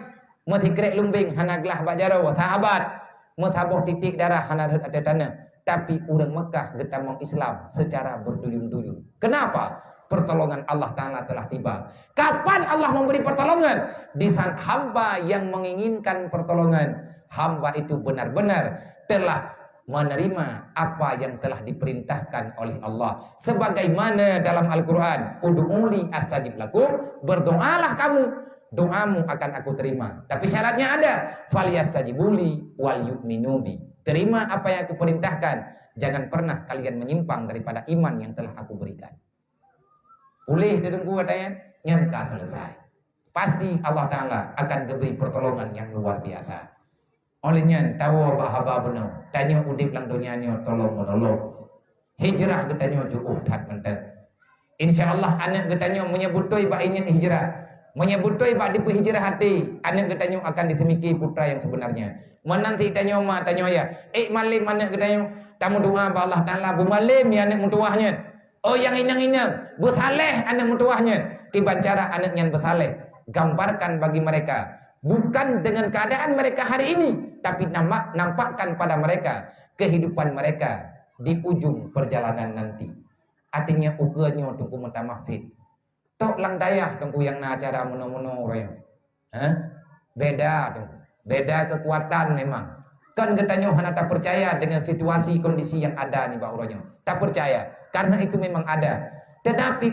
Mesti krek lumbing hana gelah bak jarau sahabat. Mutaboh titik darah hana ada tanah. Tapi orang Mekah getamang Islam secara berduyun-duyun. Kenapa? Pertolongan Allah Ta'ala telah tiba. Kapan Allah memberi pertolongan? Di saat hamba yang menginginkan pertolongan. Hamba itu benar-benar telah menerima apa yang telah diperintahkan oleh Allah. Sebagaimana dalam Al-Quran, Ud'uli astajib lakum, berdoalah kamu, doamu akan aku terima. Tapi syaratnya ada, falyastajibuli wal yu'minu bi. Terima apa yang aku perintahkan. Jangan pernah kalian menyimpang daripada iman yang telah aku berikan. Boleh dedengku katanya, nyangka selesai. Pasti Allah Ta'ala akan beri pertolongan yang luar biasa. Olehnya tahu bahaba benar. Tanya udip lang dunia ni tolong menolong. Hijrah katanya juuh dat mentang. InsyaAllah anak katanya menyebutoi bak ingin hijrah. Menyebutoi bak dipu hijrah hati. Anak katanya akan ditemiki putra yang sebenarnya. Menanti tanya ma tanya ya. Malim anak katanya. Tamu doa ba Allah Ta'ala. Bu malim ya anak mutuahnya. Oh yang inang-inang. Bu saleh anak mutuahnya. Tiba cara anaknya bersaleh. Gambarkan bagi mereka. Bukan dengan keadaan mereka hari ini. Tapi nampakkan pada mereka. Kehidupan mereka. Di ujung perjalanan nanti. Artinya ukanya tunggu mentamafid. Tok lang dayah tunggu yang na acara mono-mono orang. Beda tunggu. Beda kekuatan memang. Kan katanya hana tak percaya dengan situasi kondisi yang ada nih Pak Uronyo. Tak percaya. Karena itu memang ada. Tetapi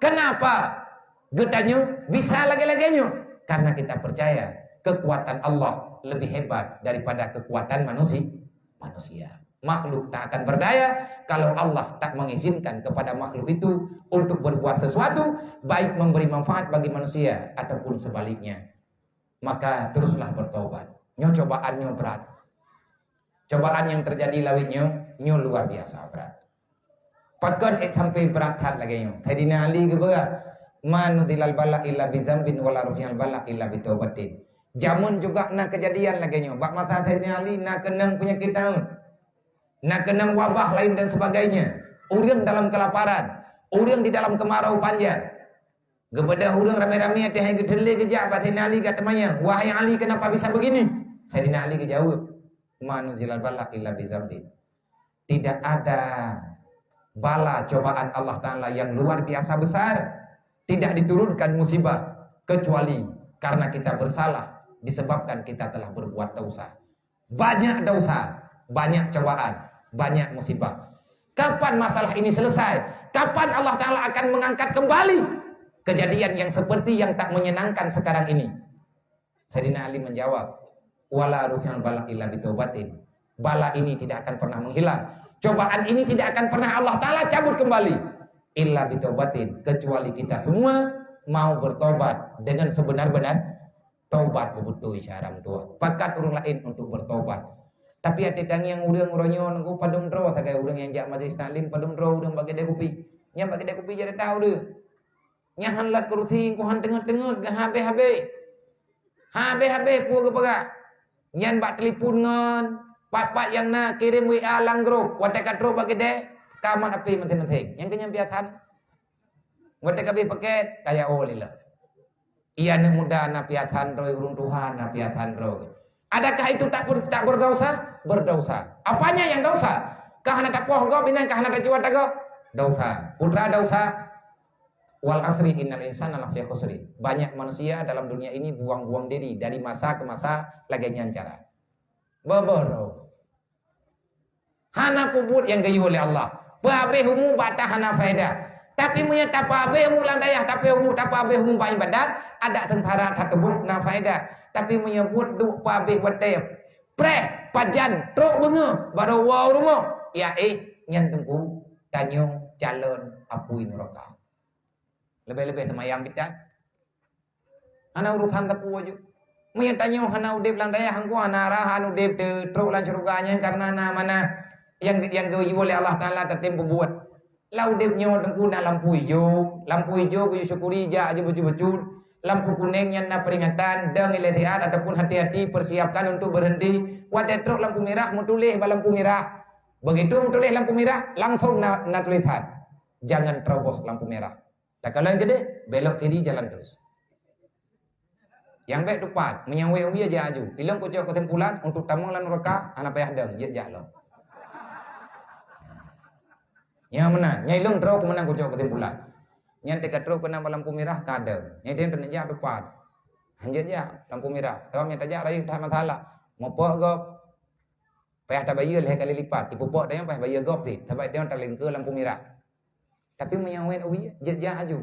kenapa katanya bisa lagi-laginya? Karena kita percaya kekuatan Allah lebih hebat daripada kekuatan manusia. Makhluk tak akan berdaya kalau Allah tak mengizinkan kepada makhluk itu untuk berbuat sesuatu, baik memberi manfaat bagi manusia ataupun sebaliknya. Maka teruslah bertobat. Cobaannya berat. Cobaan yang terjadi lawitnya luar biasa berat. Pakon sampai berat hat lagi nyo. Sayyidina Ali ke berat. Man nudilal balak illa bizambin wala rufi'al balak illa bitaubatin. Jamun juga nak kejadian lagi nyo. Bak masa Sayyidina Ali nak kenang penyakit tahun. Nak kenang wabah lain dan sebagainya. Urang dalam kelaparan. Urang di dalam kemarau panjang. Kepada urang ramai-ramai hati yang gedele kejap. Sayyidina Ali kata maya, wahai Ali kenapa bisa begini? Sayyidina Ali kejawab. Man nudilal balak illa bizambin. Tidak ada bala cobaan Allah Ta'ala yang luar biasa besar. Tidak diturunkan musibah kecuali karena kita bersalah disebabkan kita telah berbuat dosa. Banyak dosa, banyak cobaan, banyak musibah. Kapan masalah ini selesai? Kapan Allah Ta'ala akan mengangkat kembali kejadian yang seperti yang tak menyenangkan sekarang ini? Sayyidina Ali menjawab, wala rufi'al balak illa bitaubatin. Bala ini tidak akan pernah menghilang. Cobaan ini tidak akan pernah Allah Ta'ala cabut kembali. Illa bitaubatin. Kecuali kita semua mau bertobat dengan sebenar-benar tobat bebutuh isyaram tua. Pakat orang lain untuk bertobat. Tapi ada yang urang-urangnya nunggu padum dro. Tagai urang yang jak majlis taklim padum dro. Urang bagi dia kopi. Yang bagi dia kopi jadi tahu dia. Yang hanlat kerusi kuhan tengah-tengah. Habis-habis. Habis-habis pun ke perak. Yang bak telefon ngon. Pak yang nak kirim WA lang grup, wadah katro bagi deh, kaman api menteng-menteng. Yang kenyampiatan, wadah kabi paket, kayak oleh lah. Ia ni muda nak piatan roh urung Tuhan, nak piatan roh. Adakah itu tak berdosa? Berdosa. Apanya yang dosa? Kahana tak poh go, binang kahana tak jiwa tak go, dosa. Putra dosa. Wal asri innal insana lafi khusri. Banyak manusia dalam dunia ini buang-buang diri dari masa ke masa lagi nyancara. Babaro. Hana puput yang gayu oleh Allah. Pabe humu bata hana faedah. Tapi punya tapabe humu landayah, tapi humu tapabe humu bayi badat, ada tentara tatebuk na faedah. Tapi menyebut du pabe watep. Pre pajan truk benga baru wow rumah. Ya nyan tengku tanyung calon apui neraka. Lebih-lebih temayang bidan. Ana urusan tapu aja. Maya tanya hana udip lang daya hangku hana rahan udip de truk lan surganya karena mana yang gayu oleh Allah Ta'ala tetem berbuat. Lau udipnya tengku na lampu hijau ku syukuri ja aja baju-baju. Lampu kuningnya na peringatan dang iletihat ataupun hati-hati persiapkan untuk berhenti. Wadah truk lampu merah mutulih ba lampu merah. Begitu tulis lampu merah, langsung nak tulisan. Jangan terobos lampu merah. Dan kalau yang gede, belok kiri jalan terus. Yang baik tepat, menyawai ubi aja aju. Ilang kocok kesimpulan untuk tamang lan raka, anak payah deng, je jalan. Yang mana? Nyai long terus kemenang kocok kesimpulan. Yang dekat terus kena lampu merah kadang. Yang dia ternyata tepat. Hanya je lampu merah. Tapi yang tajak lagi tak masalah. Mau gop. Payah tak bayar leh kali lipat. Ibu pok dia payah bayar gop ti. Tapi dia tak lengke lampu merah. Tapi menyawai ubi je aju.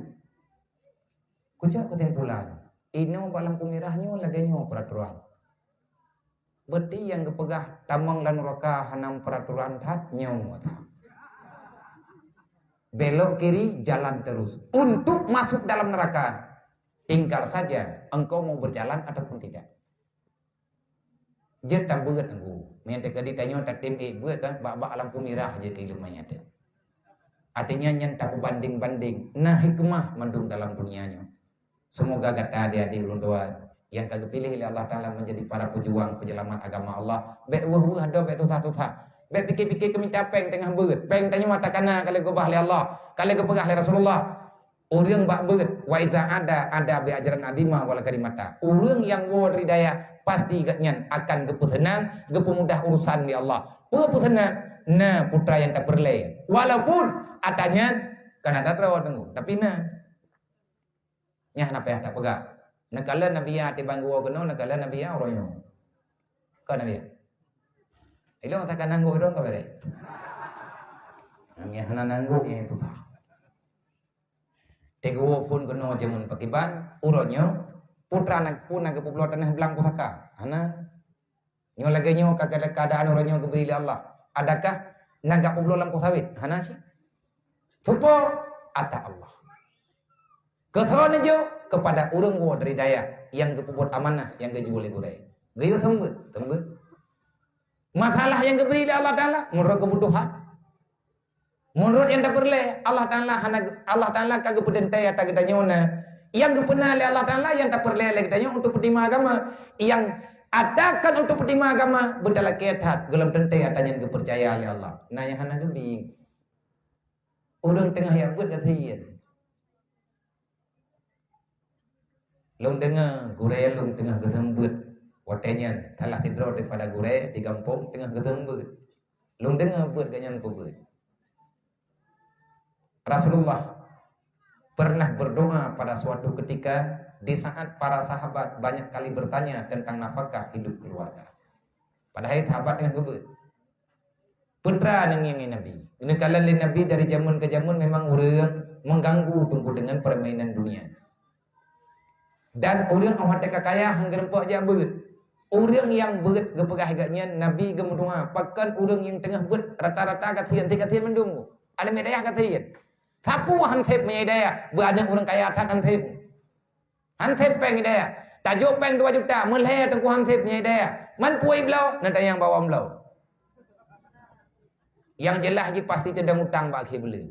Kocok kesimpulan. Ini lampu merahnya lagi nyo peraturan. Berarti yang kepegah tamang dan raka hanam peraturan tat nyo. Belok kiri jalan terus untuk masuk dalam neraka. Tinggal saja engkau mau berjalan ataupun tidak. Dia tak berat engkau. Minta ke ditanya tak tim buat kan bak lampu merah aja ke ilmunya ada. Artinya yang tak banding-banding. Nah hikmah mandung dalam dunianya. Semoga kata adik-adik ulun tua yang kagak pilih oleh Allah Ta'ala menjadi para pejuang penyelamat agama Allah. Baik wah ada baik tutah-tutah. Baik pikir-pikir keminta peng tengah berat. Peng tanya mata kana kalau ke bahli Allah. Kalau ke pegah Rasulullah. Orang bak berat. Wa iza ada bi ajaran adimah wala karimata. Orang yang war hidayah pasti katnya akan keputenang, kepemudah urusan di Allah. Keputenang. Nah putra yang tak berlay. Walaupun atanya karena tak terawat tunggu. Tapi nah. Nyah napa yang tak pegah. Nakala Nabi ya tibang gua kena nakala Nabi ya orangnya. Kan Nabi ya. Ilo tak kan nanggu dong kabare. Nyah nanggu itu tak. Tego pun kena jamun pakiban orangnya putra nak pun nak popular tanah belang pusaka. Ana nyo lagi nyo kagak keadaan orangnya keberi Allah. Adakah naga popular lampu sawit? Hana sih. Supo ata Allah. Kesawan aja kepada orang gua dari daya yang kepuput amanah yang kejual gurai. Gaya sambut. Masalah yang keberi oleh Allah Taala menurut kebutuhan. Menurut yang tak perlu Allah Taala kagak pedentai atau kita nyona. Yang kepena oleh Allah Taala yang tak perlu oleh kita untuk pertima agama. Yang adakan untuk pertima agama berdalam ketat gelam tentai atau yang kepercayaan oleh Allah. Nah yang hana gebing. Orang tengah yang buat kata Lung dengar gurel lung tengah ketembut. Watenya telah tidur daripada gurel di kampung tengah ketembut. Lung dengar buat ganyan pebut. Rasulullah pernah berdoa pada suatu ketika di saat para sahabat banyak kali bertanya tentang nafkah hidup keluarga. Padahal sahabat tengah kebut. Putra yang Nabi. Ini kala Nabi dari zaman ke zaman memang orang mengganggu tunggu dengan permainan dunia. Dan orang awak teka kaya hanggang rempak aja berat. Orang yang berat gepegah agaknya Nabi gemudunga. Pakan orang yang tengah berat rata-rata katian mendunggu. Ada medayah katian. Sapu hansip punya hidayah. Berada orang kaya atas hansip. Hansip peng hidayah. Tajuk peng 2 juta. Mulai tengku hansip punya hidayah. Man puai belau. Nanti yang bawa belau. Yang jelas je pasti tidak utang bagi beli.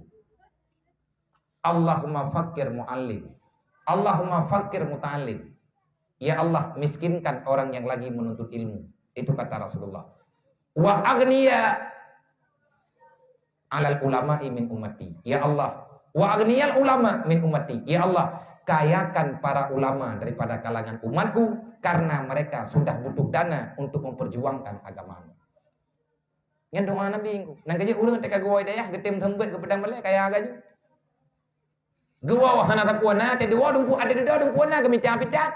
Allahumma fakir mu'allim. Allahumma fakir muta'alim. Ya Allah, miskinkan orang yang lagi menuntut ilmu. Itu kata Rasulullah. Wa agniya alal ulama min ummati. Ya Allah. Wa aghniyal ulama min ummati. Ya Allah, kayakan para ulama daripada kalangan umatku karena mereka sudah butuh dana untuk memperjuangkan agamamu. Yang doa Nabi. Nang kerja urang teka gua hidayah getem sembet kepada mereka kaya agaknya. Gua wahana tapuana, te dua dungku ada dua dungkuana kami tiap-tiap.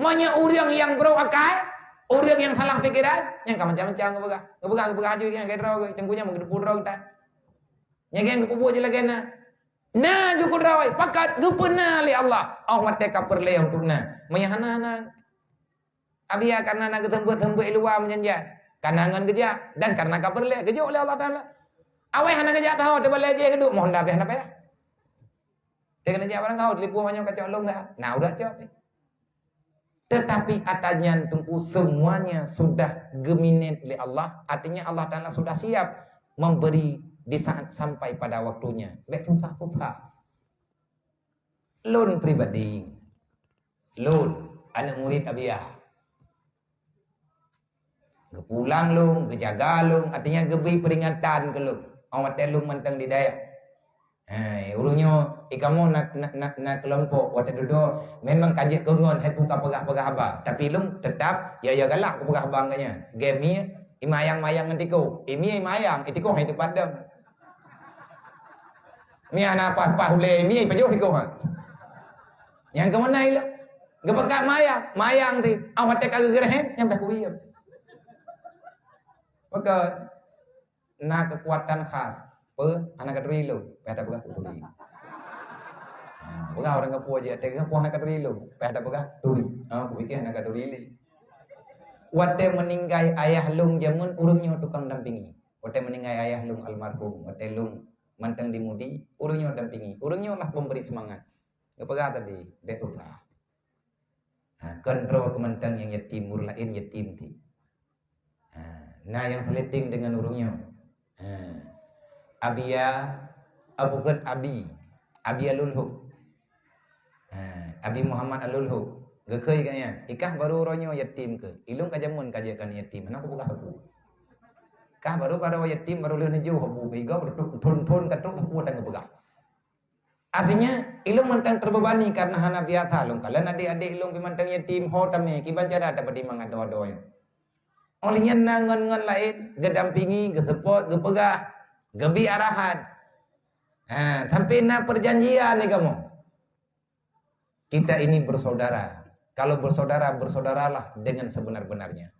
Manya orang yang bro akal, orang yang salah pikiran, yang macam-macam ngebegah aja yang kayak draw, tengkunya mau gedepur draw kita. Yang yang kepupu aja lagi nah cukup draw, pakat gepena li Allah. Oh mateka perle untuk manya hana. Abia karena nak ketembut luar menjanjian. Karena ngan kerja dan karena kaperle kerja oleh Allah Taala. Awai hana kerja tahu te balik aja keduk mohon dah apa ya. Dengan aja barang kau dilipu banyak kacau long dah. Nah udah jawab. Tetapi atanya tunggu semuanya sudah geminin oleh Allah. Artinya Allah Taala sudah siap memberi di saat sampai pada waktunya. Baik susah. Lun pribadi. Lun anak murid Abiyah. Ge pulang lung, ge jaga lung, artinya ge beri peringatan ke lung. Awak telung mentang di daya. Urungnya ikamu nak kelompok waktu duduk memang kaji kengon hai buka pegah-pegah haba. Tapi lung tetap ya galak pegah bangnya. Game ni imayang-mayang ngentiku. Imi imayang itiko hai tu padam. Mi ana apa hule mi pajo hiko ha. Yang ke mana ilo? Gepekak mayang ti. Awak tek gereh nyampe kuwi. Maka na kekuatan khas anak kadri lu pada begah turi. Begah orang kapu aja tega puan anak kadri lu pada begah turi. Aku pikir anak kadri li. Wate meninggai ayah lung jamun urungnya tukang dampingi. Wate meninggai ayah lung almarhum. Wate lung manteng dimudi urungnya dampingi. Urungnya lah pemberi semangat. Gepegah tadi betutlah. Kontrol kemanteng yang yatim murlain yatim ti. Nah yang fleting dengan urungnya. Abia bukan Abi Alulhu. Abi Muhammad Alulhu. Gekei kaya. Ikah baru ronyo yatim ke. Ilung kajamun kajakan yatim. Mana aku buka aku. Kah baru pada yatim baru leuh neju habu. Iga tun katuk aku tang buka. Artinya ilung mantang terbebani karena hana biata lung. Kalian adik-adik ilung pimantang yatim ho tame kiban cara dapat dimangat doa-doa. Olehnya nangon-ngon lain gedampingi, gesepot, gepegah, gebi arahan. Sampai na perjanjian nih kamu. Kita ini bersaudara. Kalau bersaudara, bersaudaraalah dengan sebenar-benarnya.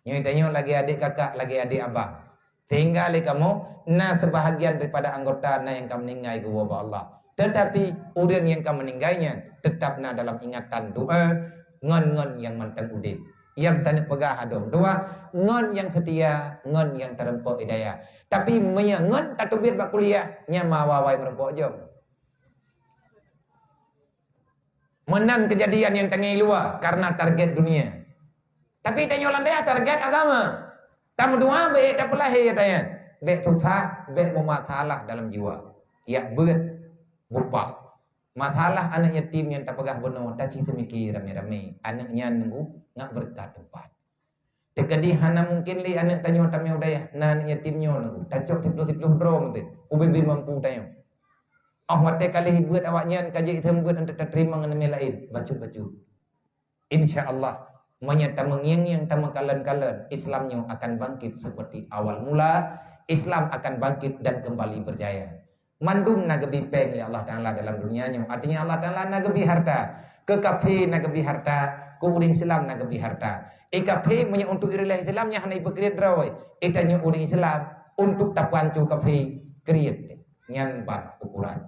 Nyoy lagi adik kakak, lagi adik abang. Tinggal kamu, na sebahagian daripada anggota na yang kamu meninggai ke wabah Allah. Tetapi orang yang kamu meninggalnya tetap na dalam ingatan doa, ngon-ngon yang mantan udip. Yang tanya pegah adom. Dua, ngon yang setia, ngon yang terempuk hidayah. Tapi ngon tak tubir bak kuliah, nyama wawai merempuk jom. Menan kejadian yang tengah luar karena target dunia. Tapi tanya landai target agama. Tamu doa baik tak pelahir tanya. Baik susah, baik memasalah dalam jiwa. Ya berat, berubah. Masalah anak yatim yang tak pegah benar, tak cerita mikir rame-rame. Anaknya nunggu, ngak berkat tempat. Tekadi hana mungkin li anak tanya tamnya udaya, na anak yatimnya nunggu. Tacok tiploh-tiploh drom tu. Ubi mampu tanya. Mate kali buat awaknya kaji hitam buat untuk terima dengan lain. Baju-baju. InsyaAllah. Menyata mengiang-iang tama kalian-kalian. Islamnya akan bangkit seperti awal mula. Islam akan bangkit dan kembali berjaya. Mandum nagabi peng Allah Ta'ala dalam dunianya. Artinya Allah Ta'ala nagabi harta. Ke kafe nagabi harta. Ke uring Islam nagabi harta. Kafe punya untuk irilah Islamnya hanya berkreat drawai. Itanya uring Islam untuk tak pancu kafe kreat. Nyan ban ukuran.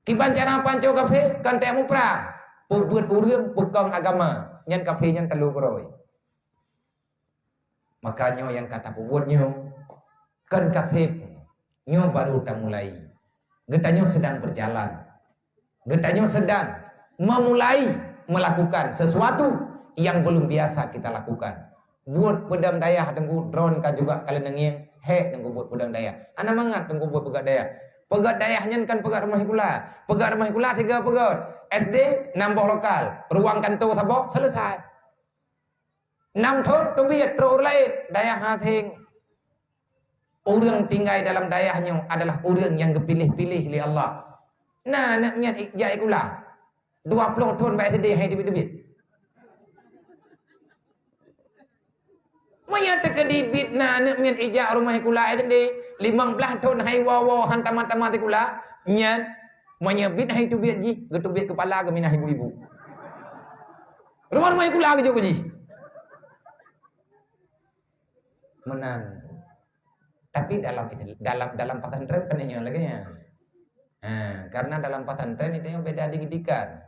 Kiban cara pancu kafe kan temu perang. Buat uring pekong agama. Nyan kafe nyan telu keroi. Makanya yang kata buatnya kan kafe nyo baru tak mulai. Getanya sedang berjalan. Getanya sedang memulai melakukan sesuatu yang belum biasa kita lakukan. Buat pedang daya tengku drone kan juga kalian nengiang. Tengku buat pedang daya. Ana mangat tengku buat pegat daya. Pegat dayahnya kan pegat rumah kula. Pegat rumah kula 3 pegat. SD nambah lokal. Ruang kantor sabok selesai. 6 tahun tubiat terus lain. Daya hating. Orang tinggal dalam dayahnya adalah orang yang dipilih-pilih oleh Allah. Nah, naknya ijak ikulah. 20 tahun baik sedih hai debit-debit. Maya terkedibit nah naknya ijak rumah ikulah sedih. 15 tahun hai wawo hantam-hantam ikulah. Nya maya bit hai tu biat ji, getubit kepala ke minah ibu-ibu. Rumah ikulah ke jo ji. Menang. Tapi dalam pesantren penanya lagi ya. Karena dalam pesantren itu yang beda didikan.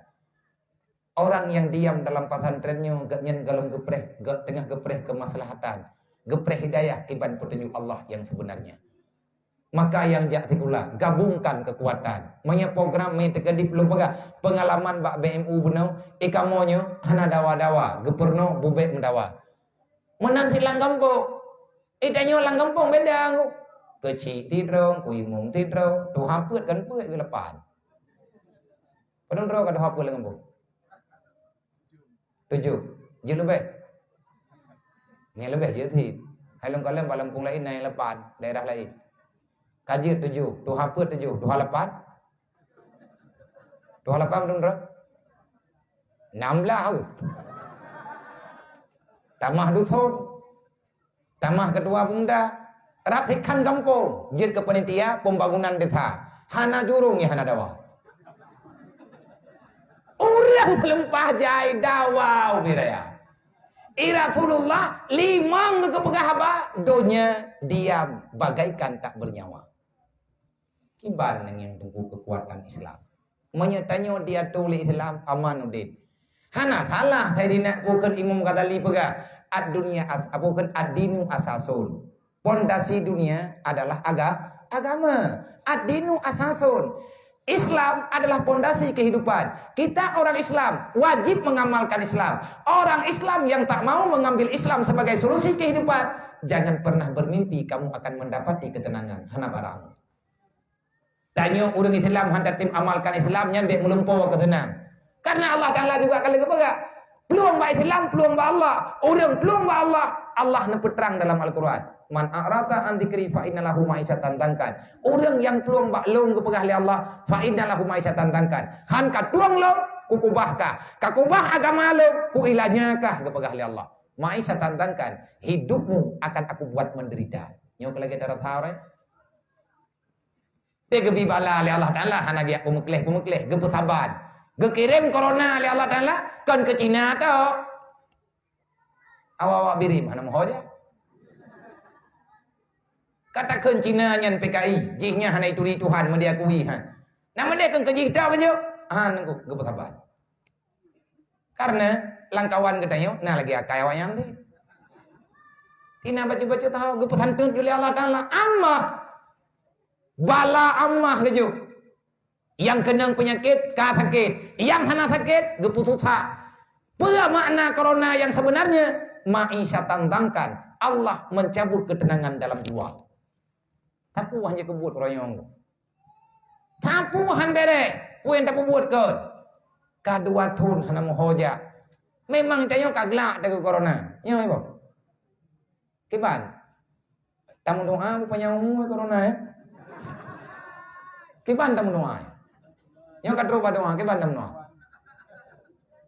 Orang yang diam dalam pesantrennya gak nyen galam gepreh, gak tengah gepreh kemaslahatan, gepreh hidayah kiban petunjuk Allah yang sebenarnya. Maka yang jak tikula gabungkan kekuatan. Manya program me tekadip lu pegah pengalaman bak BMU benau ikamonyo hana dawa-dawa, geperno bubek mendawa. Menan silang kampung. Itanya orang kampung beda aku. Kecil tidrong, kuimung tidrong, tu hamput kan puak ke lepan. Padahal draw kada hamput lang kampung. 7. Jelu baik. Ni lebih je thi. Hai long kalem balam pung lain nai lepan daerah lain. Kaji 7, tu hapa 7, tu halapan. Tu halapan belum dah? 16 tu. Tamah dusun. Tamah ketua pemuda. Ratikan kampung. Jid ke panitia pembangunan desa. Hana jurung ya hana dawa. Orang lempah jai dawau biraya. Rasulullah limang ke pegahaba donya diam bagaikan tak bernyawa. Kiban yang tunggu kekuatan Islam. Menyertanya dia tulis Islam amanuddin. Hana salah saya dina bukan Imam Ghazali pega. Ad-dunya bukan ad-dinu asasun. Pondasi dunia adalah agama. Ad-dinu asasun. Islam adalah pondasi kehidupan. Kita orang Islam wajib mengamalkan Islam. Orang Islam yang tak mau mengambil Islam sebagai solusi kehidupan, jangan pernah bermimpi kamu akan mendapati ketenangan. Hana barang. Tanya orang Islam hendak tim amalkan Islam yang baik melempau ketenang. Karena Allah Taala juga kalau kepada peluang ba Islam, peluang ba Allah. Orang peluang ba Allah, Allah nepeterang dalam Al-Quran. Man a'rata an dzikri fa innalahu ma'isyatan tangkan. Orang yang peluang ba long kepada ahli Allah, fa innalahu ma'isyatan tangkan. Han ka tuang lo kukubah ka. Kakubah agama lo ku ilahnya kah kepada ahli Allah. Ma'isyatan tangkan. Hidupmu akan aku buat menderita. Nyok lagi darat haure. Tege bi bala oleh Allah Taala hana dia pemekleh ge saban. Ge kirim corona oleh Allah Taala kan ke Cina tu. Awak birim hana moho je. Katakan Cina nyan PKI, jihnya hana itu Tuhan mendiakui ha. Nama dia kan ke kita ke je. Ha nangku ge saban. Karena langkawan katanya nah lagi akai wayang ni. Tina baca-baca tahu ge pesantun oleh Allah Taala Allah. Bala ammah keju. Yang kena penyakit ka sakit, yang hana sakit ge putusa. Apa makna corona yang sebenarnya? Ma'isyatan tangkan. Allah mencabut ketenangan dalam jiwa. Tapu hanya kebut royong. Tapu han bere, puen tapu buat ke. Kadua tun hana mohoja. Memang tayo kaglak dengan corona. Nyo ibo. Kiban. Tamu doa punya umum corona ya. Kiban tamu doa. Yang kadro ba doa kiban tamu doa.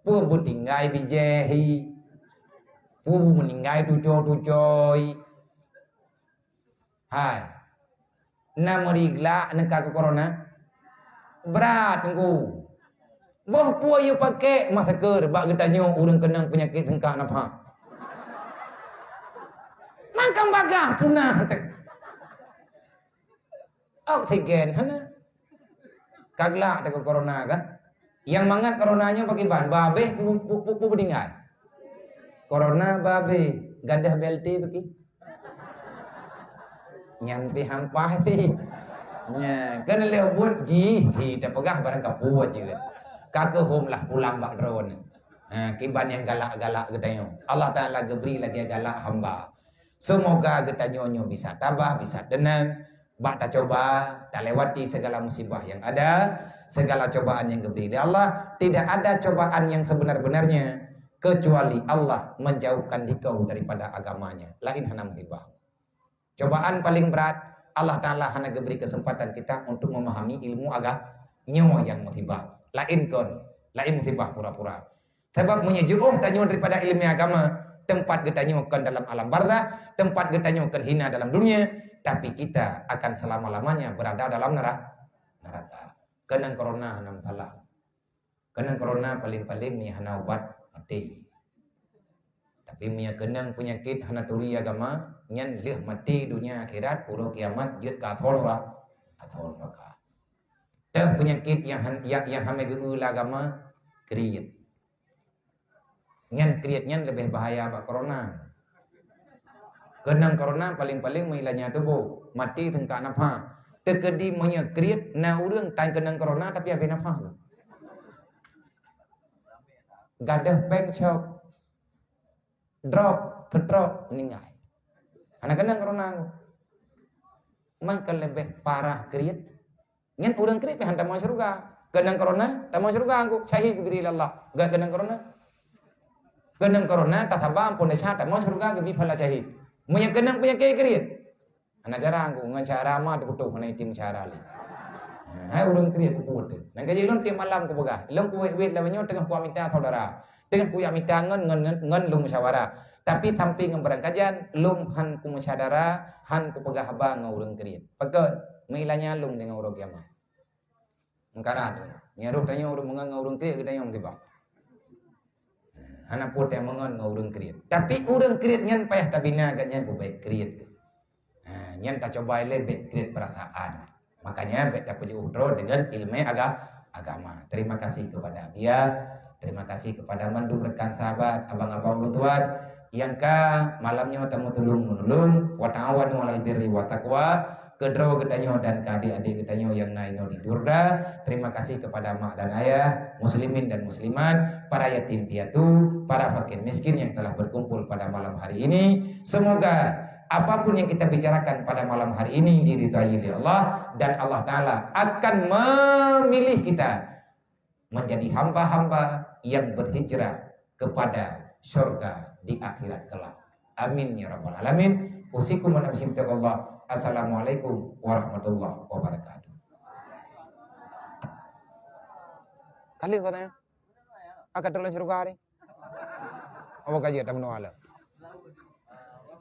Pu butinggai bijehi. Pu meninggai tujo-tujoi. Hai. Nama rigla neka ke corona. Berat tunggu. Boh pu ayo pakai masker bak getanyo urang kenang penyakit hengkak napa. Mangkang bagah punah tek. Oksigen hana. Kaglak dengan corona kan? Yang mangat coronanya pakai ban, babe pu bedingai. Corona babe, gadah belti beki. Nyampi hampah ti. Nya, kan le buat ji ti dah pegah barang kapu aja. Kake hom lah pulang bak drone. Kiban yang galak-galak getanyo. Allah Taala geberi lagi galak hamba. Semoga getanyo bisa tabah, bisa tenang. Bak tak coba, tak lewati segala musibah yang ada, segala cobaan yang diberi Allah. Tidak ada cobaan yang sebenar-benarnya kecuali Allah menjauhkan dikau daripada agamanya. Lain hana musibah. Cobaan paling berat Allah Ta'ala hana diberi kesempatan kita untuk memahami ilmu agama yang musibah. Lain musibah pura-pura. Sebab menyejuh tanyo daripada ilmu agama, tempat kita nyokan dalam alam barzah, tempat kita nyokan hina dalam dunia. Tapi kita akan selama-lamanya berada dalam neraka. Kenang corona hanam salah. Kenang corona paling-paling ni hana ubat mati. Tapi mia kenang penyakit hana turi agama, nyan leh mati dunia akhirat puro kiamat jut ka athol neraka. Teh penyakit yang hame geul agama kriit. Nyan kriitnya lebih bahaya ba corona. Kenang corona paling-paling meilanya tubuh mati tengka napa tekedi menyekrit na urang tan kenang corona tapi apa napa gadah pencok drop meninggal anak kenang corona mangka lebih parah kriit ngan urang kriit hantar mau surga kenang corona tak mau surga aku syahid bila Allah gak kenang corona Kenang corona tatabam pun syata mon surga ke bi fala cahid. Munya kenang punya kriet. Ana cara aku ngan cara mah putu kana tim cara li. Hai urang kriet ku put. Nang kaji lon tiap malam ku boga. Lon ku wet la banyo tengah ku minta saudara. Tengah ku ya minta ngan lum musyawara. Tapi tampi ngam berangkajan lum han ku musyadara han ku pegah haba ngaurang kriet. Pagod mailanya lum dengan urang kiamah. Ngkara tu. Nyaruh tanya urang mengang ngaurang kriet ke tanya tiba. Anak put yang mengon ngaurang kriet. Tapi urang kriet ngan payah tabina agaknya ku baik kriet. Nyan tak coba lebih kriet perasaan. Makanya kita puji utro dengan ilmu agama. Terima kasih kepada Abia, terima kasih kepada mandum rekan sahabat, abang-abang lutuat yang malamnya tamu tulung menolong, wa ta'awanu 'alal birri wa taqwa, kedro gedanyo dan ke adik-adik gedanyo yang naino di Durda. Terima kasih kepada mak dan ayah, muslimin dan muslimat, para yatim piatu, para fakir miskin yang telah berkumpul pada malam hari ini. Semoga apapun yang kita bicarakan pada malam hari ini diridhai oleh Allah, dan Allah Ta'ala akan memilih kita menjadi hamba-hamba yang berhijrah kepada surga di akhirat kelak. Amin ya rabbal alamin. Usikum wa nafsi bittaqullah. Assalamualaikum warahmatullahi wabarakatuh. Kali katanya akan tolong surga hari. Apa kaji tak menua ala.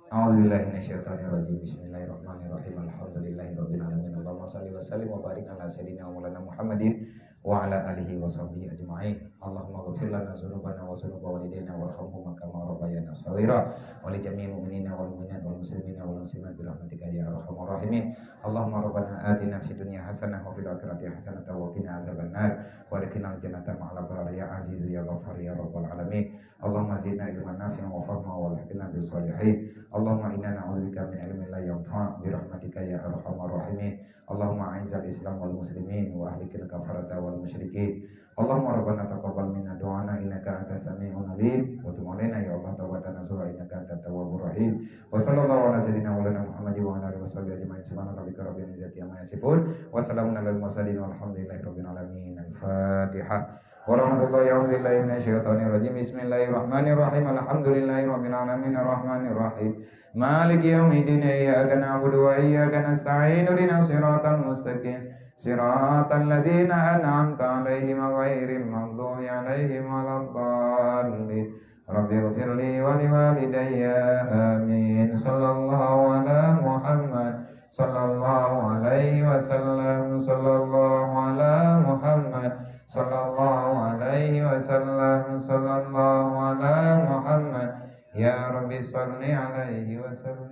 A'udzubillahi minasyaitonirrajim. Bismillahirrahmanirrahim. Alhamdulillahirabbil alamin. Allahumma shalli wa sallim wa barik ala sayyidina Maulana Muhammadin wa ala alihi wa sahbihi ajma'in. Allahumma ighfir lana dzunubana wa dzunuba walidayna warhamhum kama rabbayana shaghira wa li jami'il mu'minina wal mu'minat wal muslimina wal muslimat bi rahmatika ya arhamar rahimin. Allahumma rabbana atina fid dunya hasanah wa fil akhirati hasanah wa qina azabannar wa adkhilna jannata ma'al abrar ya aziz ya ghafar ya rabbal alamin. Allahumma zidna ilman nafi'an wa fahma wa alhiqna bis shalihin. Allahumma inna na'udzubika min ilmin la yanfa' bi rahmatika ya arhamar rahimin. Allahumma a'izzal islam wal muslimin wa ahlikil kafarata wal musyrikin. Allahumma rabbana taqabbal minna du'ana innaka antas sami'un alim wa tub 'alaina ya Allah tawbatan nasuha innaka antat tawwabur rahim. Wa sallallahu ala sayyidina Maulana Muhammadin wa ala alihi washabihi ajma'in. Subhana rabbika rabbil izzati amma yasifun wa salamun alal mursalin walhamdulillahi rabbil alamin. Al-Fatihah. Warahmatullahi wabarakatuh. Bismillahirrahmanirrahim. Alhamdulillahi rabbil alamin arrahmanir rahim. Maliki yaumiddin. Iyyaka na'budu wa iyyaka nasta'in. Ihdinas siratal mustaqim. Siratal ladzina an'amta 'alaihim ghairil maghdubi 'alaihim waladdallin. Rabbighfirli wa liwalidayya. Amin. Sallallahu ala Muhammad sallallahu alaihi wasallam. Sallallahu ala Muhammad sallallahu alaihi wasallam. Sallallahu ala Muhammad. Ya Rabbi salli alaihi wasallam.